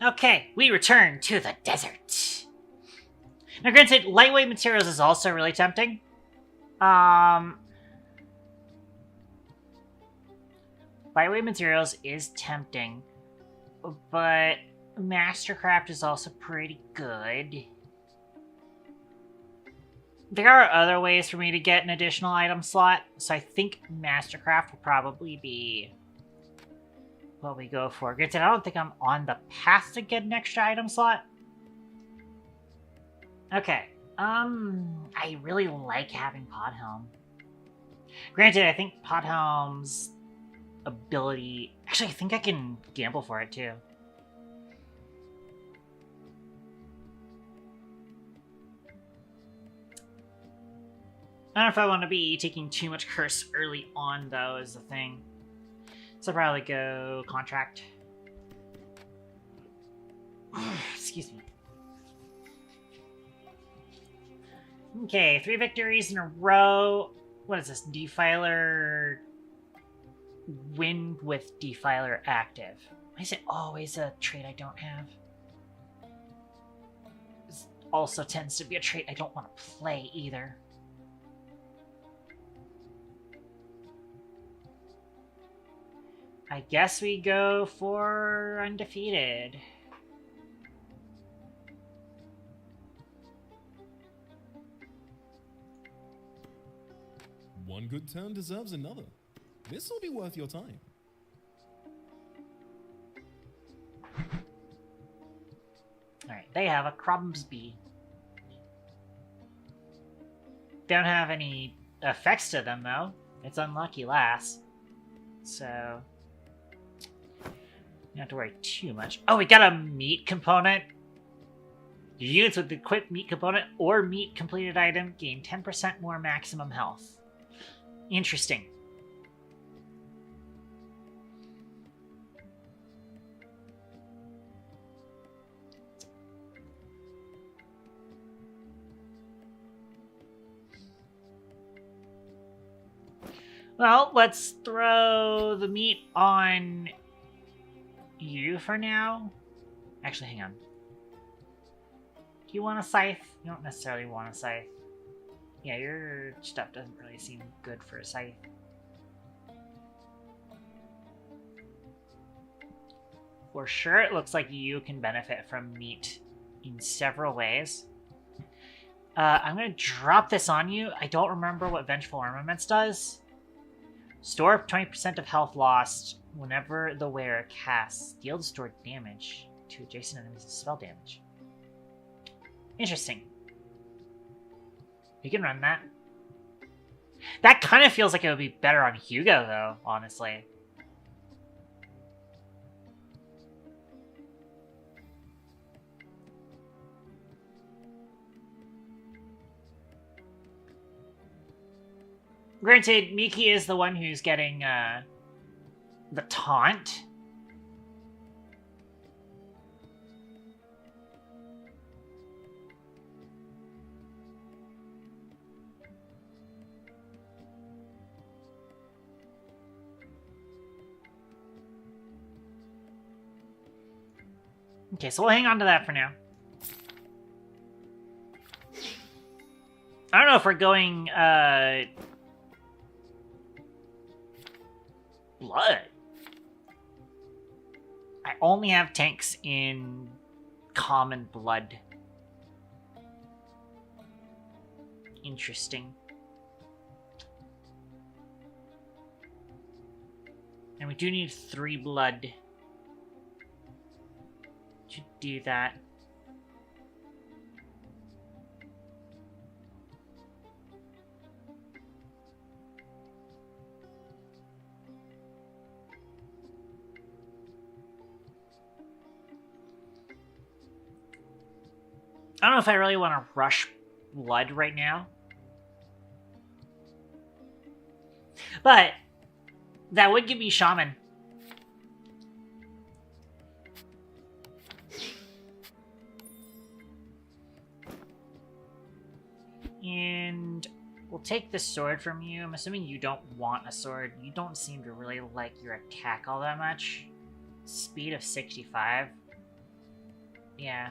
Okay, we return to the desert. Now, granted, lightweight materials is also really tempting. Lightweight materials is tempting, but Mastercraft is also pretty good. There are other ways for me to get an additional item slot, so I think Mastercraft will probably be what we go for. Granted, I don't think I'm on the path to get an extra item slot. Okay, I really like having Podhelm. Granted, I think Podhelm's ability... Actually, I think I can gamble for it, too. I don't know if I want to be taking too much curse early on, though, is the thing. So I'll probably go contract. Excuse me. Okay, 3 victories in a row. What is this? Defiler... Win with Defiler active. Why is it always a trait I don't have? This also tends to be a trait I don't want to play either. I guess we go for undefeated. One good turn deserves another. This will be worth your time. Alright, they have a Crumsby. Don't have any effects to them, though. It's unlucky lass. So... you don't have to worry too much. Oh, we got a meat component. Your units with the equipped meat component or meat completed item gain 10% more maximum health. Interesting. Well, let's throw the meat on you for now. Actually, hang on. Do you want a scythe? You don't necessarily want a scythe. Yeah, your stuff doesn't really seem good for a scythe. For sure, it looks like you can benefit from meat in several ways. I'm going to drop this on you. I don't remember what Vengeful Armaments does. Store 20% of health lost whenever the wearer casts. Deal stored damage to adjacent enemies with spell damage. Interesting. You can run that. That kind of feels like it would be better on Hugo, though, honestly. Granted, Miki is the one who's getting the taunt. Okay, so we'll hang on to that for now. I don't know if we're going blood. I only have tanks in common blood. Interesting. And we do need 3 blood to do that. I don't know if I really want to rush blood right now. But that would give me shaman. And we'll take the sword from you. I'm assuming you don't want a sword. You don't seem to really like your attack all that much. Speed of 65. Yeah.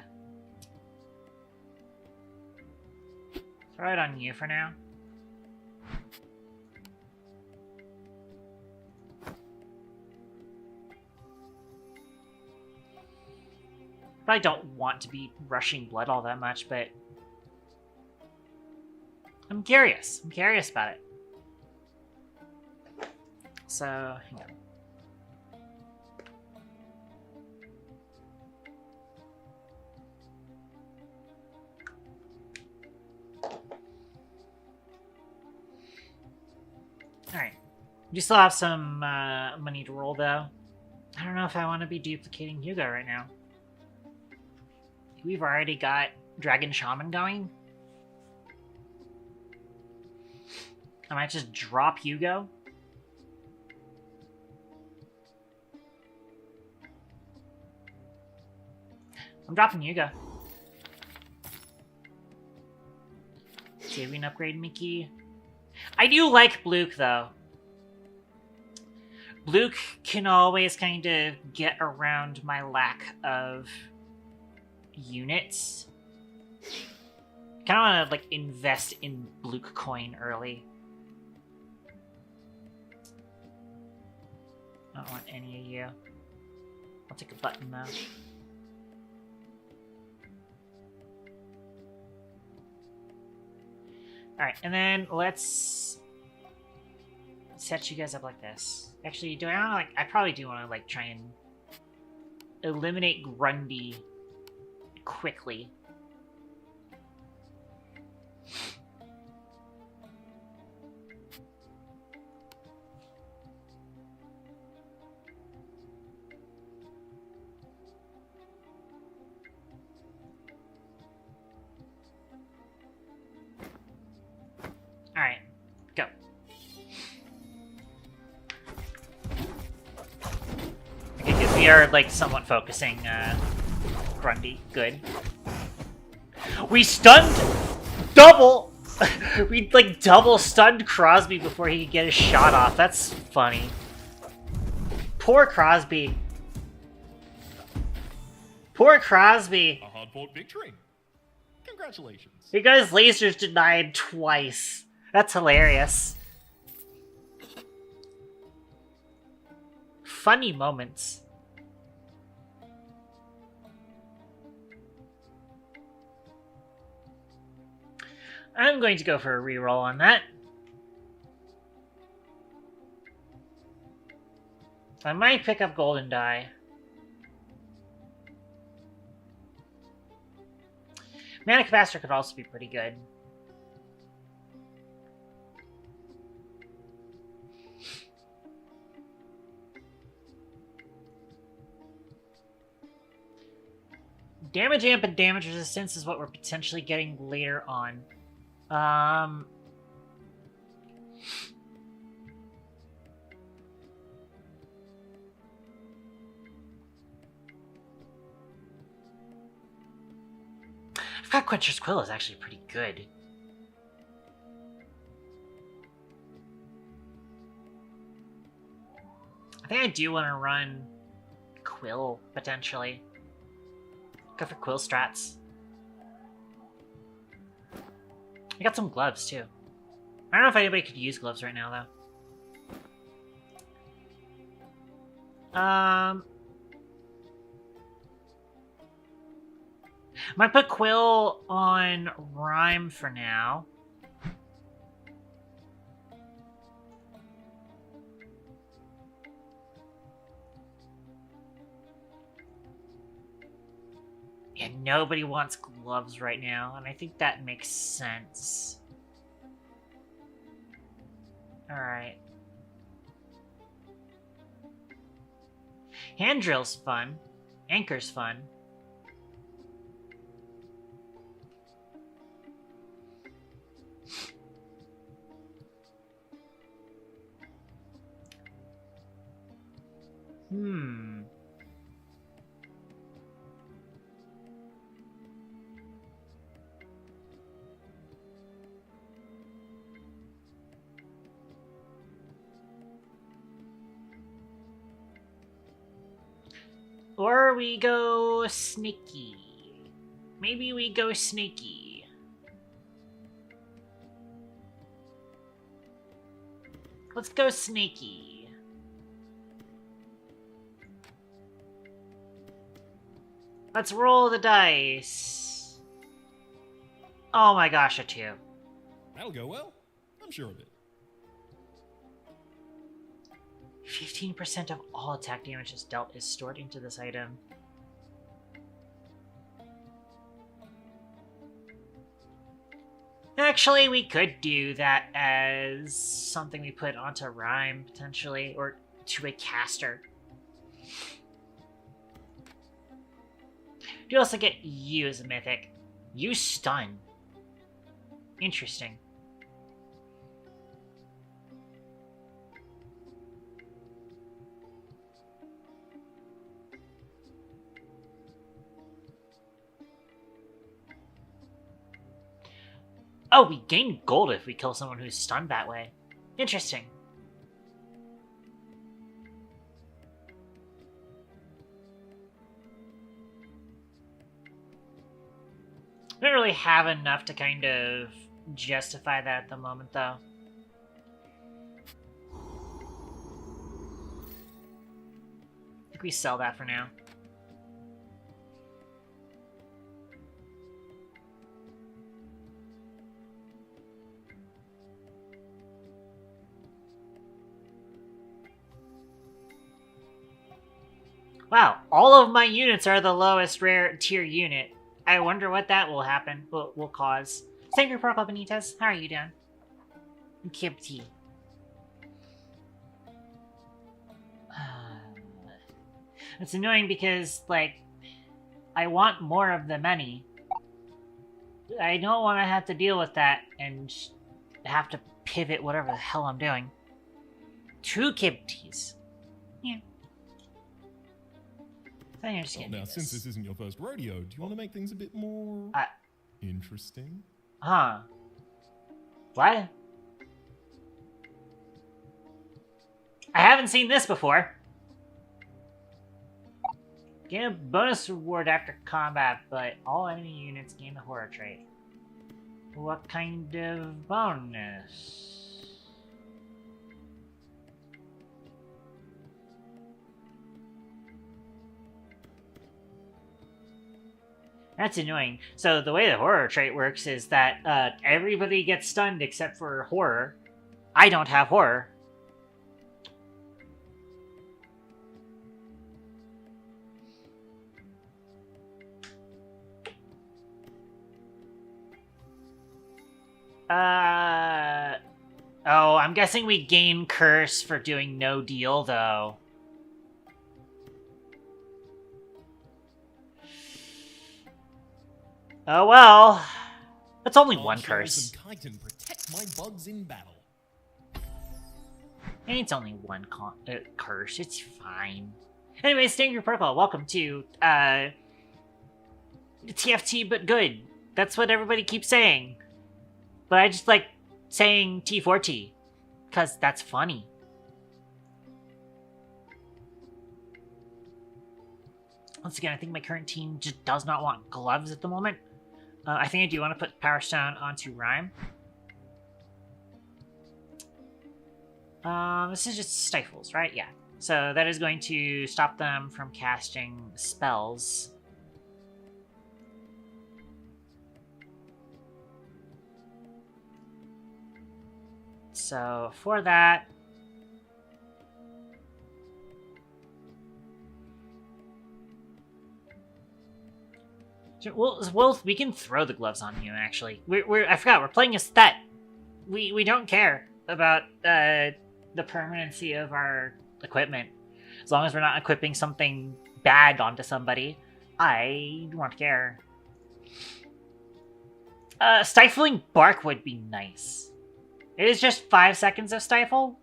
Throw it on you for now. Probably don't want to be rushing blood all that much, but I'm curious. I'm curious about it. So, hang on. Alright. We still have some money to roll, though. I don't know if I want to be duplicating Hugo right now. We've already got Dragon Shaman going. I might just drop Hugo. I'm dropping Hugo. See if we can upgrade Mickey. I do like Bluke, though. Bluke can always kind of get around my lack of units. Kind of want to, like, invest in Bluke coin early. I don't want any of you. I'll take a button, though. Alright, and then let's set you guys up like this. Actually, do I want to, like, I probably do want to, like, try and eliminate Grundy quickly. Alright, go. Okay, good. We are, like, somewhat focusing, Grundy. Good. We stunned double! We, like, double stunned Crosby before he could get his shot off. That's funny. Poor Crosby. Poor Crosby. A hard-fought victory. Congratulations. He got his lasers denied twice. That's hilarious. Funny moments. I'm going to go for a reroll on that. I might pick up Golden Die. Mana Capacitor could also be pretty good. Damage amp and damage resistance is what we're potentially getting later on. I've got Quencher's Quill is actually pretty good. I think I do want to run Quill, potentially. Go for Quill strats. I got some gloves, too. I don't know if anybody could use gloves right now, though. Might put Quill on Rhyme for now. Yeah, nobody wants gloves right now, and I think that makes sense. Alright. Hand drill's fun. Anchor's fun. Or we go sneaky. Maybe we go sneaky. Let's go sneaky. Let's roll the dice. Oh my gosh, a 2. That'll go well. I'm sure of it. 15% of all attack damage is dealt is stored into this item. Actually, we could do that as something we put onto Rhyme, potentially, or to a caster. You also get you as a mythic. You stun. Interesting. Oh, we gain gold if we kill someone who's stunned that way. Interesting. I don't really have enough to kind of justify that at the moment, though. I think we sell that for now. Wow, all of my units are the lowest rare tier unit. I wonder what that will happen, will cause. Thank you, Purple Benitez. How are you doing? Kbity. It's annoying because, like, I want more of the many. I don't want to have to deal with that and have to pivot whatever the hell I'm doing. 2 Kbities. Yeah. Now, since this isn't your first rodeo, do you want to make things a bit more interesting? Huh. What? I haven't seen this before. Gain a bonus reward after combat, but all enemy units gain the horror trait. What kind of bonus? That's annoying. So the way the horror trait works is that everybody gets stunned except for horror. I don't have horror. Oh, I'm guessing we gain curse for doing no deal, though. Oh well. That's only one curse. And protect my bugs in battle. And it's only one curse. It's fine. Anyways, Stinger Purple, welcome to TFT but good. That's what everybody keeps saying. But I just like saying T4T. Because that's funny. Once again, I think my current team just does not want gloves at the moment. I think I do want to put Power Stone onto Rhyme. This is just stifles, right? Yeah. So that is going to stop them from casting spells. So for that, we can throw the gloves on you. Actually, I forgot we're playing a stat. We don't care about the permanency of our equipment, as long as we're not equipping something bad onto somebody. I don't care. Stifling bark would be nice. It is just 5 seconds of stifle,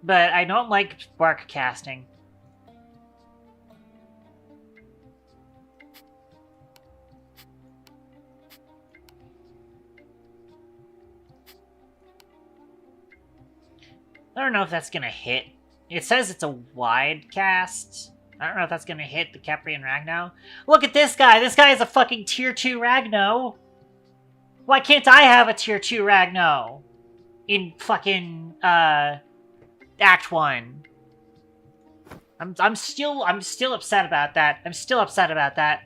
but I don't like bark casting. I don't know if that's gonna hit. It says it's a wide cast. I don't know if that's gonna hit the Keprian Ragno. Look at this guy! This guy is a fucking tier 2 Ragno! Why can't I have a tier 2 Ragno? In fucking, Act 1. I'm still upset about that. I'm still upset about that.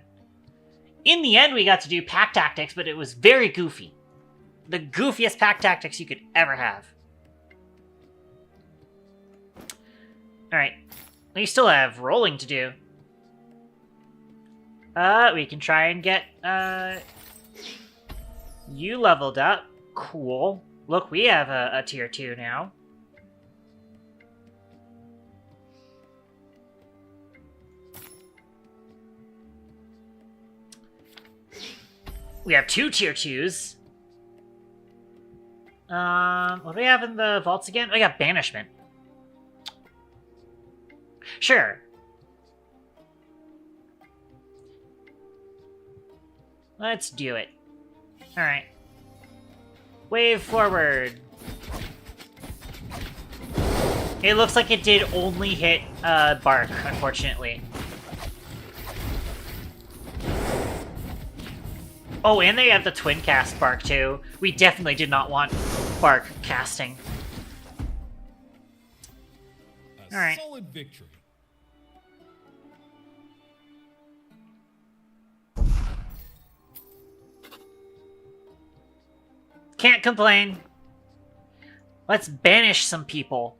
In the end, we got to do pack tactics, but it was very goofy. The goofiest pack tactics you could ever have. Alright. We still have rolling to do. We can try and get, you leveled up. Cool. Look, we have a tier 2 now. We have 2 tier 2s. What do we have in the vaults again? We got banishment. Sure. Let's do it. Alright. Wave forward. It looks like it did only hit Bark, unfortunately. Oh, and they have the twin cast Bark too. We definitely did not want Bark casting. A Alright. solid victory. Can't complain. Let's banish some people.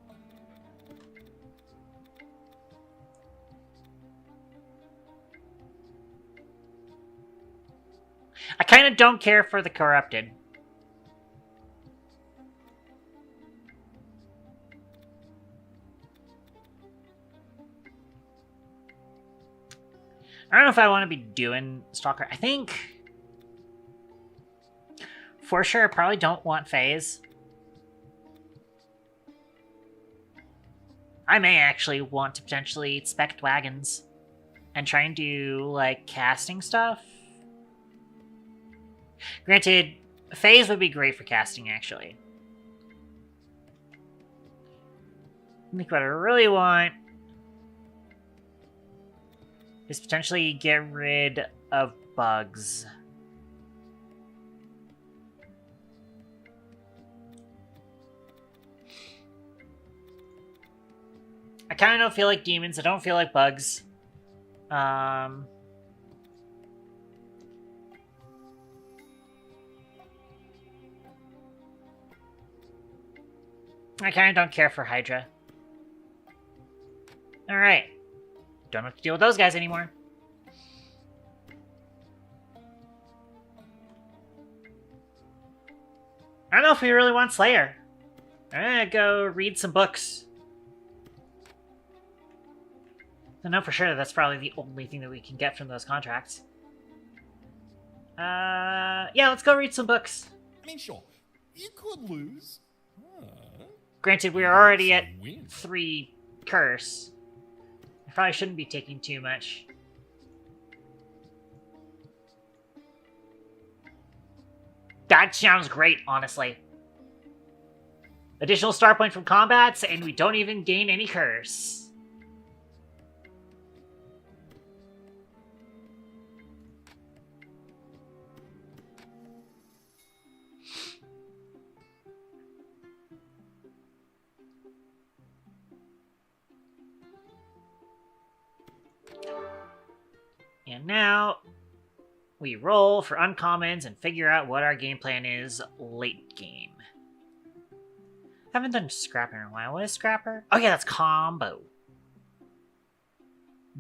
I kind of don't care for the corrupted. I don't know if I want to be doing Stalker. I think... For sure, I probably don't want Phase. I may actually want to potentially spect wagons and try and do, like, casting stuff. Granted, Phase would be great for casting, actually. I think what I really want is potentially get rid of bugs. I kind of don't feel like demons. I don't feel like bugs. I kind of don't care for Hydra. Alright. Don't have to deal with those guys anymore. I don't know if we really want Slayer. I'm gonna go read some books. I know for sure that's probably the only thing that we can get from those contracts. Yeah, let's go read some books. I mean, sure, you could lose. Granted, we're already at 3 curse. I probably shouldn't be taking too much. That sounds great, honestly. Additional star point from combats, and we don't even gain any curse. And now, we roll for uncommons and figure out what our game plan is late game. I haven't done Scrapper in a while. What is Scrapper? Oh yeah, that's combo.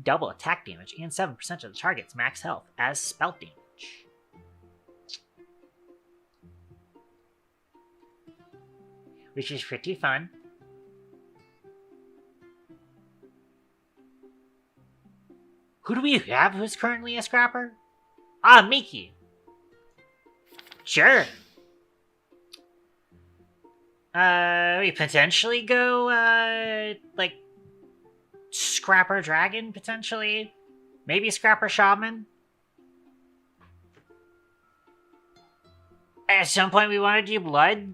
Double attack damage and 7% of the target's max health as spell damage. Which is pretty fun. Who do we have who's currently a Scrapper? Ah, Miki. Sure. We potentially go, like, Scrapper Dragon, potentially? Maybe Scrapper Shaman? At some point we want to do Blood?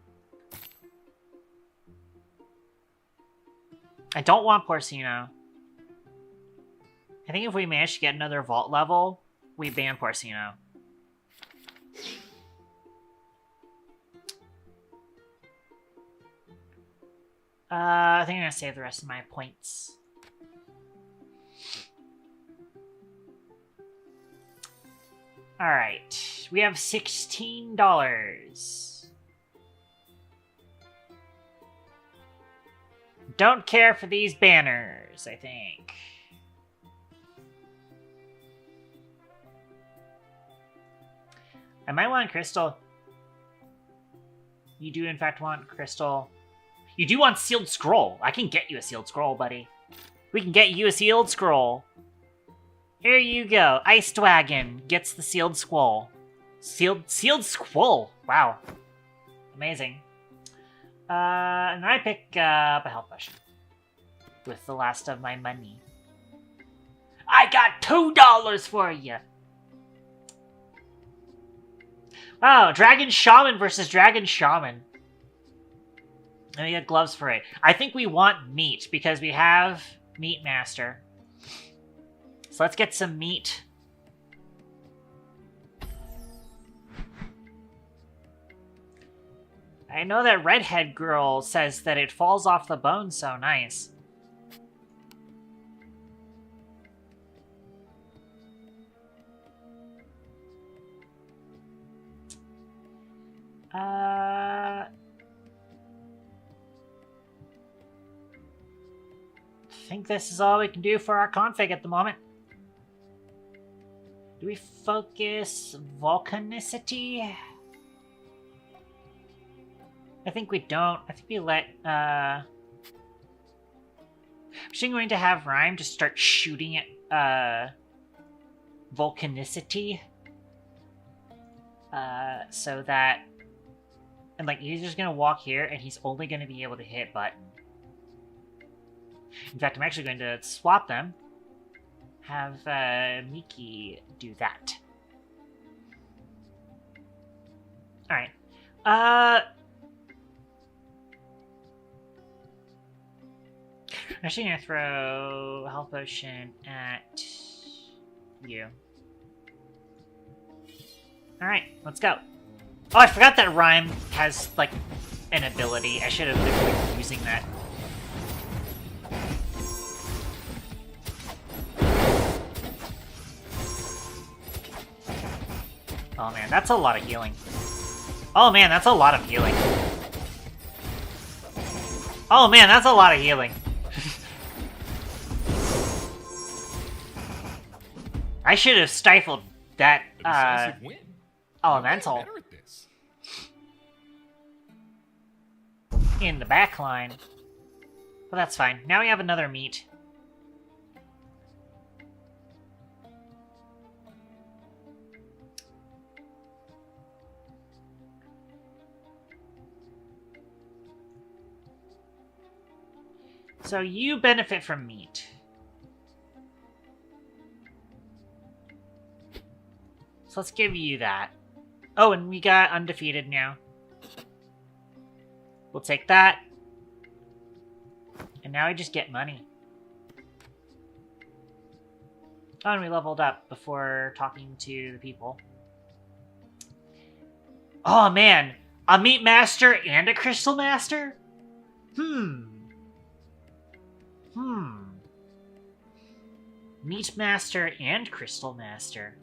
I don't want Porcino. I think if we manage to get another vault level, we ban Porcino. I think I'm gonna save the rest of my points. Alright, we have $16. Don't care for these banners, I think. I might want crystal. You do in fact want crystal. You do want sealed scroll. I can get you a sealed scroll, buddy. We can get you a sealed scroll. Here you go. Iced Wagon gets the sealed scroll. Sealed scroll. Wow. Amazing. And then I pick up a health potion. With the last of my money. I got $2 for you. Wow, Dragon Shaman versus Dragon Shaman. And we get gloves for it. I think we want meat because we have Meat Master. So let's get some meat. I know that redhead girl says that it falls off the bone so nice. I think this is all we can do for our config at the moment. Do we focus volcanicity? I think we don't. I think we let, I'm just going to have Rhyme just start shooting at, volcanicity. So that, and like, he's just gonna walk here and he's only gonna be able to hit button. In fact, I'm actually going to swap them. Have, Miki do that. Alright. I'm actually gonna throw a health potion at you. Alright, let's go. Oh, I forgot that Rhyme has, like, an ability. I should have been using that. Oh man, that's a lot of healing. Oh man, that's a lot of healing. Oh man, that's a lot of healing. I should have stifled that, elemental in the back line. But that's fine. Now we have another meat. So you benefit from meat. So let's give you that. Oh, and we got undefeated now. We'll take that. And now I just get money. Oh, and we leveled up before talking to the people. Oh man, a Meat Master and a Crystal Master? Meat Master and Crystal Master.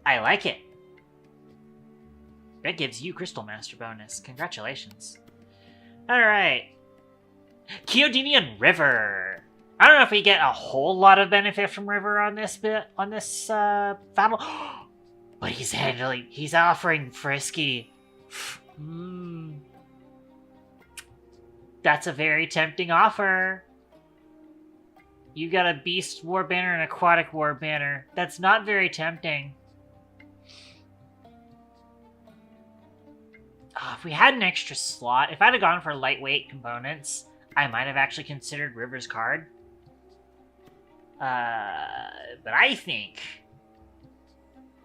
I like it. That gives you Crystal Master bonus. Congratulations. Alright. Kyodinian River. I don't know if we get a whole lot of benefit from River on this battle. But he's offering Frisky. That's a very tempting offer. You got a Beast War Banner and Aquatic War Banner. That's not very tempting. If we had an extra slot, if I'd have gone for lightweight components, I might have actually considered River's card. But I think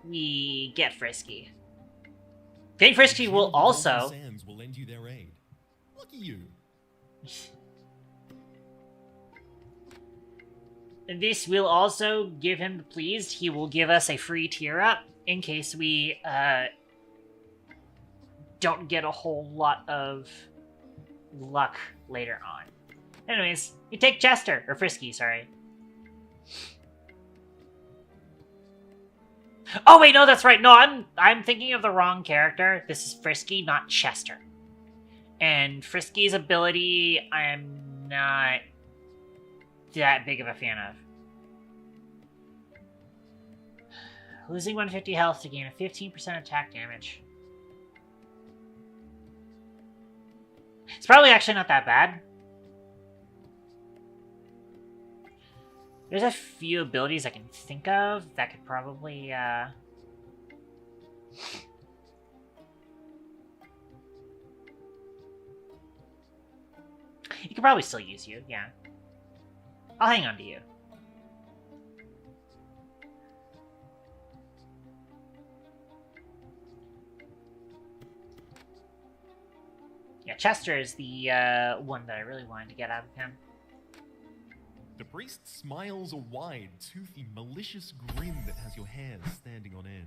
we get Frisky. Getting Frisky will also... will lend you their aid. Lucky you. This will also give him pleased. He will give us a free tier up in case we don't get a whole lot of luck later on. Anyways, you take Chester, or Frisky, sorry. Oh wait, no, that's right. No, I'm thinking of the wrong character. This is Frisky, not Chester. And Frisky's ability, I'm not that big of a fan of. Losing 150 health to gain a 15% attack damage. It's probably actually not that bad. There's a few abilities I can think of that could probably, he could probably still use you, yeah. I'll hang on to you. Yeah, Chester is the one that I really wanted to get out of him. The priest smiles a wide, toothy, malicious grin that has your hair standing on end.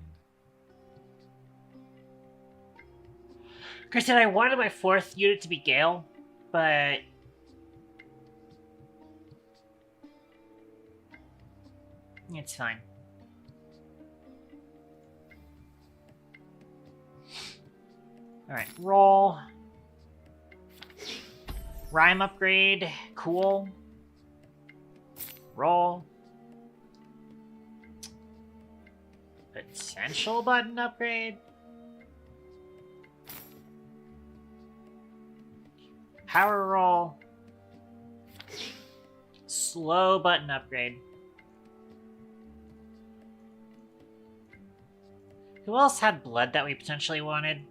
Kristen, I wanted my 4th unit to be Gale, but it's fine. Alright, roll. Rhyme upgrade, cool. Roll. Potential button upgrade. Power roll. Slow button upgrade. Who else had blood that we potentially wanted?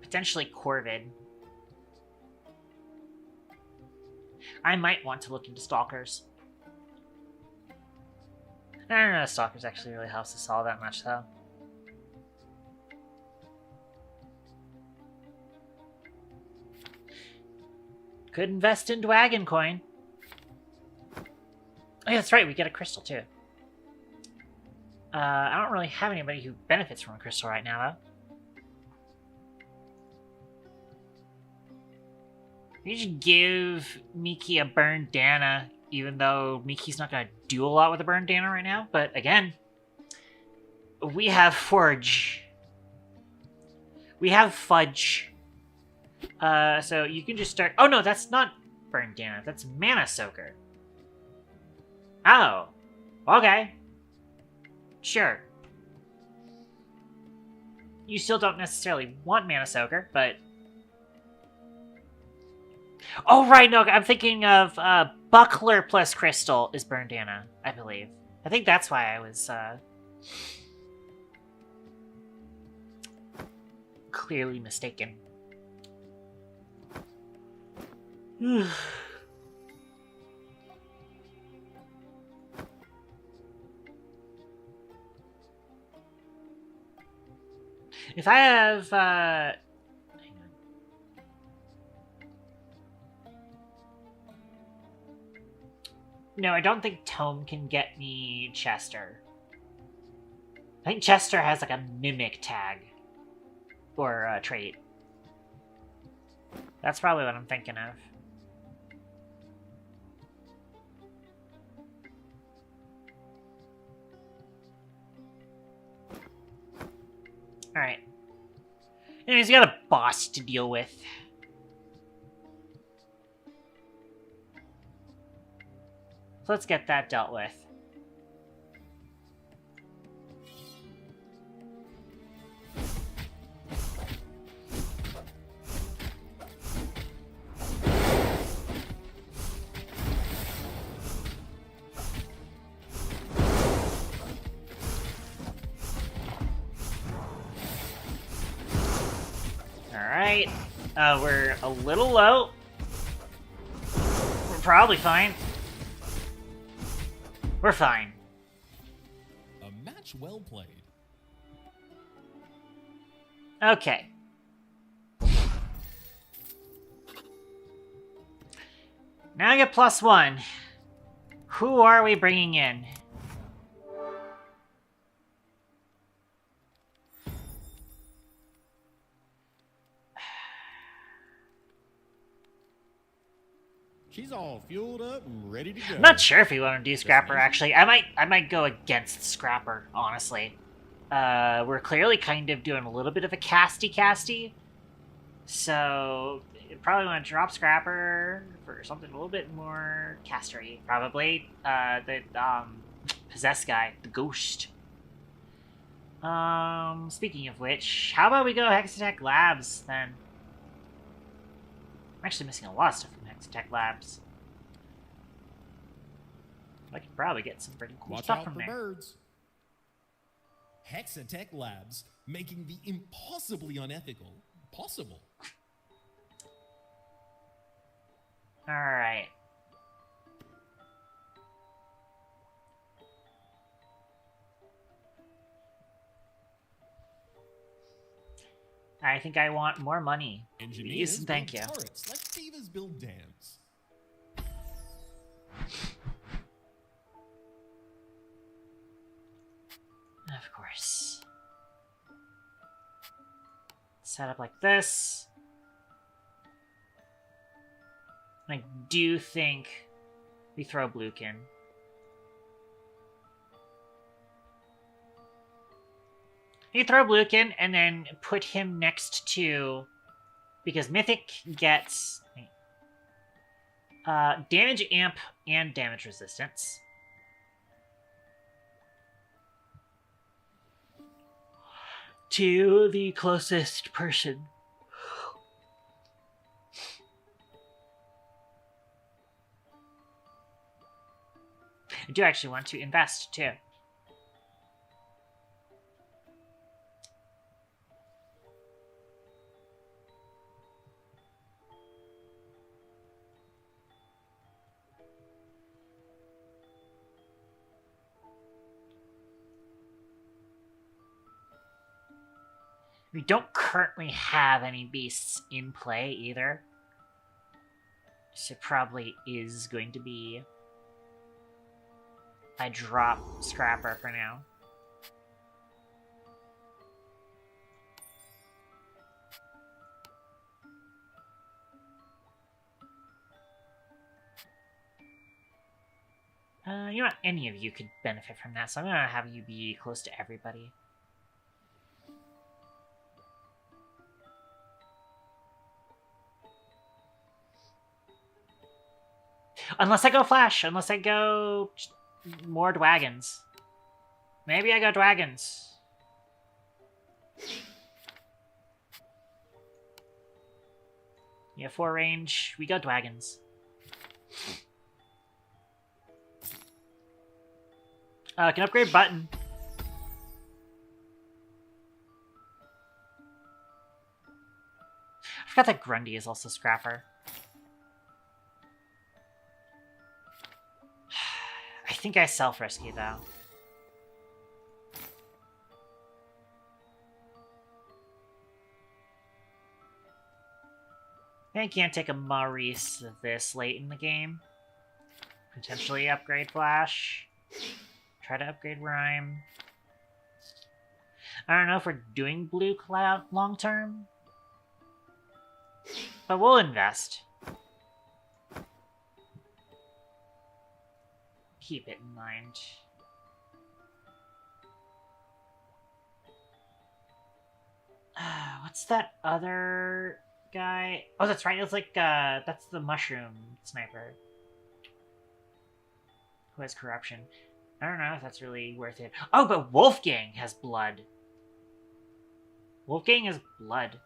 Potentially Corvid. I might want to look into Stalkers. I don't know if Stalkers actually really helps us all that much, though. Could invest in Dwagon Coin. Oh, yeah, that's right, we get a crystal, too. I don't really have anybody who benefits from a crystal right now, though. We should give Miki a burned Dana, even though Miki's not going to do a lot with a burned Dana right now. But again, we have Forge. We have Fudge. So you can just start... Oh, no, that's not burned Dana. That's Mana Soaker. Oh. Okay. Sure. You still don't necessarily want Mana Soaker, but... Oh, right, no, I'm thinking of Buckler plus Crystal is Burndana, I believe. I think that's why I was clearly mistaken. If I have... No, I don't think Tome can get me Chester. I think Chester has like a Mimic tag. Or a trait. That's probably what I'm thinking of. Alright. Anyways, we got a boss to deal with. So let's get that dealt with. Alright. We're a little low. We're probably fine. We're fine. A match well played. Okay. Now I get +1. Who are we bringing in? She's all fueled up and ready to go. I'm not sure if we want to do Scrapper, actually. I might go against Scrapper, honestly. We're clearly kind of doing a little bit of a casty. So, you probably want to drop Scrapper for something a little bit more castery. Probably. The possessed guy, the ghost. Speaking of which, how about we go Hexatech Labs, then? I'm actually missing a lot of stuff from Hexatech Labs. I could probably get some pretty cool Watch stuff out from for there. birds. Hexatech Labs, making the impossibly unethical possible. Alright. I think I want more money. Engineers Please, thank build you. turrets like thievers build dams. Of course. Set up like this. I do think we throw Bluekin. You throw Bluekin and then put him next to... Because Mythic gets... damage amp and damage resistance. To the closest person. I do actually want to invest, too. We don't currently have any beasts in play, either. So it probably is going to be... I drop Scrapper for now. You know what? Any of you could benefit from that, so I'm gonna have you be close to everybody. Unless I go Flash, unless I go more Dwagons. Maybe I go Dwagons. Yeah, 4 range. We go Dwagons. Can upgrade button. I forgot that Grundy is also Scrapper. I think I self-rescue, though. I can't take a Maurice this late in the game. Potentially upgrade Flash. Try to upgrade Rhyme. I don't know if we're doing Blue Cloud long term. But we'll invest. Keep it in mind. What's that other guy? Oh, that's right. It's like, that's the mushroom sniper. Who has corruption. I don't know if that's really worth it. Oh, but Wolfgang has blood. Wolfgang has blood.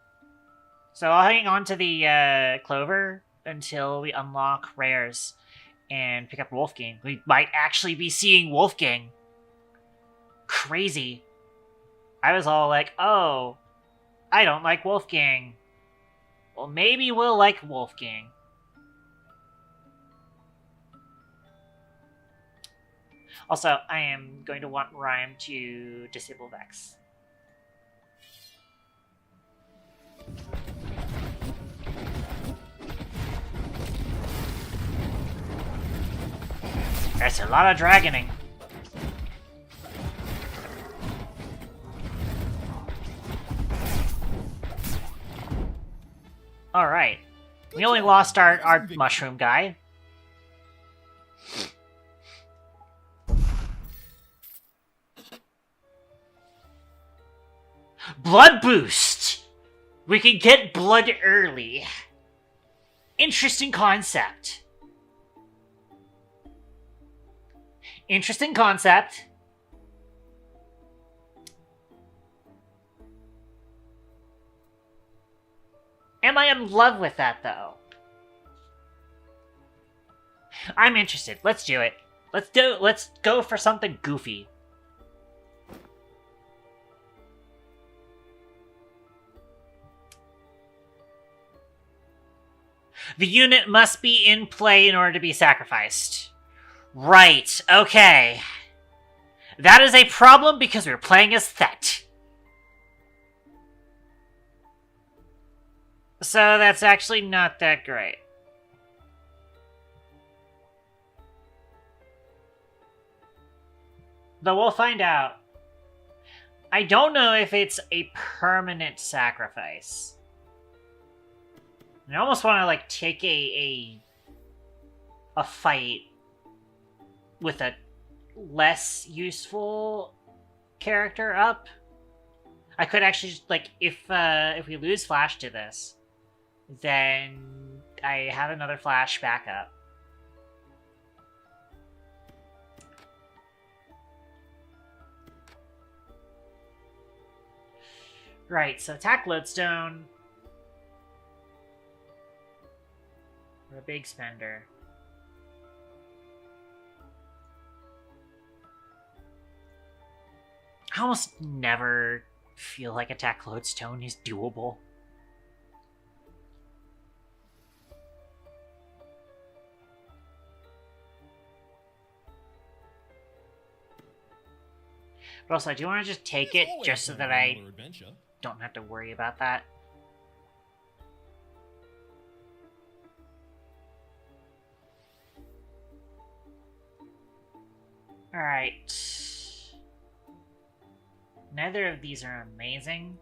So I'll hang on to the Clover until we unlock rares and pick up Wolfgang. We might actually be seeing Wolfgang. Crazy. I was all like, oh, I don't like Wolfgang. Well, maybe we'll like Wolfgang. Also, I am going to want Rhyme to disable Vex. That's a lot of dragoning. Alright. We only lost our mushroom guy. Blood boost! We can get blood early. Interesting concept. Interesting concept. Am I in love with that, though? I'm interested. Let's do it. Let's go for something goofy. The unit must be in play in order to be sacrificed. Right, okay. That is a problem because we're playing as Thet. So that's actually not that great. Though we'll find out. I don't know if it's a permanent sacrifice. I almost want to like take a fight with a less useful character up. I could actually just, like, if we lose Flash to this, then I have another Flash backup. Right, so attack Lodestone. We're a big spender. I almost never feel like attack Lodestone is doable. But also, I do want to just take it just so that I don't have to worry about that. Alright. Neither of these are amazing.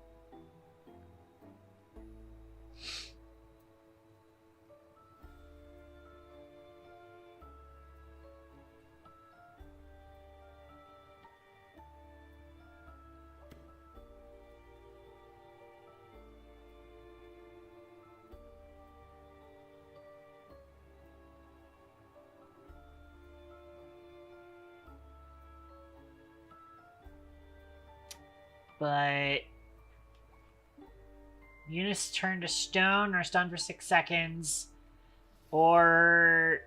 But units turn to stone or stunned for 6 seconds, or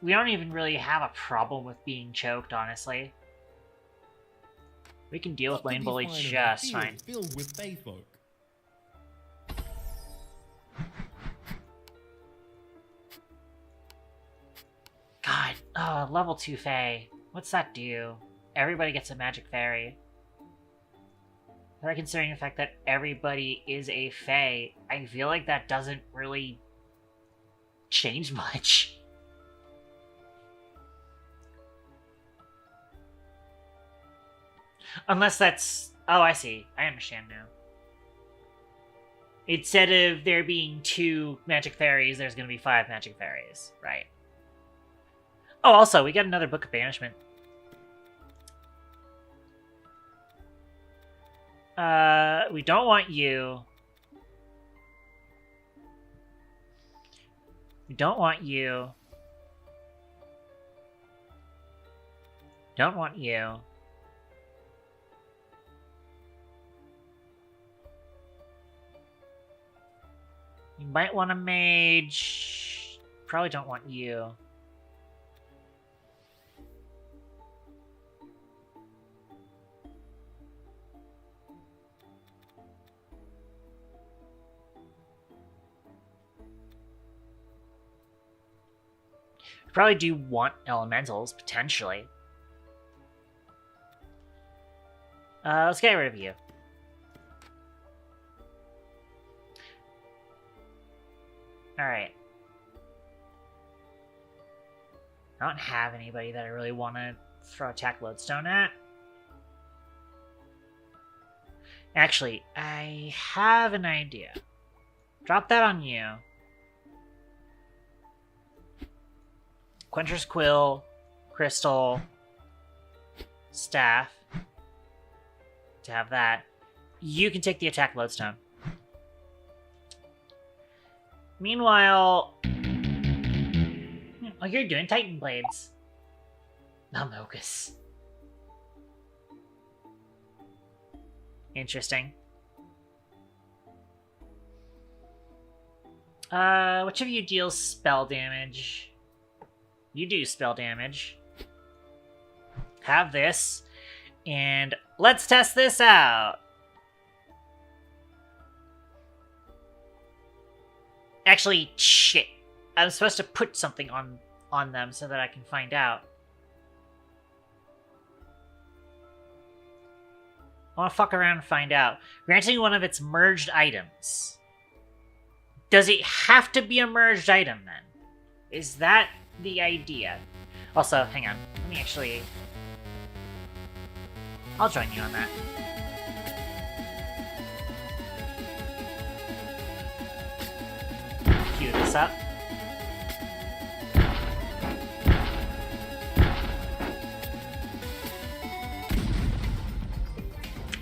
we don't even really have a problem with being choked, honestly. We can deal with Lane Bully just fine. Filled with Fey folk. God, oh, level 2 Fey. What's that do? Everybody gets a magic fairy. But considering the fact that everybody is a Fey, I feel like that doesn't really change much. Unless that's... Oh, I see. I understand now. Instead of there being 2 magic fairies, there's going to be 5 magic fairies. Right. Oh, also, we got another Book of Banishment. We don't want you. We don't want you. Don't want you. You might want a mage. Probably don't want you. Probably do want elementals, potentially. Let's get rid of you. Alright. I don't have anybody that I really want to throw attack lodestone at. Actually, I have an idea. Drop that on you. Quencher's Quill, Crystal, Staff. To have that. You can take the attack lodestone. Meanwhile... Oh, you're doing Titan Blades. Melmogus. Interesting. Which of you deals spell damage? You do spell damage. Have this. And let's test this out. Actually, shit. I'm supposed to put something on them so that I can find out. I want to fuck around and find out. Granting one of its merged items. Does it have to be a merged item, then? Is that the idea? Also, hang on. Let me actually... I'll join you on that. Cue this up.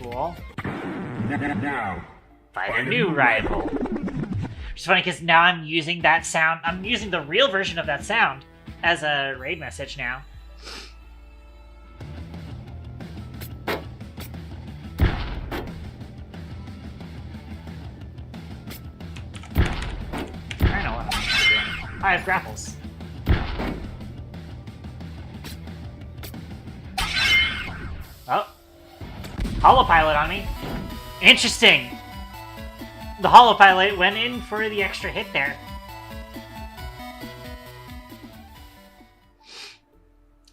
Cool. Now, Find a new rival. Which is funny because now I'm using that sound. I'm using the real version of that sound as a raid message now. I don't know what I'm doing. I have grapples. Oh. Holopilot on me. Interesting. The Holopilot went in for the extra hit there.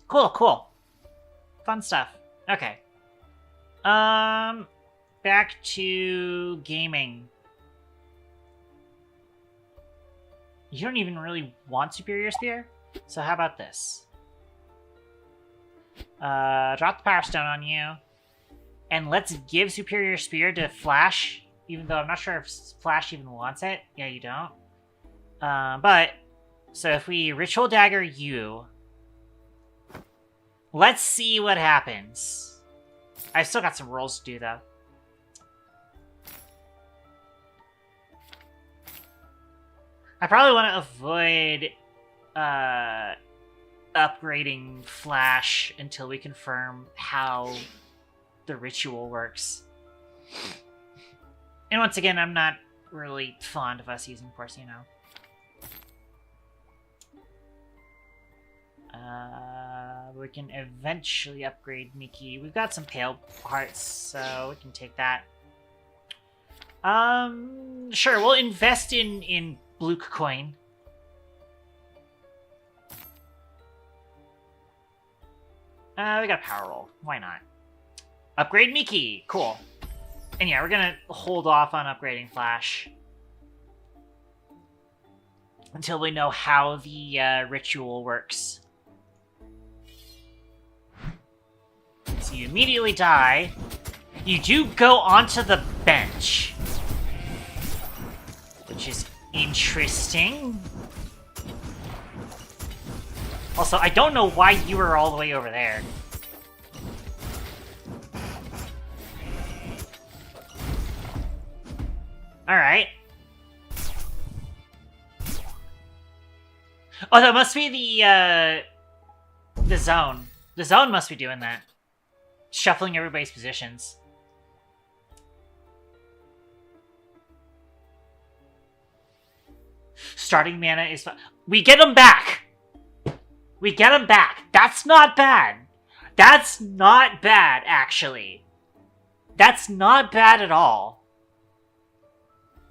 Cool, cool. Fun stuff. Okay. Back to gaming. You don't even really want Superior Spear? So how about this? Drop the Power Stone on you. And let's give Superior Spear to Flash, even though I'm not sure if Flash even wants it. Yeah, you don't. But, so if we Ritual Dagger you, let's see what happens. I've still got some rolls to do, though. I probably want to avoid upgrading Flash until we confirm how the ritual works. And once again, I'm not really fond of us using Force, you know. We can eventually upgrade Nikki. We've got some Pale Hearts, so we can take that. Sure, we'll invest in Bluke Coin. We got a Power Roll. Why not? Upgrade Miki. Cool. And yeah, we're gonna hold off on upgrading Flash until we know how the ritual works. So you immediately die. You do go onto the bench, which is interesting. Also, I don't know why you were all the way over there. Alright. Oh, that must be the zone. The zone must be doing that. Shuffling everybody's positions. Starting mana is... We get them back! We get them back! That's not bad! That's not bad, actually. That's not bad at all.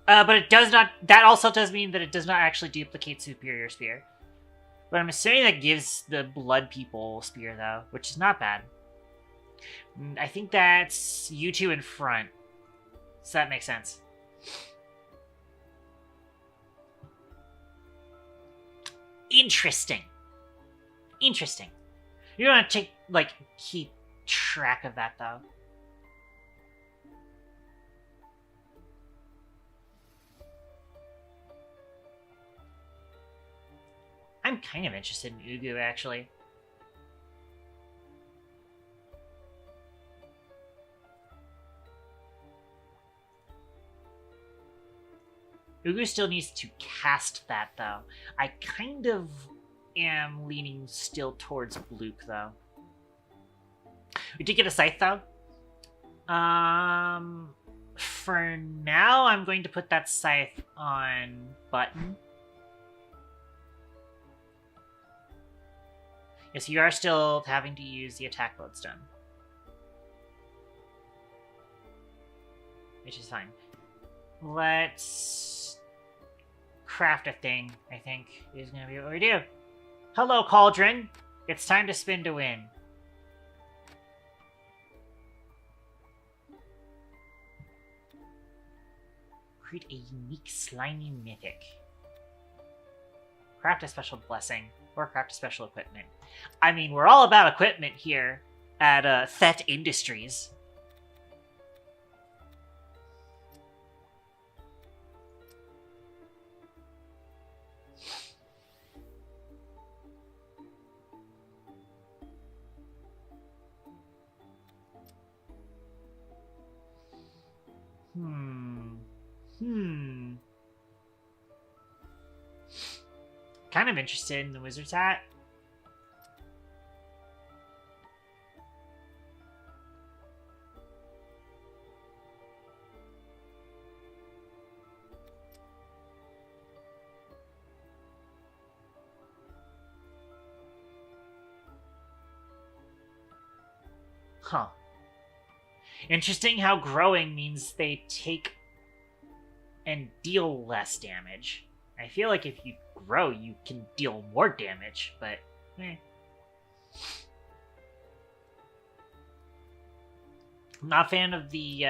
But it does not... That also does mean that it does not actually duplicate Superior Spear. But I'm assuming that gives the Blood People Spear, though, which is not bad. I think that's you two in front. So that makes sense. Interesting. Interesting. You don't want to keep track of that, though. I'm kind of interested in Ugu, actually. Ugu still needs to cast that, though. I kind of am leaning still towards Luke, though. We did get a scythe, though. For now, I'm going to put that scythe on Button. Yes, you are still having to use the attack lodestone. Which is fine. Let's craft a thing, I think, is going to be what we do. Hello, Cauldron. It's time to spin to win. Create a unique slimy mythic. Craft a special blessing. Or craft a special equipment. I mean, we're all about equipment here at Thet Industries. Kind of interested in the wizard's hat. Huh. Interesting how growing means they take and deal less damage. I feel like if you grow, you can deal more damage, but I'm not a fan of the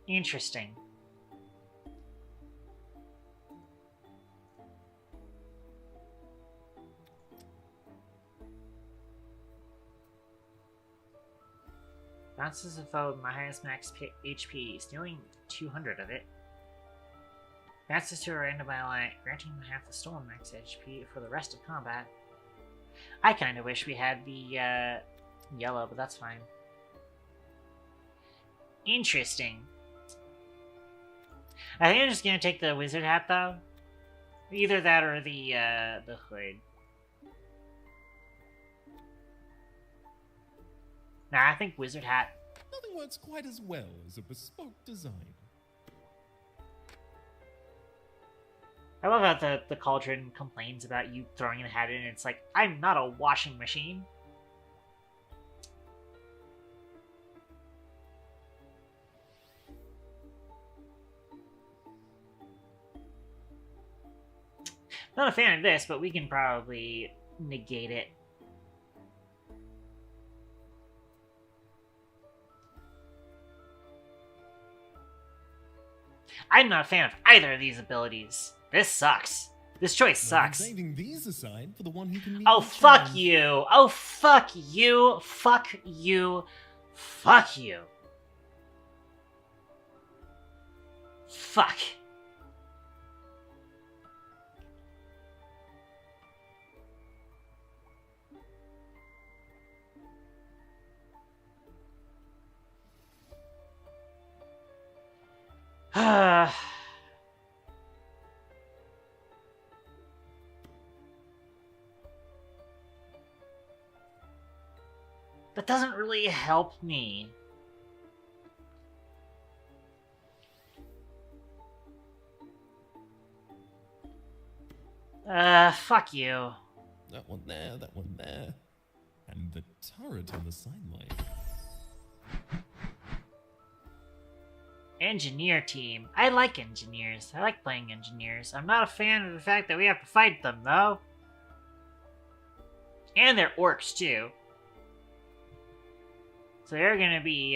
Interesting. Bounces a foe with my highest max HP, stealing 200 of it. Bounces to a random ally, granting them half the stolen max HP for the rest of combat. I kind of wish we had the yellow, but that's fine. Interesting. I think I'm just gonna take the wizard hat though. Either that or the hood. Nah, I think wizard hat. Nothing works quite as well as a bespoke design. I love how the Cauldron complains about you throwing the hat in, and it's like, I'm not a washing machine. Not a fan of this, but we can probably negate it. I'm not a fan of either of these abilities. This sucks. This choice sucks. Saving these aside for the one who can meet Oh, the fuck challenge. you. Oh, fuck you. Fuck you. Fuck you. Fuck. That doesn't really help me. Fuck you. That one there, that one there. And the turret on the sideline. Engineer team. I like engineers. I like playing engineers. I'm not a fan of the fact that we have to fight them, though. And they're orcs, too. So they're gonna be,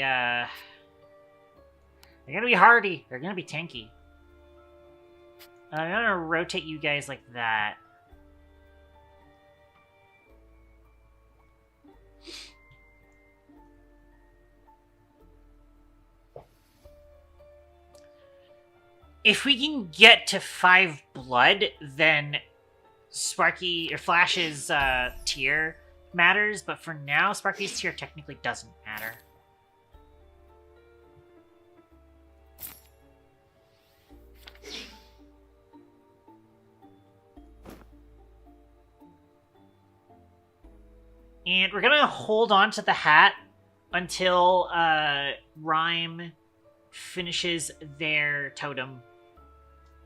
They're gonna be hardy. They're gonna be tanky. I'm gonna rotate you guys like that. If we can get to 5 blood, then Sparky or Flash's tier matters, but for now, Sparky's tier technically doesn't matter. And we're gonna hold on to the hat until Rhyme finishes their totem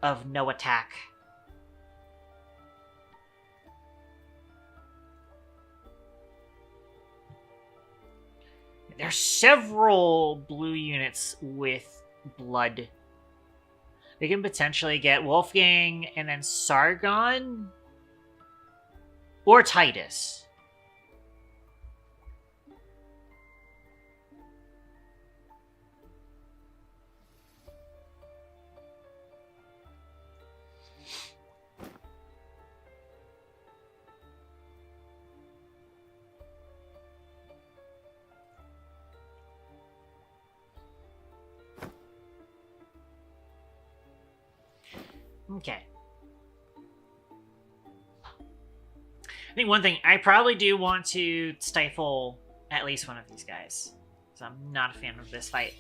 of no attack. There's several blue units with blood. They can potentially get Wolfgang and then Sargon or Titus. Okay. I think one thing, I probably do want to stifle at least one of these guys. So I'm not a fan of this fight.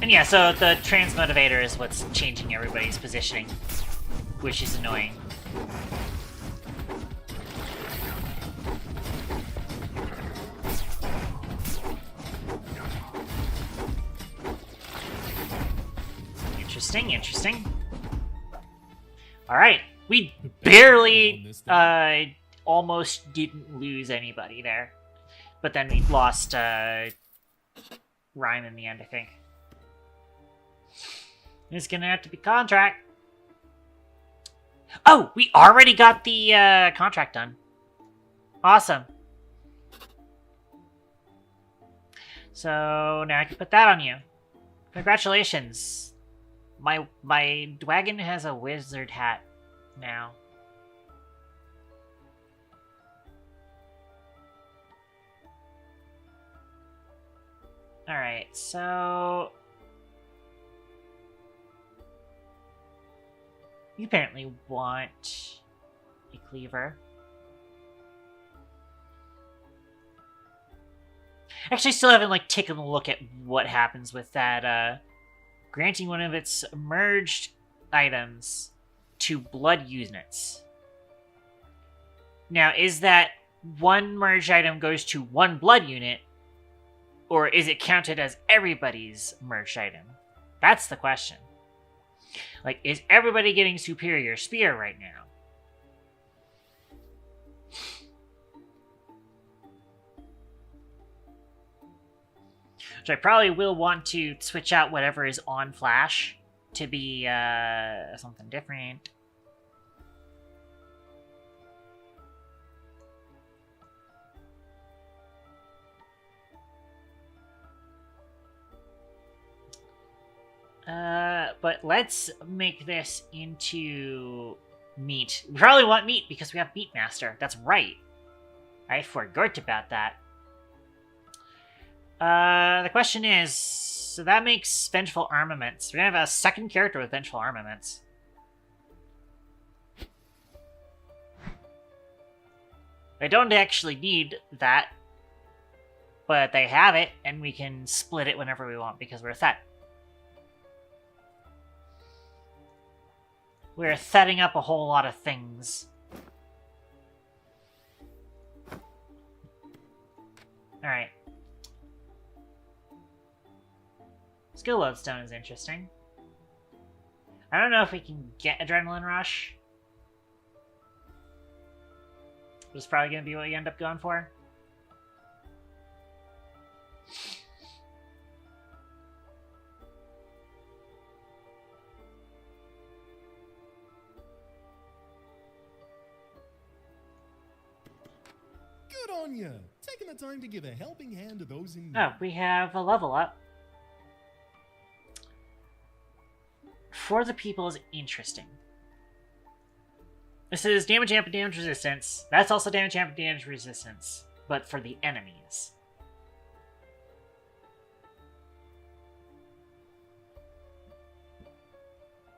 And yeah, so the transmotivator is what's changing everybody's positioning, which is annoying. Interesting. Alright, we barely almost didn't lose anybody there. But then we lost Rhyme in the end, I think. It's gonna have to be contract. Oh, we already got the contract done. Awesome. So now I can put that on you. Congratulations. My wagon has a wizard hat now. Alright, so you apparently want a cleaver. Actually, still haven't taken a look at what happens with that granting one of its merged items to blood units. Now, is that one merged item goes to one blood unit, or is it counted as everybody's merged item? That's the question. Is everybody getting superior spear right now? So I probably will want to switch out whatever is on Flash to be something different. But let's make this into meat. We probably want meat because we have Meat Master. That's right. I forgot about that. The question is, so that makes Vengeful Armaments. We're gonna have a second character with Vengeful Armaments. I don't actually need that, but they have it, and we can split it whenever we want because we're Thet. We're setting up a whole lot of things. Alright. Skill lodestone is interesting. I don't know if we can get Adrenaline Rush. This is probably going to be what you end up going for. on you! Taking the time to give a helping hand to those in need. Oh, we have a level up. For the people is interesting. This is damage amp and damage resistance. That's also damage amp and damage resistance, but for the enemies.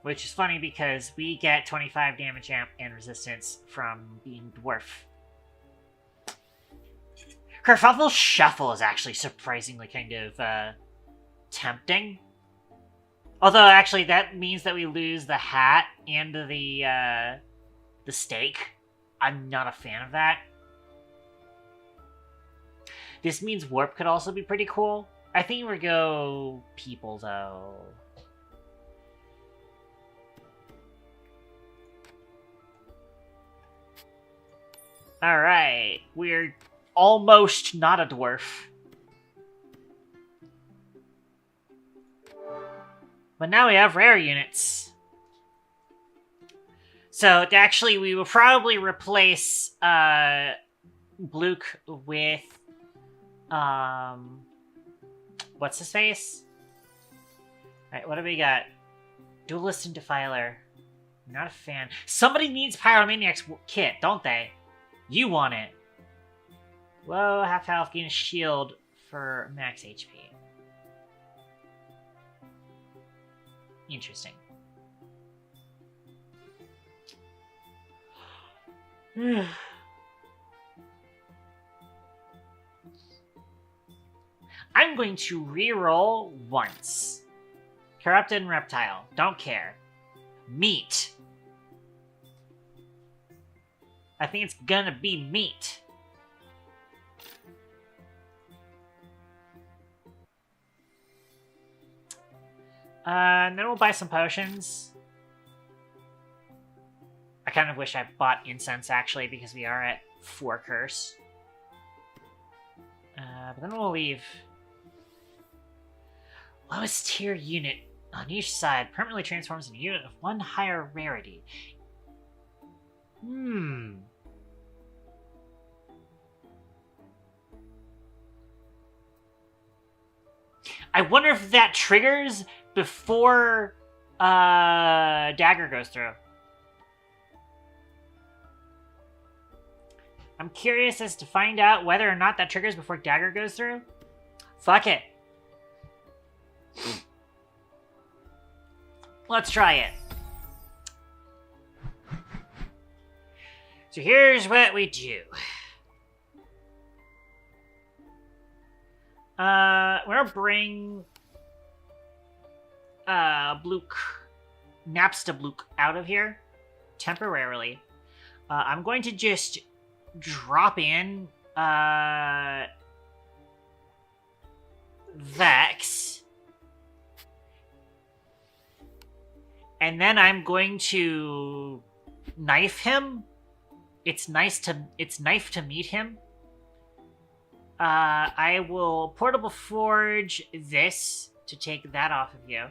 Which is funny because we get 25 damage amp and resistance from being dwarf. Kerfuffle Shuffle is actually surprisingly kind of tempting. Although actually that means that we lose the hat and the stake. I'm not a fan of that. This means warp could also be pretty cool. I think we'll go people though. Alright, we're almost not a dwarf. But now we have rare units. So, actually, we will probably replace, Bluke with, what's his face? Alright, what do we got? Duelist and Defiler. Not a fan. Somebody needs Pyromaniac's kit, don't they? You want it. Whoa, half health, gain a shield for max HP. Interesting. I'm going to reroll once. Corrupted and Reptile. Don't care. Meat. I think it's gonna be meat. And then we'll buy some potions. I kind of wish I bought incense, actually, because we are at 4 curse. But then we'll leave. Lowest tier unit on each side permanently transforms into a unit of 1 higher rarity. I wonder if that triggers before dagger goes through. I'm curious as to find out whether or not that triggers before dagger goes through. Fuck it. Let's try it. So here's what we do. We're gonna bring Bluke, Napsta Bluke out of here temporarily. I'm going to just drop in Vex, and then I'm going to knife him. It's knife to meet him. I will portable forge this to take that off of you.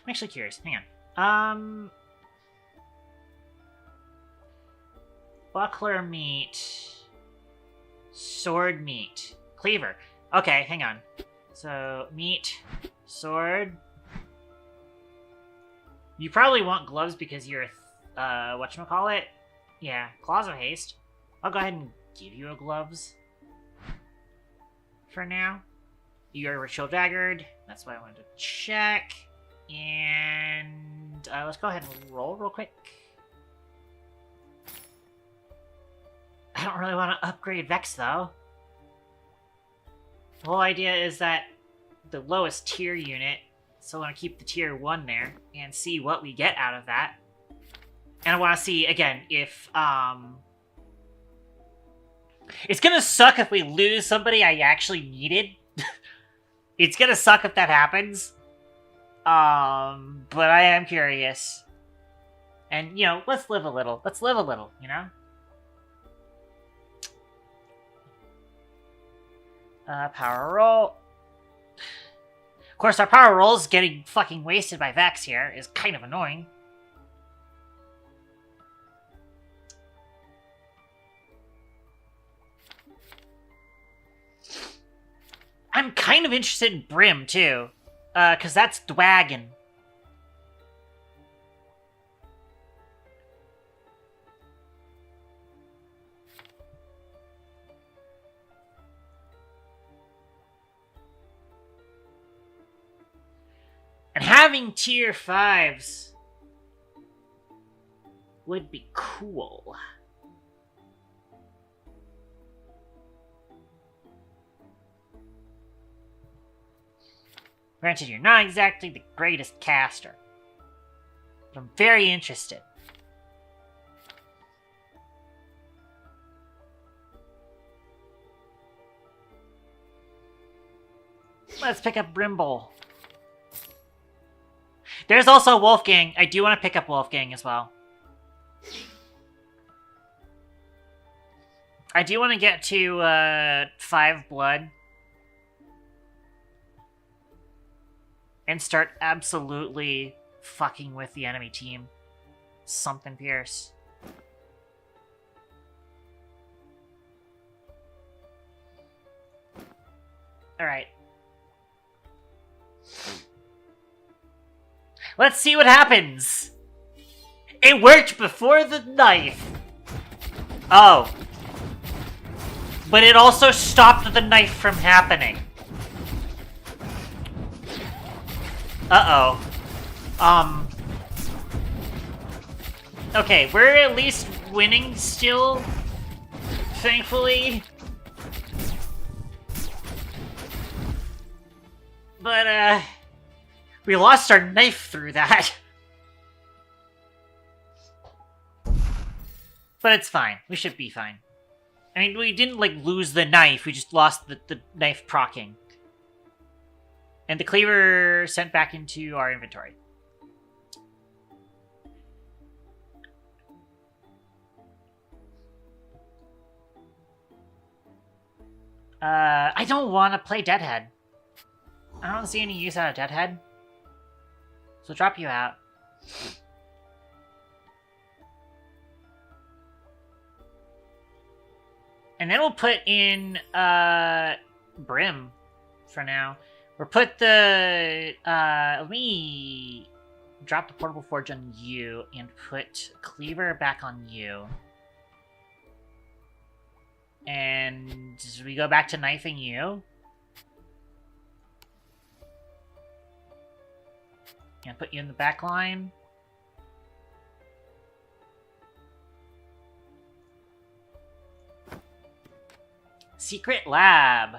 I'm actually curious. Hang on. Buckler meat. Sword meat. Cleaver. Okay, hang on. So, meat. Sword. You probably want gloves because you're, whatchamacallit? Yeah, Claws of Haste. I'll go ahead and give you a gloves. For now. You're ritual daggered. That's why I wanted to check. And let's go ahead and roll real quick. I don't really want to upgrade Vex, though. The whole idea is that the lowest tier unit, so I want to keep the tier 1 there and see what we get out of that. And I want to see, again, if, it's gonna suck if we lose somebody I actually needed. It's gonna suck if that happens. But I am curious. And, you know, let's live a little. Let's live a little, you know? Power roll. Of course, our power rolls getting fucking wasted by Vex here is kind of annoying. I'm kind of interested in Brim, too. Because that's Dwagon. And having tier 5s would be cool. Granted, you're not exactly the greatest caster, but I'm very interested. Let's pick up Brimble. There's also Wolfgang. I do want to pick up Wolfgang as well. I do want to get to 5 blood. And start absolutely fucking with the enemy team. Something fierce. Alright. Let's see what happens! It worked before the knife! Oh. But it also stopped the knife from happening. Uh-oh. Okay, we're at least winning still, thankfully. But, we lost our knife through that. But it's fine. We should be fine. I mean, we didn't, like, lose the knife. We just lost the knife proccing. And the cleaver sent back into our inventory. I don't want to play Deadhead. I don't see any use out of Deadhead. So drop you out. And then we'll put in, Brim for now. Or put the, let me drop the portable forge on you and put cleaver back on you. And we go back to knifing you. And put you in the back line. Secret lab.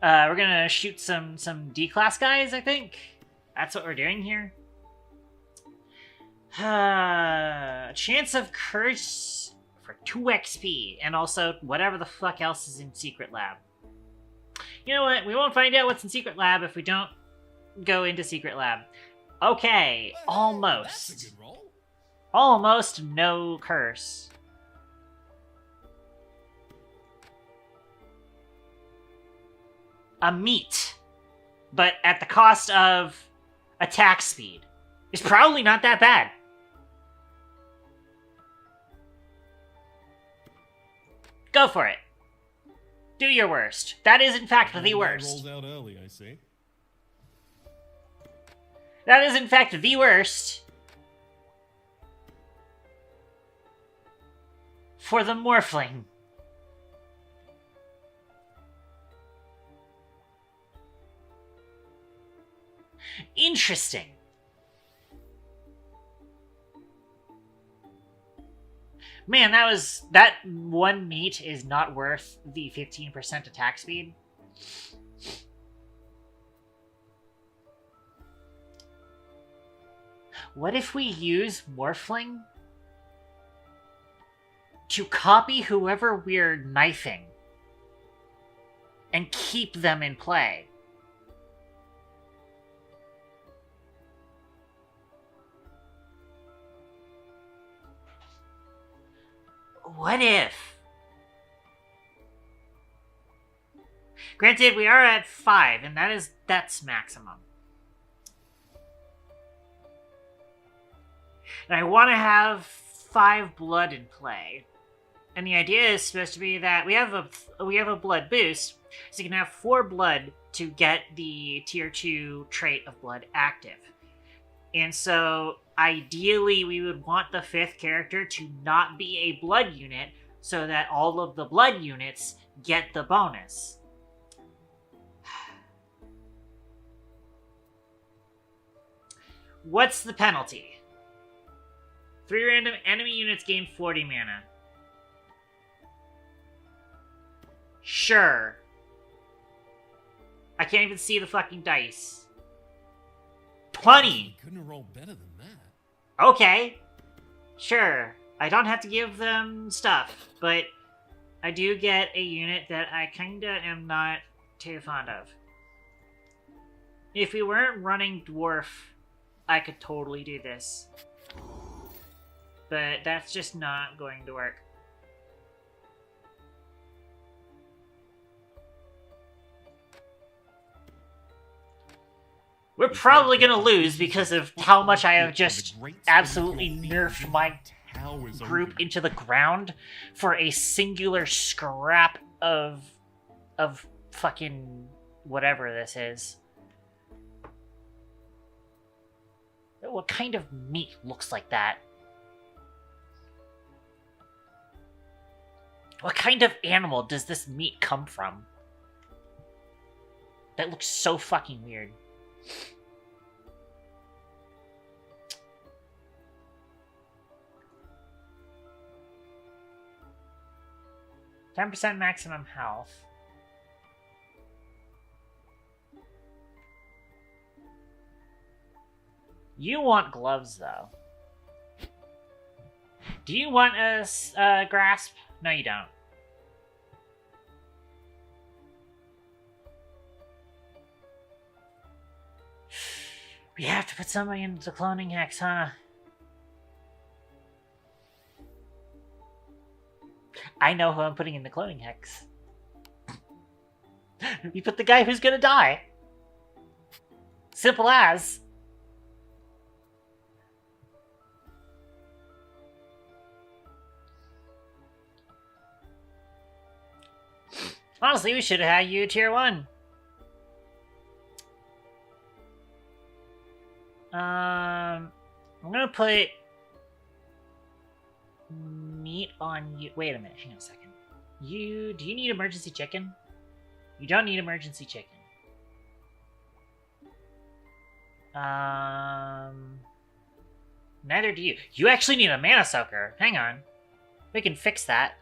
We're gonna shoot some D-class guys, I think. That's what we're doing here. Chance of curse for 2 XP, and also whatever the fuck else is in Secret Lab. You know what? We won't find out what's in Secret Lab if we don't go into Secret Lab. Okay, almost. That's a good roll. Almost no curse. A meat, but at the cost of attack speed. It's probably not that bad. Go for it. Do your worst. That is, in fact, the worst. Rolls out early, I see. That is, in fact, the worst. For the Morphling. Interesting. Man, that one meat is not worth the 15% attack speed. What if we use Morphling to copy whoever we're knifing and keep them in play? What if? Granted, we are at 5, and that's maximum. And I want to have 5 blood in play. And the idea is supposed to be that we have a blood boost, so you can have 4 blood to get the tier 2 trait of blood active. And so, ideally, we would want the 5th character to not be a blood unit, so that all of the blood units get the bonus. What's the penalty? 3 random enemy units gain 40 mana. Sure. I can't even see the fucking dice. 20! Couldn't roll better than that. Okay. Sure. I don't have to give them stuff, but I do get a unit that I kinda am not too fond of. If we weren't running Dwarf, I could totally do this. But that's just not going to work. We're probably gonna lose because of how much I have just absolutely nerfed my group into the ground for a singular scrap of fucking whatever this is. What kind of meat looks like that? What kind of animal does this meat come from? That looks so fucking weird. 10% maximum health. You want gloves, though. Do you want a grasp? No, you don't. We have to put somebody into the cloning hex, huh? I know who I'm putting in the cloning hex. We put the guy who's gonna die. Simple as. Honestly, we should have had you tier 1. I'm gonna put meat on you. Wait a minute, hang on a second. Do you need emergency chicken? You don't need emergency chicken. Neither do you. You actually need a mana soaker. Hang on. We can fix that.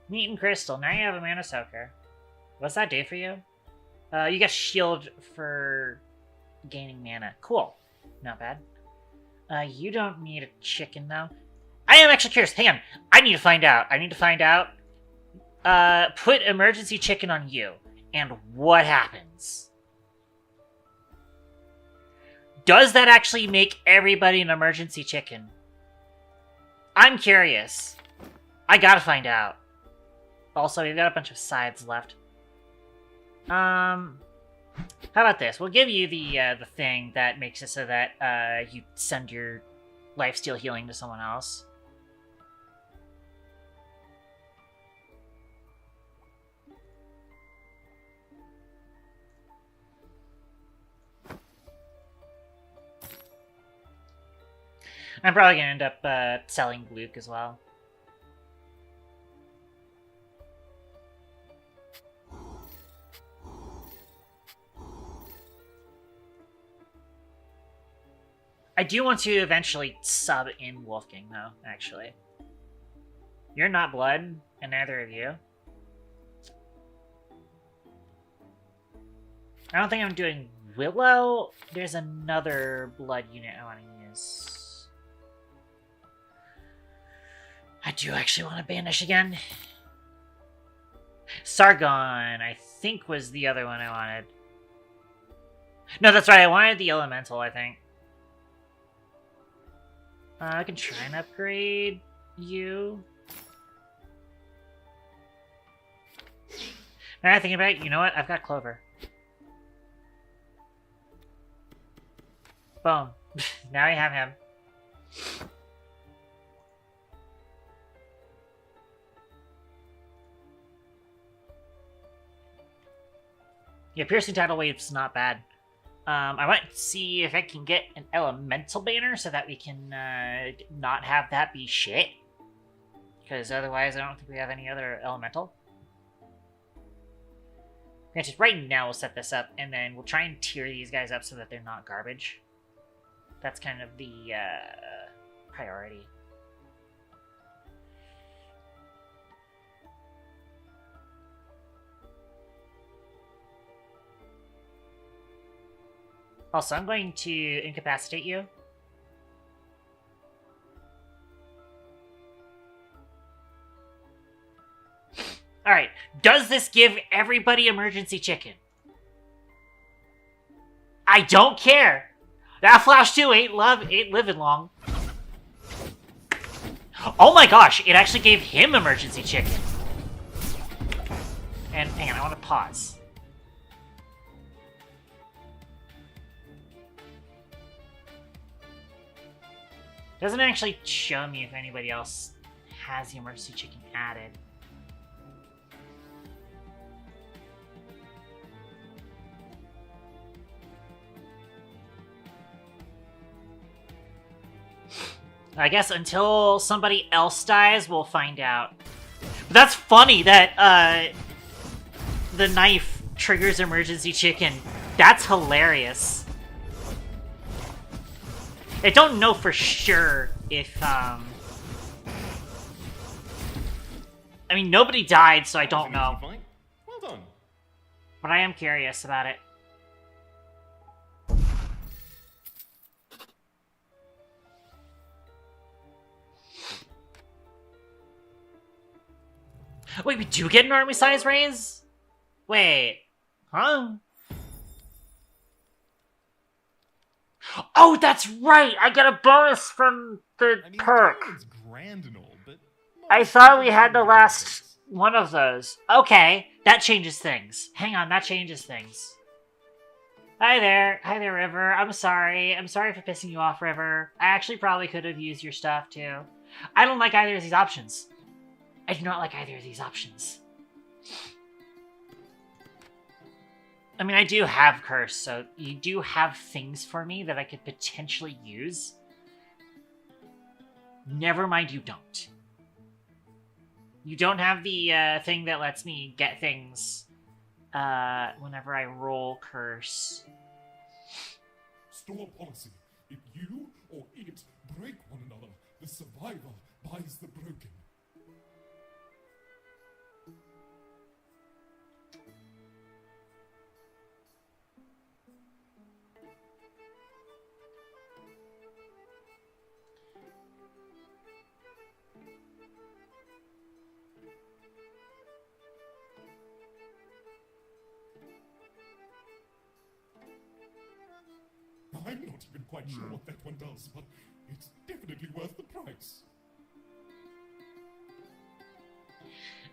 Meat and crystal. Now you have a mana soaker. What's that do for you? You get shield for gaining mana. Cool. Not bad. You don't need a chicken, though. I am actually curious. Hang on. I need to find out. Put emergency chicken on you. And what happens? Does that actually make everybody an emergency chicken? I'm curious. I gotta find out. Also, we've got a bunch of sides left. How about this? We'll give you the thing that makes it so that you send your lifesteal healing to someone else. I'm probably gonna end up selling Luke as well. I do want to eventually sub in Wolfgang, though, actually. You're not blood, and neither of you. I don't think I'm doing Willow. There's another blood unit I want to use. I do actually want to banish again. Sargon, I think, was the other one I wanted. No, that's right. I wanted the Elemental, I think. I can try and upgrade you. Now I'm thinking about it, you know what? I've got Clover. Boom. Now you have him. Yeah, piercing tidal wave's not bad. I might see if I can get an elemental banner so that we can not have that be shit. Because otherwise, I don't think we have any other elemental. Granted, right now we'll set this up, and then we'll try and tier these guys up so that they're not garbage. That's kind of the priority. Also, I'm going to incapacitate you. Alright, does this give everybody emergency chicken? I don't care! That Flash 2 ain't living long. Oh my gosh, it actually gave him emergency chicken. And hang on, I want to pause. Doesn't actually show me if anybody else has the emergency chicken added. I guess until somebody else dies, we'll find out. But that's funny that the knife triggers emergency chicken. That's hilarious. I don't know for sure if, I mean, nobody died, so I don't know. Well done. But I am curious about it. Wait, we do get an army size raise? Wait. Huh? Oh, that's right! I get a bonus from the perk. It's grand and all, but I thought we had the last one of those. Okay, that changes things. Hang on, that changes things. Hi there, River. I'm sorry for pissing you off, River. I actually probably could have used your stuff, too. I don't like either of these options. I do not like either of these options. I mean, I do have Curse, so you do have things for me that I could potentially use. Never mind, you don't. You don't have the thing that lets me get things whenever I roll Curse. Store policy. If you or it break one another, the survivor buys the broken. I'm not even quite sure what that one does, but it's definitely worth the price.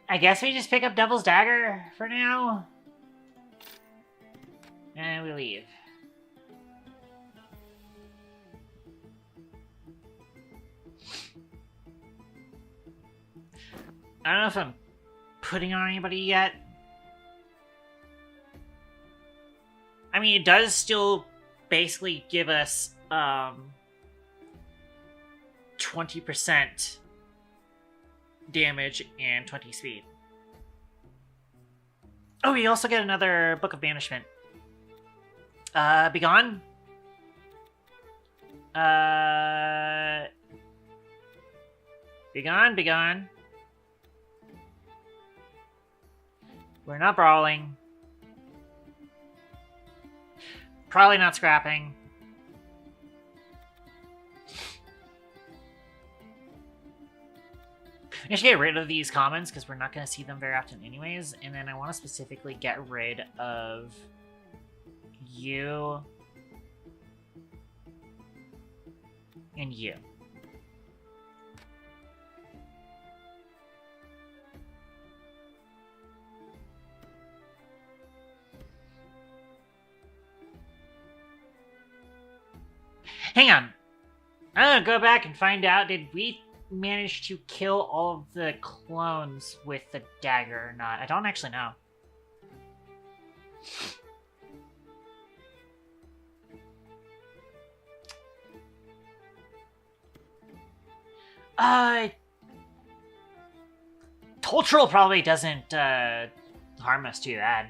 I guess we just pick up Devil's Dagger for now. And we leave. I don't know if I'm putting on anybody yet. I mean, it does still basically give us 20% damage and 20 speed. Oh, we also get another Book of Banishment. Begone? Begone. We're not brawling. Probably not scrapping. I should get rid of these commons because we're not going to see them very often anyways. And then I want to specifically get rid of you and you. Hang on. I'm gonna go back and find out, did we manage to kill all of the clones with the dagger or not? I don't actually know. Cultural probably doesn't harm us too bad.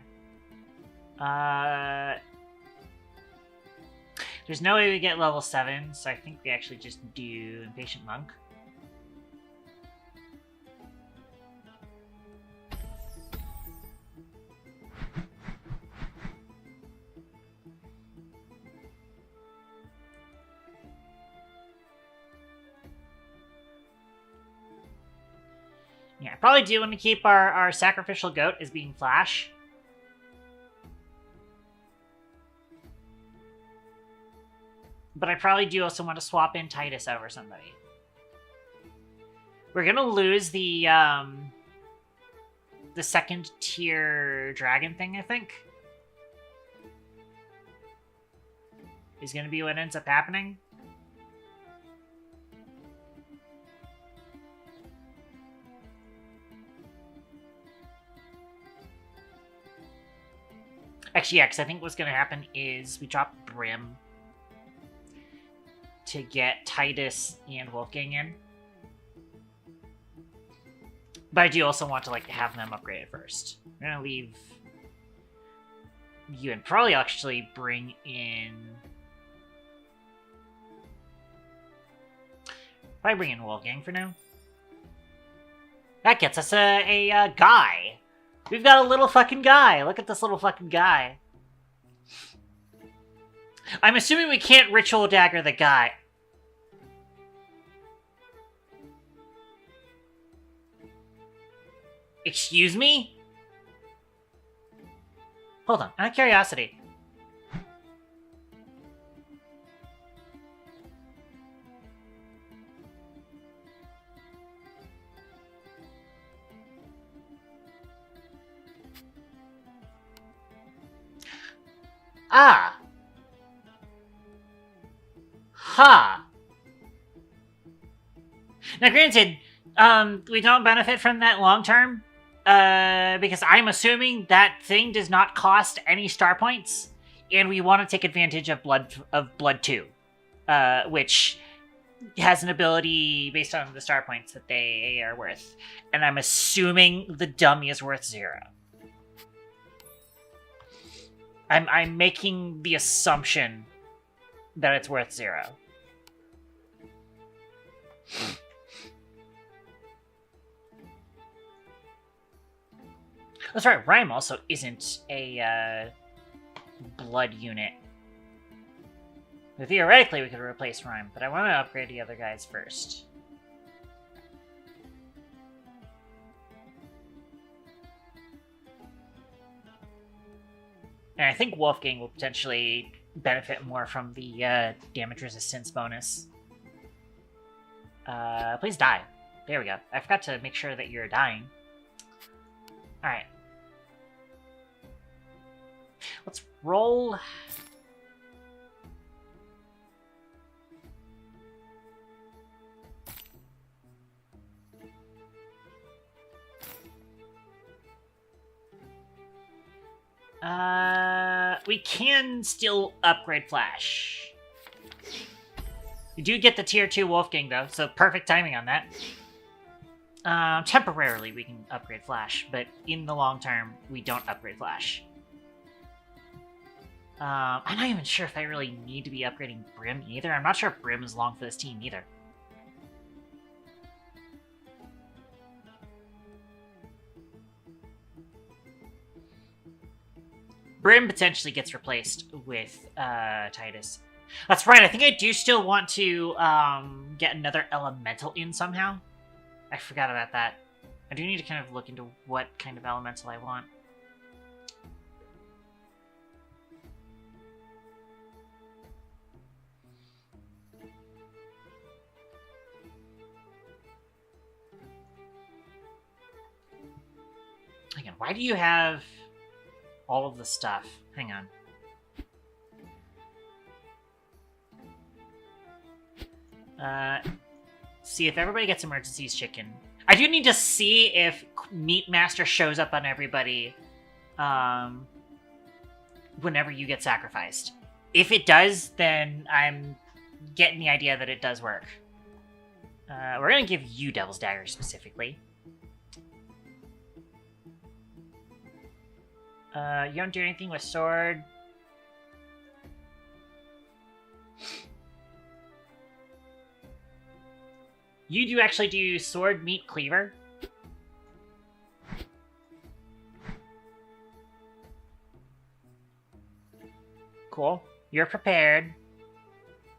There's no way we get level 7, so I think we actually just do Impatient Monk. Yeah, I probably do want to keep our sacrificial goat as being Flash. But I probably do also want to swap in Titus over somebody. We're gonna lose the second tier dragon thing, I think. Is gonna be what ends up happening. Actually, yeah, because I think what's going to happen is we drop Brim to get Titus and Wolfgang in. But I do also want to, like, have them upgraded first. I'm going to leave you and probably actually bring in... Probably bring in Wolfgang for now. That gets us a guy. We've got a little fucking guy. Look at this little fucking guy. I'm assuming we can't ritual dagger the guy. Excuse me? Hold on, out of curiosity. Ah. Ha. Now, granted, we don't benefit from that long term, because I'm assuming that thing does not cost any star points, and we want to take advantage of Blood 2, which has an ability based on the star points that they are worth, and I'm assuming the dummy is worth 0. I'm making the assumption that it's worth 0. That's right, Rhyme also isn't a blood unit. So theoretically, we could replace Rhyme, but I want to upgrade the other guys first. And I think Wolfgang will potentially benefit more from the damage resistance bonus. Please die. There we go. I forgot to make sure that you're dying. Alright. Let's roll. We can still upgrade Flash. We do get the tier 2 Wolfgang though, so perfect timing on that. Temporarily we can upgrade Flash, but in the long term, we don't upgrade Flash. I'm not even sure if I really need to be upgrading Brim either. I'm not sure if Brim is long for this team either. Brim potentially gets replaced with Titus. That's right, I think I do still want to get another elemental in somehow. I forgot about that. I do need to kind of look into what kind of elemental I want. Hang on, why do you have all of the stuff? Hang on. See if everybody gets emergencies chicken. I do need to see if Meat Master shows up on everybody whenever you get sacrificed. If it does, then I'm getting the idea that it does work. We're gonna give you Devil's Dagger specifically. You don't do anything with sword. You do actually do sword, meat, cleaver. Cool. You're prepared.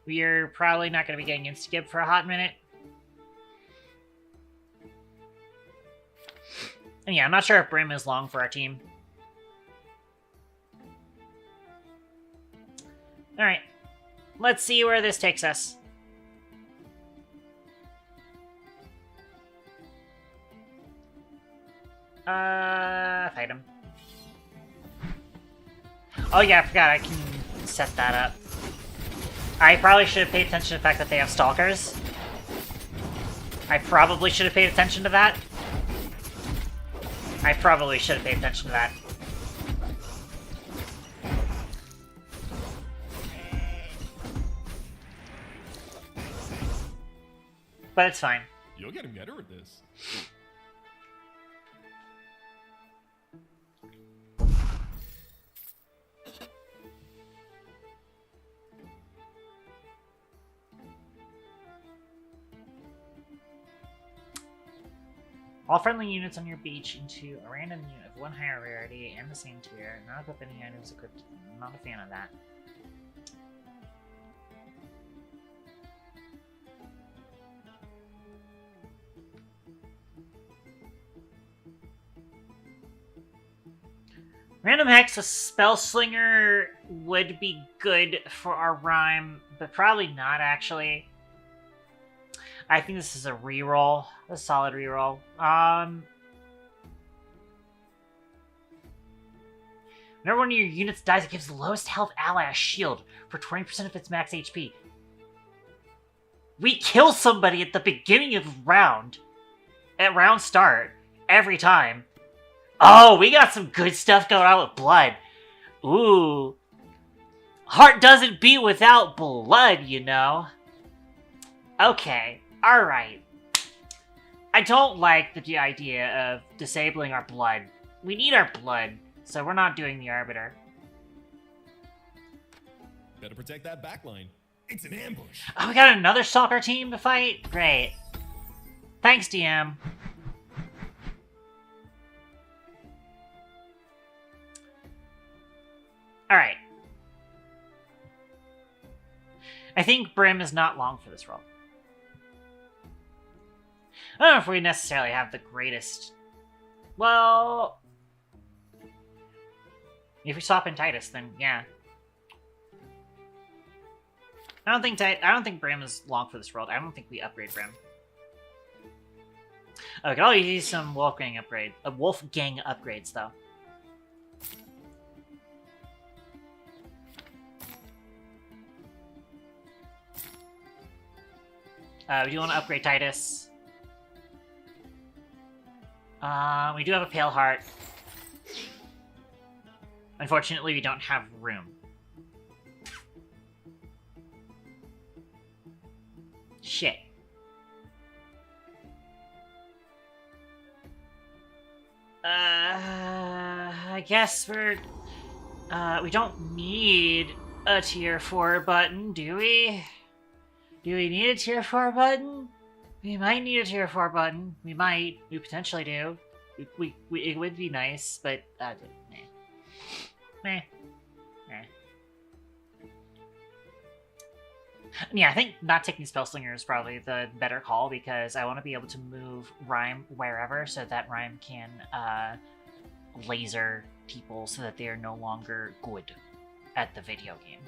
We're probably not going to be getting insta-skip for a hot minute. And yeah, I'm not sure if Brim is long for our team. Alright. Let's see where this takes us. Fight him. Oh yeah, I forgot I can set that up. I probably should have paid attention to the fact that they have stalkers. I probably should have paid attention to that. I probably should have paid attention to that. But it's fine. You're getting better at this. All friendly units on your beach into a random unit of one higher rarity and the same tier. Not equip any items equipped. I'm not a fan of that. Random Hex, a Spell Slinger would be good for our rhyme, but probably not actually. I think this is a reroll, a solid reroll. Whenever one of your units dies, it gives the lowest health ally a shield for 20% of its max HP. We kill somebody at the beginning of the round, at round start, every time. Oh, we got some good stuff going on with blood. Ooh. Heart doesn't beat without blood, you know. Okay, alright. I don't like the idea of disabling our blood. We need our blood, so we're not doing the Arbiter. Better protect that backline. It's an ambush. Oh, we got another stalker team to fight? Great. Thanks, DM. Alright. I think Brim is not long for this role. I don't know if we necessarily have the greatest... Well... If we swap in Titus, then yeah. I don't think Brim is long for this world. I don't think we upgrade Brim. Oh, we could always use some Wolfgang upgrades, though. We do want to upgrade Titus. We do have a Pale Heart. Unfortunately, we don't have room. Shit. I guess we don't need a tier 4 button, do we? Do we need a tier 4 button? We might need a tier 4 button. We might. We potentially do. It would be nice, but meh. Yeah, I think not taking Spellslinger is probably the better call because I want to be able to move Rhyme wherever so that Rhyme can laser people so that they are no longer good at the video game.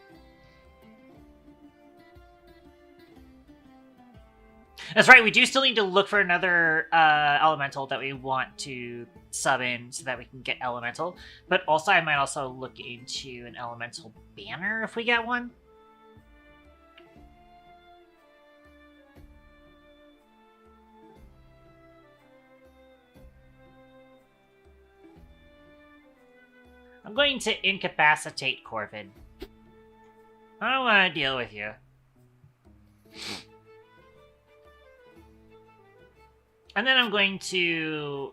That's right, we do still need to look for another elemental that we want to sub in so that we can get elemental. But also, I might also look into an elemental banner if we get one. I'm going to incapacitate Corvid. I don't want to deal with you. And then I'm going to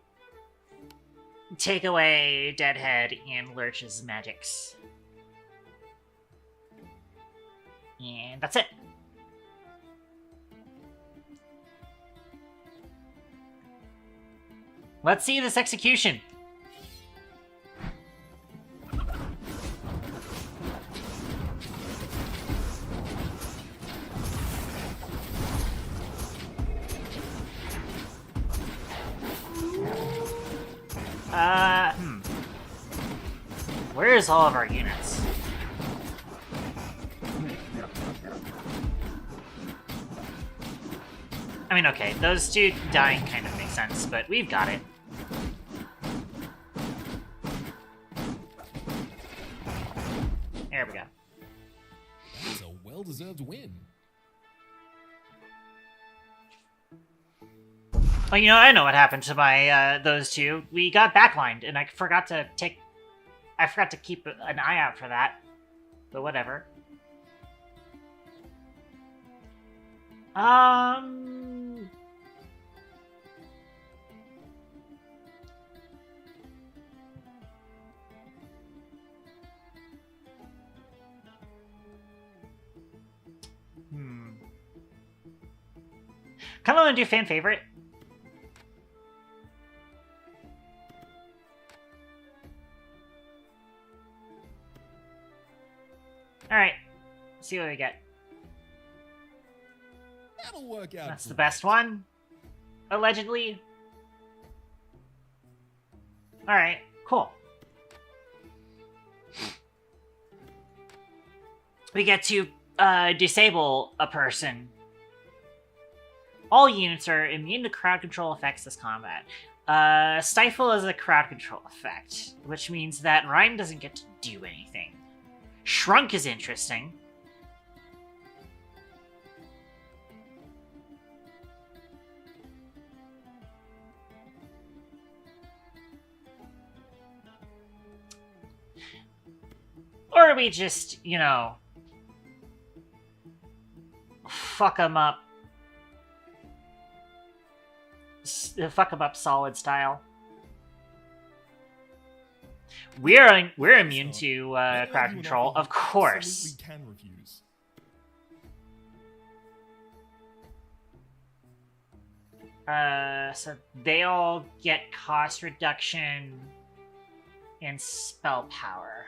take away Deadhead and Lurch's magics. And that's it. Let's see this execution. Where's all of our units? I mean, okay, those two dying kind of makes sense, but we've got it. There we go. That's a well-deserved win. Well, you know, I know what happened to my, those two. We got backlined, and I forgot to keep an eye out for that. But whatever. Kind of want to do fan favorite. Alright, see what we get. That'll work out. That's the best one, allegedly. Alright, cool. We get to disable a person. All units are immune to crowd control effects this combat. Stifle is a crowd control effect, which means that Rhyme doesn't get to do anything. Shrunk is interesting. Or we just, you know, fuck them up. Fuck them up solid style. We're immune to crowd control, of course. Can refuse. So they all get cost reduction and spell power.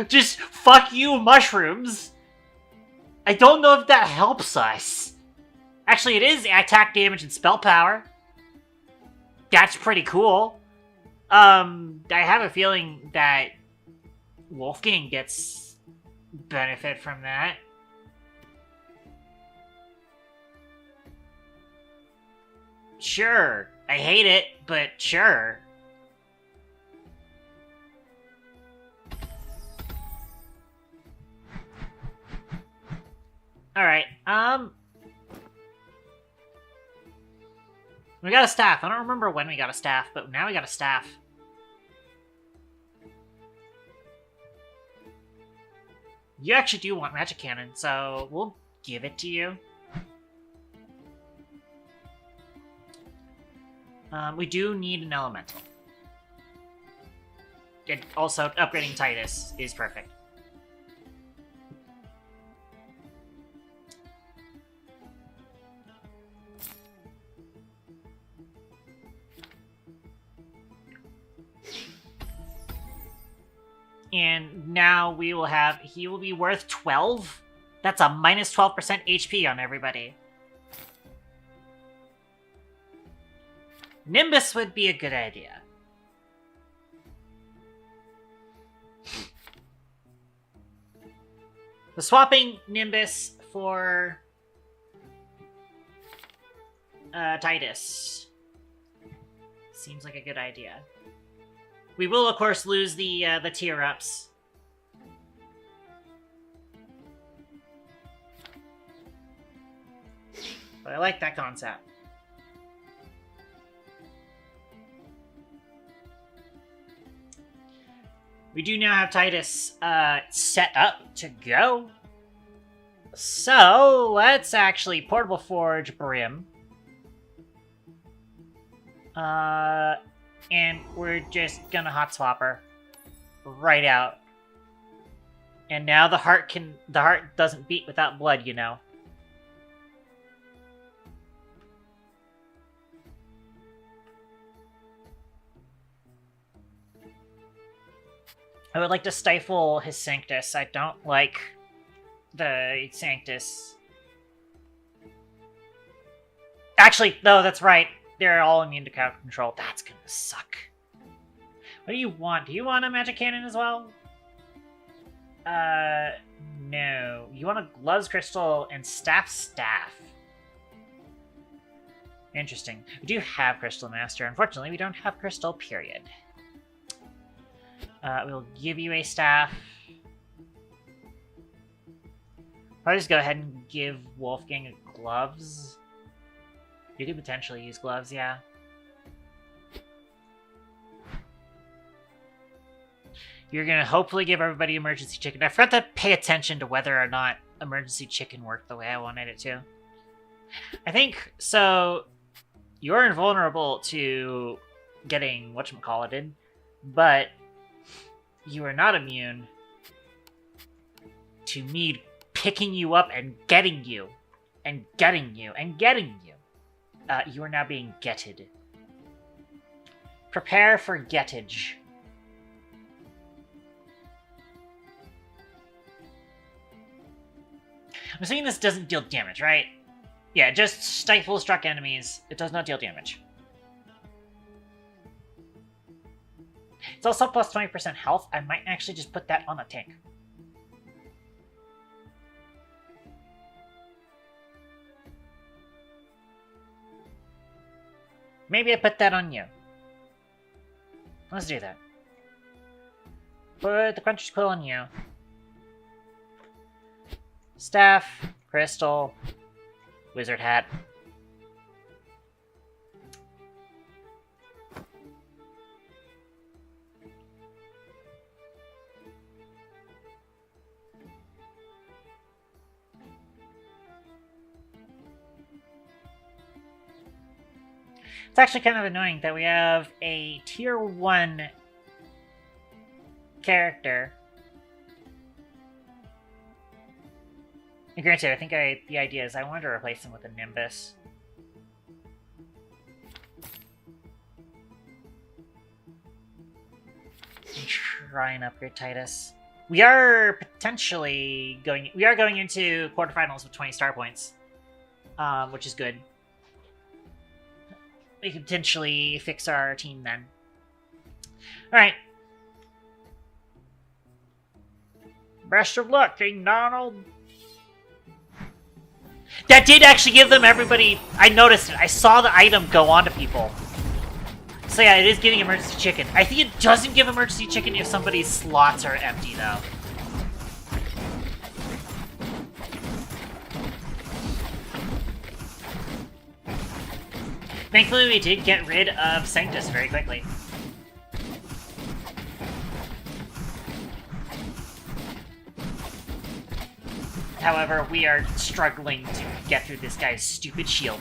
Just fuck you, mushrooms. I don't know if that helps us. Actually, it is attack damage and spell power. That's pretty cool. I have a feeling that Wolfgang gets benefit from that. Sure. I hate it, but sure. Alright, we got a staff. I don't remember when we got a staff, but now we got a staff. You actually do want magic cannon, so we'll give it to you. We do need an elemental. And also, upgrading Titus is perfect. And now we will have, he will be worth 12? That's a minus 12% HP on everybody. Nimbus would be a good idea. So swapping Nimbus for Titus seems like a good idea. We will, of course, lose the tier ups. But I like that concept. We do now have Titus set up to go. So, let's actually Portable Forge Brim. And we're just gonna hot swap her right out. And now the heart doesn't beat without blood, you know. I would like to stifle his Sanctus. I don't like the Sanctus. Actually, no, that's right. They're all immune to crowd control. That's gonna suck. What do you want? Do you want a magic cannon as well? No. You want a gloves crystal and staff. Interesting. We do have Crystal Master. Unfortunately, we don't have Crystal, period. We'll give you a staff. I'll just go ahead and give Wolfgang gloves. You could potentially use gloves, yeah. You're gonna hopefully give everybody emergency chicken. I forgot to pay attention to whether or not emergency chicken worked the way I wanted it to. I think so. You're invulnerable to getting whatchamacallited, but you are not immune to me picking you up and getting you, and getting you, and getting you. You are now being getted. Prepare for gettage. I'm assuming this doesn't deal damage, right? Yeah, just stifle struck enemies. It does not deal damage. It's also plus 20% health. I might actually just put that on a tank. Maybe I put that on you. Let's do that. Put the Cruncher's Quill on you. Staff, Crystal, Wizard Hat. It's actually kind of annoying that we have a tier 1 character. And granted, I think the idea is I wanted to replace him with a Nimbus. Try and upgrade Titus. We are potentially going into quarterfinals with 20 star points, which is good. We could potentially fix our team then. Alright. Best of luck, King Donald. That did actually give them everybody... I noticed it. I saw the item go on to people. So yeah, it is giving emergency chicken. I think it doesn't give emergency chicken if somebody's slots are empty, though. Thankfully, we did get rid of Sanctus very quickly. However, we are struggling to get through this guy's stupid shield.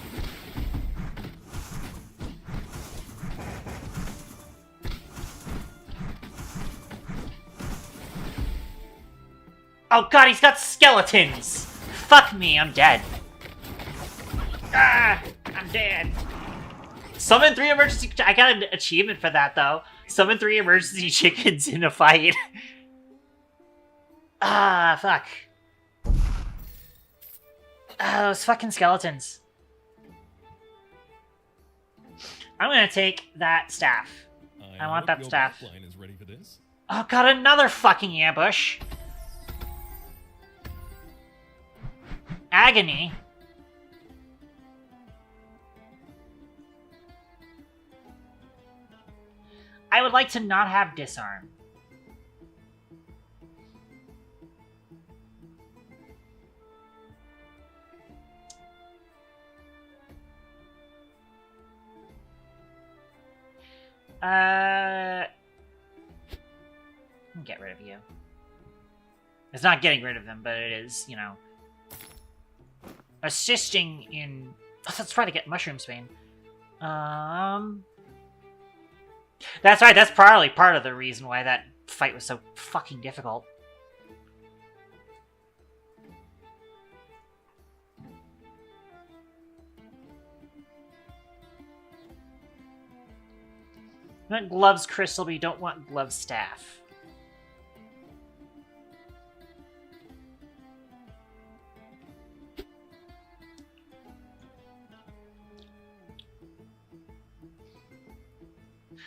Oh god, he's got skeletons! Fuck me, I'm dead. Ah, I'm dead. Summon 3 emergency... I got an achievement for that, though. Summon 3 emergency chickens in a fight. Ah, fuck. Ah, those fucking skeletons. I'm gonna take that staff. I want that staff. Is ready for this. Oh god, another fucking ambush. Agony. I would like to not have disarm. Get rid of you. It's not getting rid of them, but it is, you know, assisting in... Oh, let's try to get Mushroom Spain. That's right, that's probably part of the reason why that fight was so fucking difficult. You want Gloves Crystal, but you don't want Glove Staff.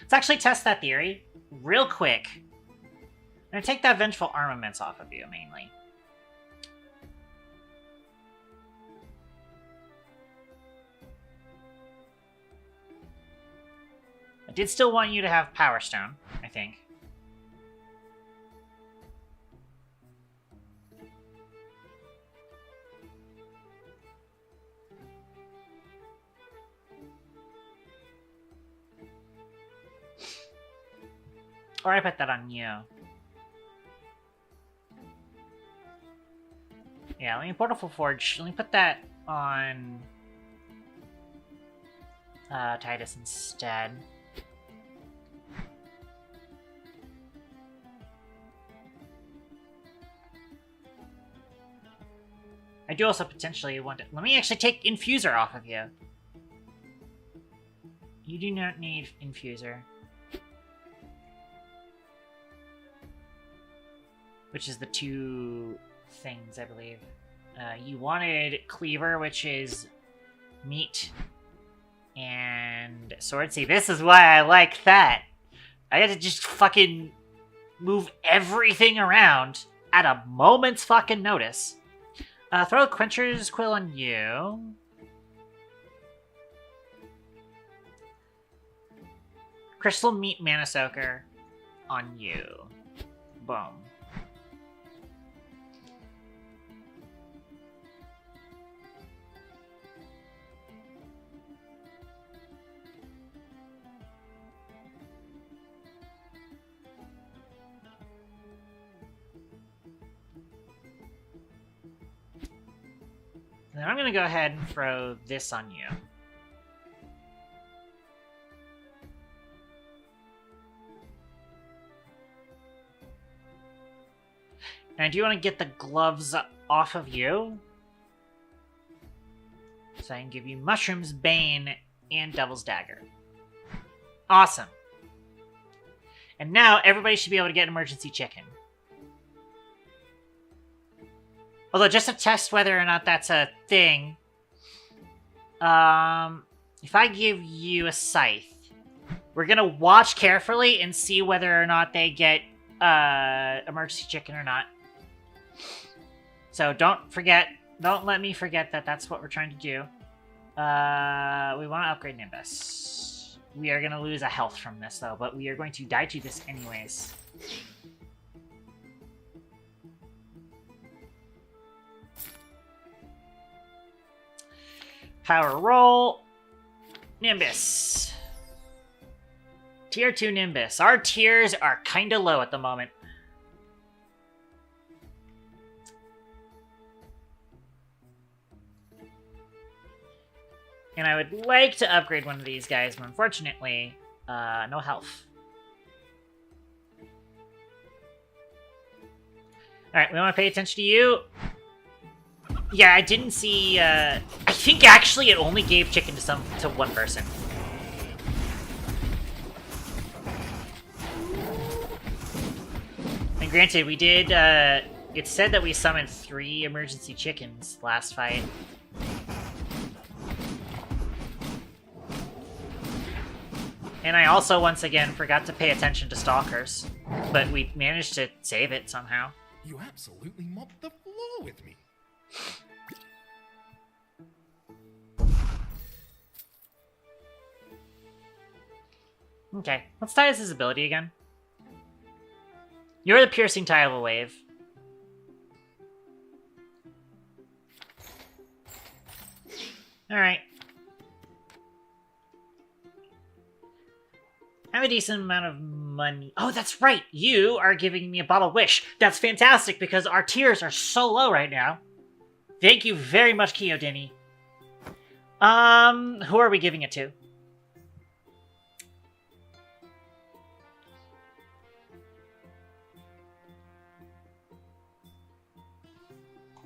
Let's actually test that theory real quick. I'm gonna take that Vengeful Armaments off of you, mainly. I did still want you to have Power Stone, I think. Or I put that on you. Yeah, let me Portable Forge. Let me put that on Titus instead. I do also potentially want to... Let me actually take Infuser off of you. You do not need Infuser. Which is the two things, I believe. You wanted Cleaver, which is meat and sword. See, this is why I like that. I had to just fucking move everything around at a moment's fucking notice. Throw a Quencher's Quill on you. Crystal Meat Mana Soaker on you. Boom. Then I'm going to go ahead and throw this on you. And I do want to get the gloves off of you. So I can give you Mushrooms, Bane, and Devil's Dagger. Awesome. And now everybody should be able to get Emergency Chicken. Although, just to test whether or not that's a thing, if I give you a Scythe, we're gonna watch carefully and see whether or not they get Emergency Chicken or not. So don't let me forget that that's what we're trying to do. We want to upgrade Nimbus. We are gonna lose a health from this, though, but we are going to die to this anyways. Power roll. Nimbus. Tier 2 Nimbus. Our tiers are kinda low at the moment. And I would like to upgrade one of these guys, but unfortunately, no health. Alright, we want to pay attention to you. Yeah, I didn't see, I think actually it only gave chicken to one person. And granted, we did, it said that we summoned 3 emergency chickens last fight. And I also, once again, forgot to pay attention to stalkers. But we managed to save it somehow. You absolutely mopped the floor with me. Okay, let's tie his ability again. You're the piercing tie of a wave. Alright. I have a decent amount of money. Oh, that's right. You are giving me a bottle wish. That's fantastic because our tiers are so low right now. Thank you very much, Kyodini. Who are we giving it to?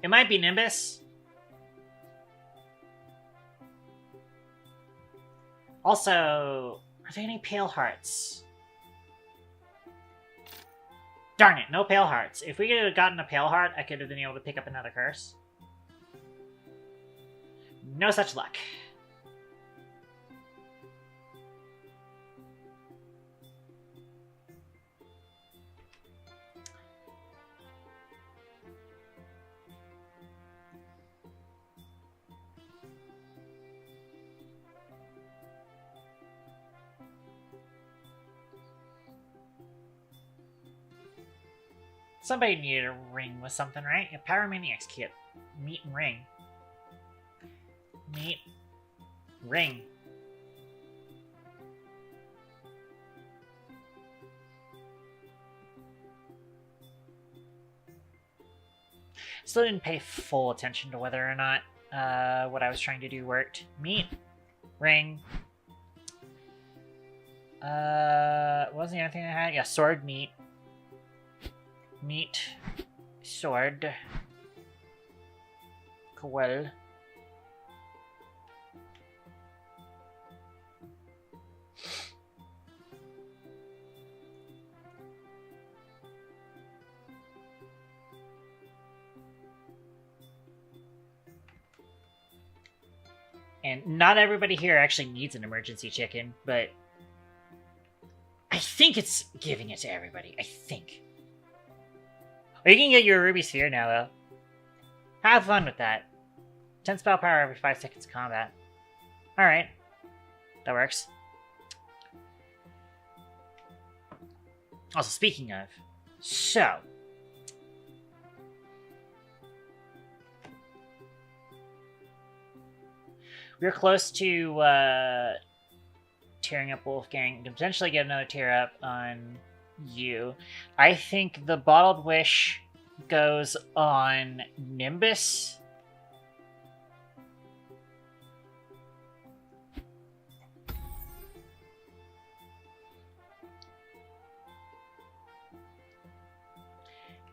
It might be Nimbus. Also, are there any Pale Hearts? Darn it, no Pale Hearts. If we could have gotten a Pale Heart, I could have been able to pick up another curse. No such luck. Somebody needed a ring with something, right? A Pyromaniacs kit. Meat and ring. Meat. Ring. Still didn't pay full attention to whether or not what I was trying to do worked. Meat. Ring. What was the other thing I had? Yeah, sword, meat. Meat, sword, cool. And not everybody here actually needs an emergency chicken, but I think it's giving it to everybody. I think. Oh, you can get your Ruby Sphere now, though. Have fun with that. 10 spell power every 5 seconds of combat. Alright. That works. Also, speaking of... So... we're close to, tearing up Wolfgang. To potentially get another tear up on... you. I think the Bottled Wish goes on Nimbus.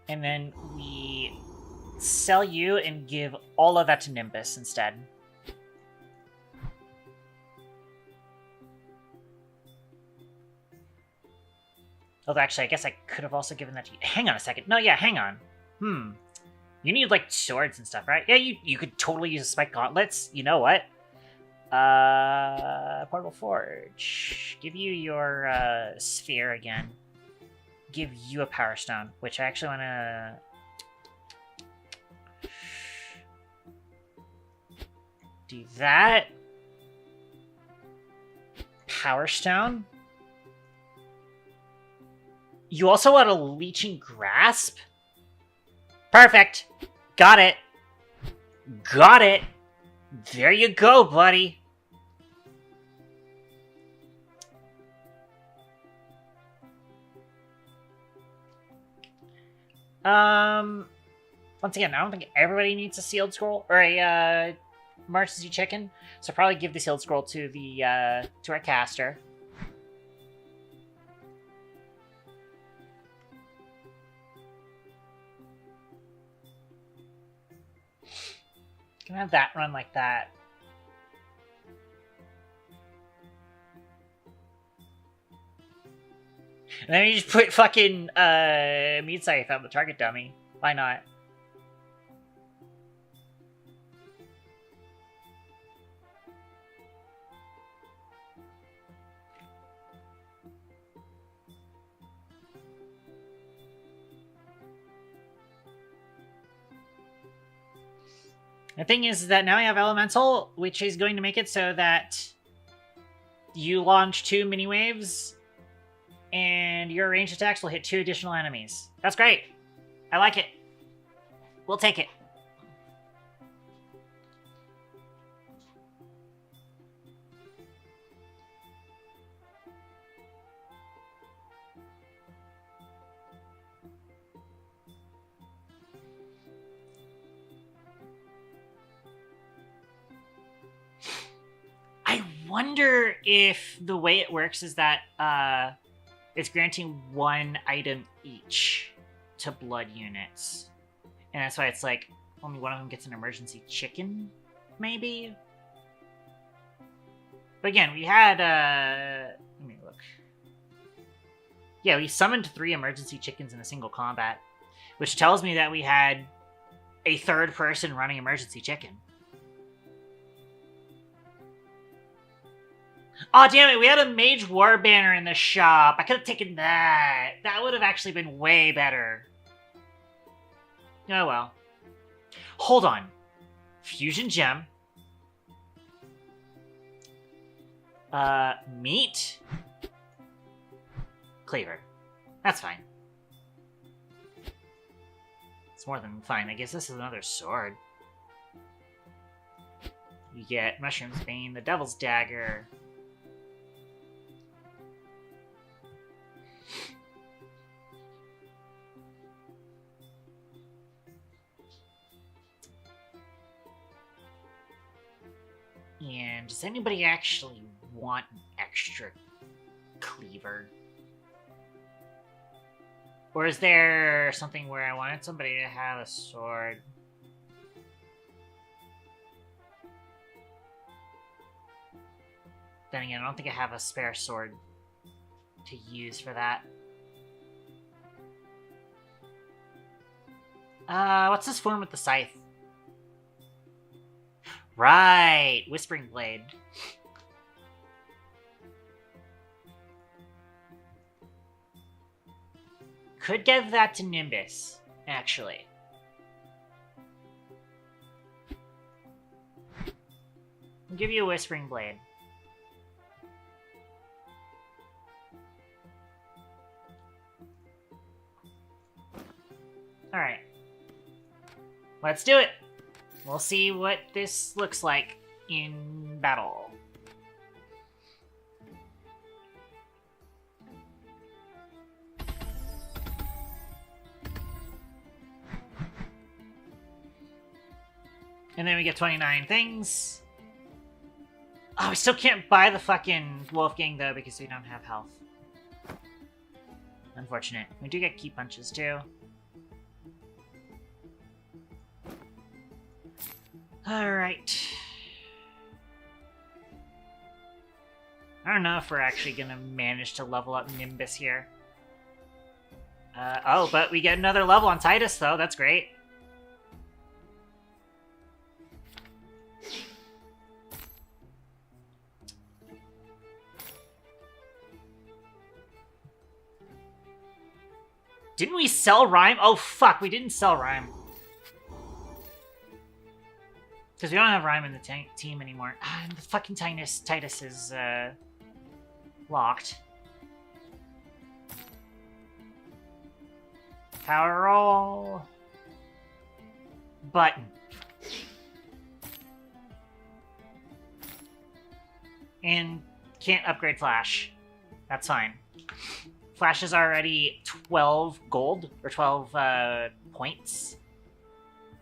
And then we sell you and give all of that to Nimbus instead. Although, actually, I guess I could have also given that to you. Hang on a second. No, yeah, hang on. You need, like, swords and stuff, right? Yeah, you could totally use a Spike Gauntlets. You know what? Portable Forge. Give you your, sphere again. Give you a Power Stone, which I actually want to... do that. Power Stone. You also want a Leeching Grasp? Perfect. Got it. Got it. There you go, buddy. Once again, I don't think everybody needs a sealed scroll or a emergency chicken, so probably give the sealed scroll to the to our caster. Gonna have that run like that. And then you just put fucking Meat Scythe on the target dummy. Why not? The thing is that now we have Elemental, which is going to make it so that you launch 2 mini waves, and your ranged attacks will hit 2 additional enemies. That's great. I like it. We'll take it. wonder if the way it works is that it's granting one item each to blood units. And that's why it's like only one of them gets an emergency chicken, maybe? But again, we had, let me look. Yeah, we summoned 3 emergency chickens in a single combat, which tells me that we had a third person running emergency chicken. Oh, damn it, we had a mage war banner in the shop. I could have taken that. That would have actually been way better. Oh, well. Hold on. Fusion gem. Meat. Cleaver. That's fine. It's more than fine. I guess this is another sword. You get Mushroom's Bane, the Devil's Dagger. And does anybody actually want an extra cleaver? Or is there something where I wanted somebody to have a sword? Then again, I don't think I have a spare sword to use for that. What's this form with the scythe? Right! Whispering Blade. Could give that to Nimbus, actually. I'll give you a Whispering Blade. Alright. Let's do it! We'll see what this looks like in battle. And then we get 29 things. Oh, we still can't buy the fucking Wolfgang, though, because we don't have health. Unfortunate. We do get key punches, too. Alright. I don't know if we're actually gonna manage to level up Nimbus here. Oh, but we get another level on Titus, though. That's great. Didn't we sell Rhyme? Oh, fuck, we didn't sell Rhyme. Because we don't have Rhyme in the team anymore. And the fucking Titus is, locked. Power roll. Button. And can't upgrade Flash. That's fine. Flash is already 12 gold, or 12 points.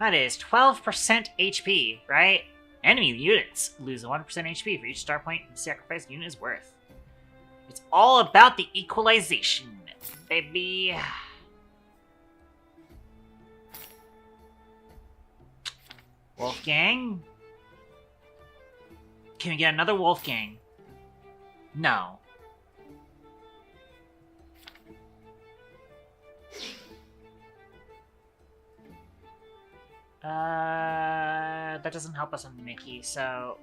That is 12% HP, right? Enemy units lose a 1% HP for each star point the sacrificed unit is worth. It's all about the equalization, baby. Wolfgang? Can we get another Wolfgang? No. That doesn't help us on Mickey, so...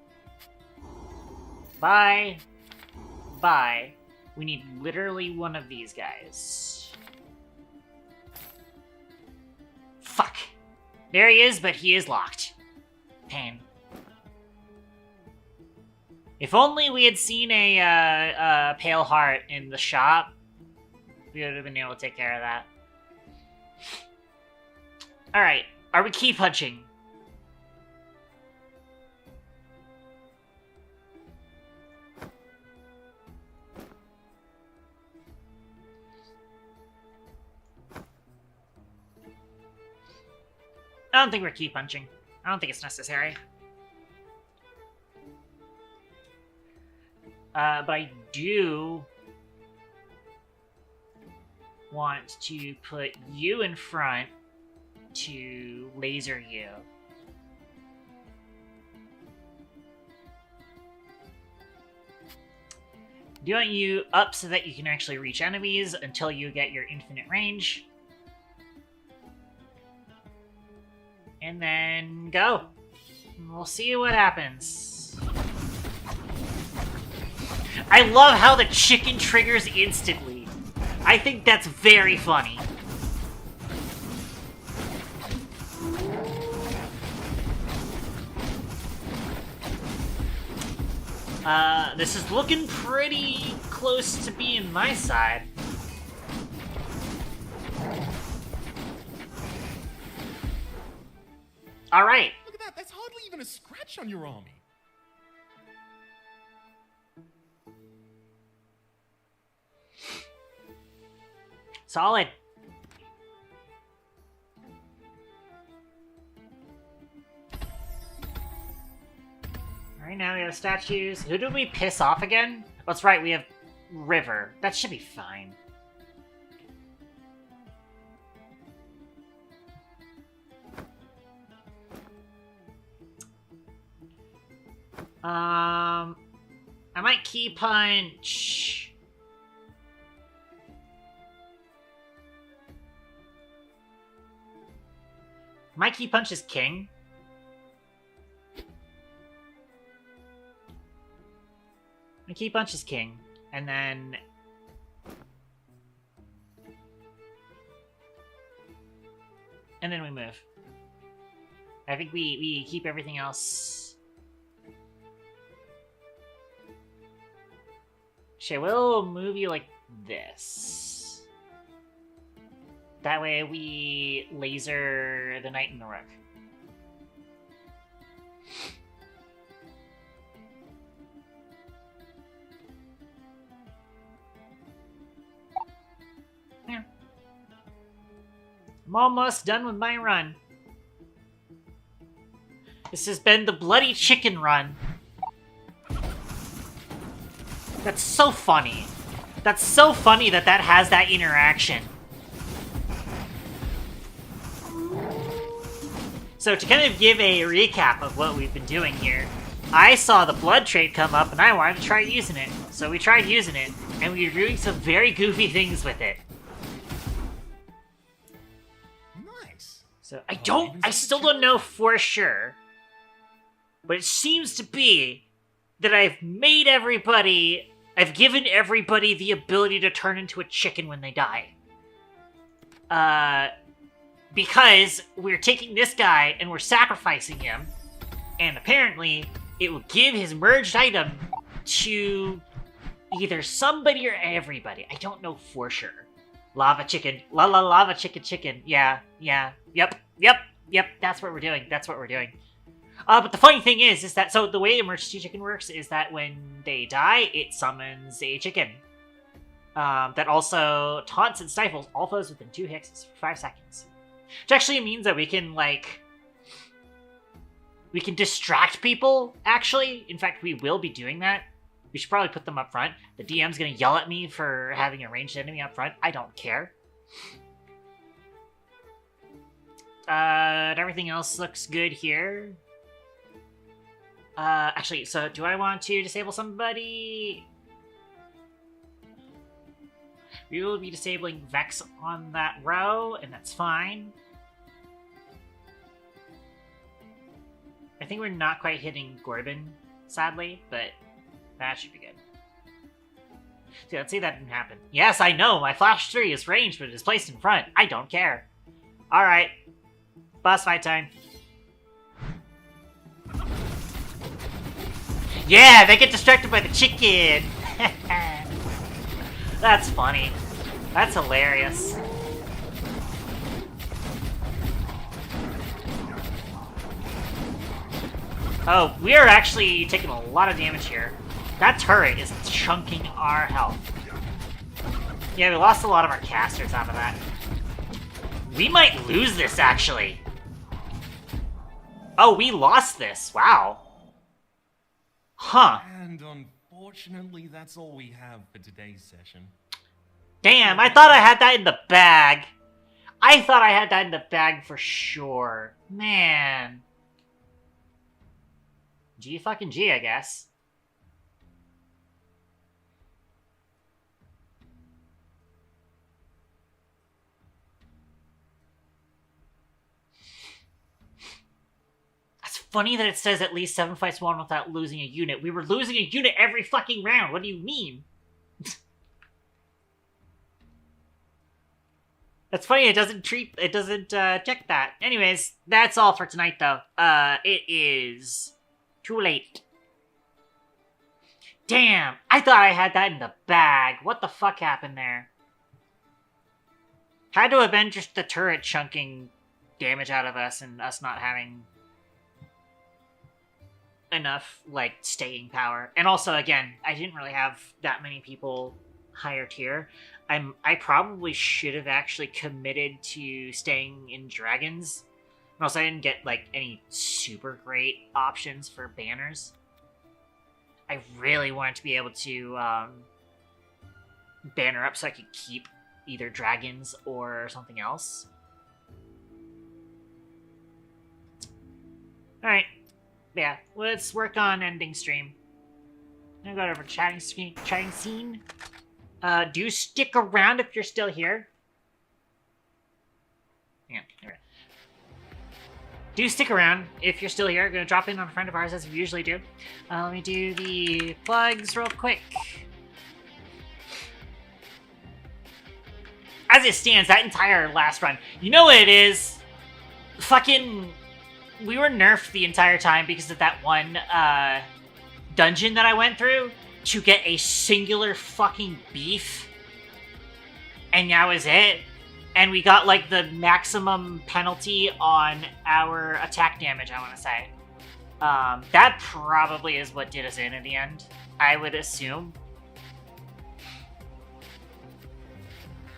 Bye. Bye. We need literally one of these guys. Fuck. There he is, but he is locked. Pain. If only we had seen a Pale Heart in the shop, we would have been able to take care of that. Alright. Are we key punching? I don't think we're key punching. I don't think it's necessary. But I do want to put you in front to laser you. Do want you up so that you can actually reach enemies until you get your infinite range. And then go. And we'll see what happens. I love how the chicken triggers instantly. I think that's very funny. This is looking pretty close to being my side. All right. Look at that. That's hardly even a scratch on your army. Solid. Alright, now we have statues. Who did we piss off again? Oh, that's right, we have River. That should be fine. I might key punch. My key punch is king. My key punch is king, and then we move. I think we keep everything else. Okay, we'll move you like this. That way we laser the knight and the rook. Yeah. I'm almost done with my run. This has been the bloody chicken run. That's so funny. That's so funny that that has that interaction. So to kind of give a recap of what we've been doing here, I saw the blood trait come up and I wanted to try using it. So we tried using it, and we were doing some very goofy things with it. Nice. So I still don't know for sure, but it seems to be that I've given everybody the ability to turn into a chicken when they die. Because we're taking this guy and we're sacrificing him, and apparently it will give his merged item to either somebody or everybody. I don't know for sure. Lava chicken. Lava chicken. Yeah. Yep. That's what we're doing. But the funny thing is that, so the way emergency chicken works is that when they die, it summons a chicken. That also taunts and stifles all foes within 2 hexes for 5 seconds. Which actually means that we can distract people, actually. In fact, we will be doing that. We should probably put them up front. The DM's gonna yell at me for having a ranged enemy up front. I don't care. Everything else looks good here. Actually, so do I want to disable somebody? We will be disabling Vex on that row, and that's fine. I think we're not quite hitting Gorbin, sadly, but that should be good. See, let's see if that didn't happen. Yes, I know, my Flash 3 is ranged, but it is placed in front. I don't care. Alright. Boss fight time. Yeah, they get distracted by the chicken! That's funny. That's hilarious. Oh, we are actually taking a lot of damage here. That turret is chunking our health. Yeah, we lost a lot of our casters out of that. We might lose this, actually. Oh, we lost this. Wow. Huh. And unfortunately, Unfortunately, that's all we have for today's session. Damn, I thought I had that in the bag. I thought I had that in the bag for sure. Man. G fucking G, I guess. It's funny that it says at least 7 fights won without losing a unit. We were losing a unit every fucking round. What do you mean? That's funny, it doesn't check that. Anyways, that's all for tonight though. It is too late. Damn, I thought I had that in the bag. What the fuck happened there? Had to have been just the turret chunking damage out of us and us not having enough, like, staying power. And also, again, I didn't really have that many people higher tier. I probably should have actually committed to staying in dragons. And also, I didn't get, like, any super great options for banners. I really wanted to be able to banner up so I could keep either dragons or something else. Alright. Yeah, let's work on ending stream. I'm gonna go over chatting scene. Do stick around if you're still here. Yeah, there. Do stick around if you're still here. I'm gonna drop in on a friend of ours as we usually do. Let me do the plugs real quick. As it stands, that entire last run, you know what it is? Fucking, we were nerfed the entire time because of that one dungeon that I went through to get a singular fucking beef. And that was it. And we got, like, the maximum penalty on our attack damage, I want to say. That probably is what did us in the end, I would assume.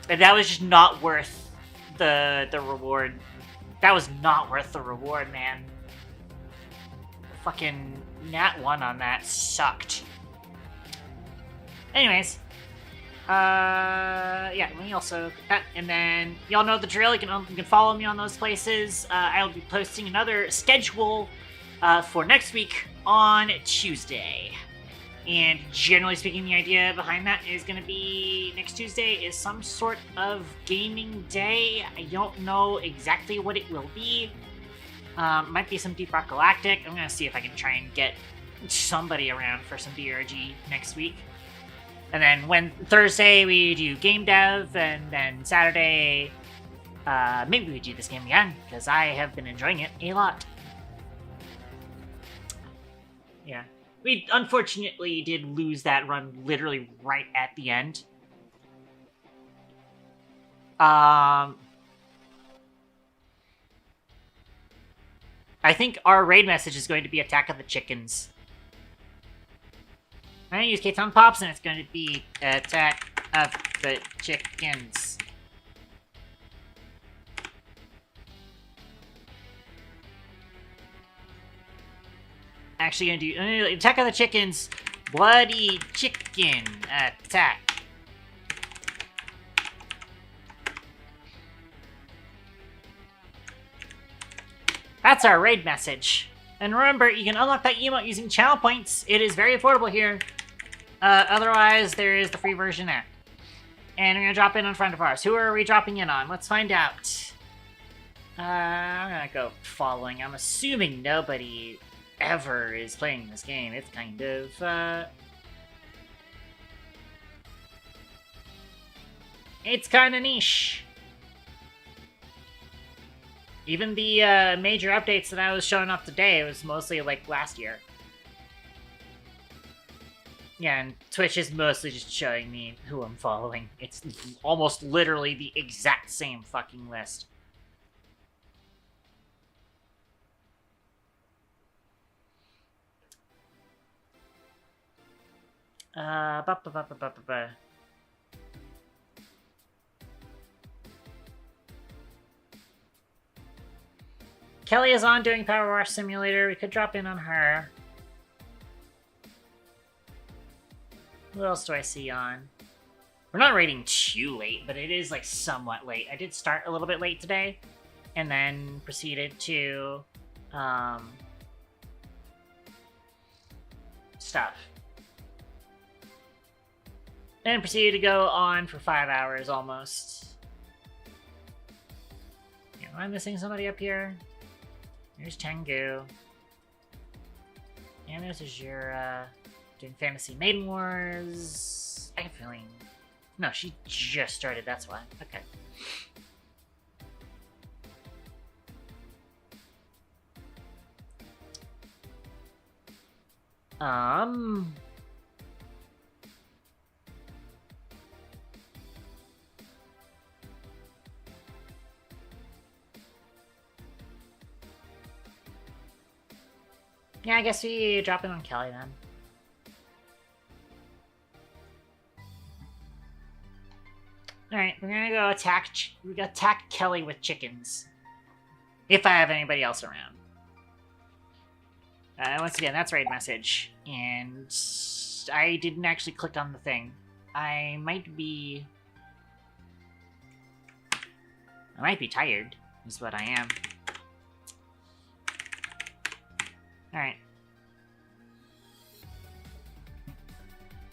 And that was just not worth the reward. That was not worth the reward, man. Fucking nat 1 on that sucked. Anyways. Yeah, let me also that, and then y'all know the drill. You can follow me on those places. I'll be posting another schedule for next week on Tuesday. And generally speaking, the idea behind that is going to be next Tuesday is some sort of gaming day. I don't know exactly what it will be. Might be some Deep Rock Galactic. I'm going to see if I can try and get somebody around for some DRG next week. And then Thursday we do game dev, and then Saturday, maybe we do this game again, because I have been enjoying it a lot. Yeah. We unfortunately did lose that run literally right at the end. I think our raid message is going to be Attack of the Chickens. I'm going to use K-Town Pops, and it's going to be Attack of the Chickens. Actually going to do Attack of the Chickens, Bloody Chicken Attack. That's our raid message. And remember, you can unlock that emote using channel points. It is very affordable here. Otherwise, there is the free version there. And we're going to drop in on a friend of ours. Who are we dropping in on? Let's find out. I'm going to go following. I'm assuming nobody ever is playing this game. It's kind of, it's kind of niche. Even the major updates that I was showing off today, it was mostly like last year. Yeah, and Twitch is mostly just showing me who I'm following. It's almost literally the exact same fucking list. Kelly is on doing Power Wash Simulator. We could drop in on her. What else do I see on? We're not raiding too late, but it is like somewhat late. I did start a little bit late today, and then proceeded to stuff. And proceeded to go on for 5 hours almost. Yeah, am I missing somebody up here? There's Tengu. And there's Azura doing Fantasy Maiden Wars. I have a feeling. No, she just started, that's why. Okay. Yeah, I guess we drop in on Kelly then. Alright, we're gonna go attack Kelly with chickens. If I have anybody else around. Once again, that's raid message. And I didn't actually click on the thing. I might be tired, is what I am. Alright.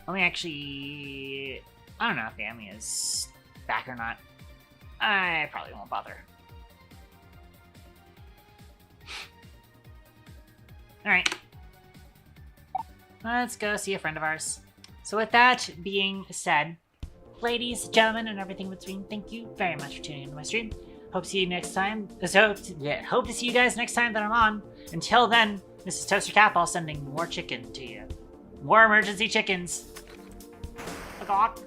Let me actually... I don't know if Amy is back or not. I probably won't bother. Alright. Let's go see a friend of ours. So with that being said, ladies, gentlemen, and everything in between, thank you very much for tuning into my stream. Hope to see you next time. Hope to see you guys next time that I'm on. Until then, this is Toasty Catball sending more chicken to you. More emergency chickens. Oh god.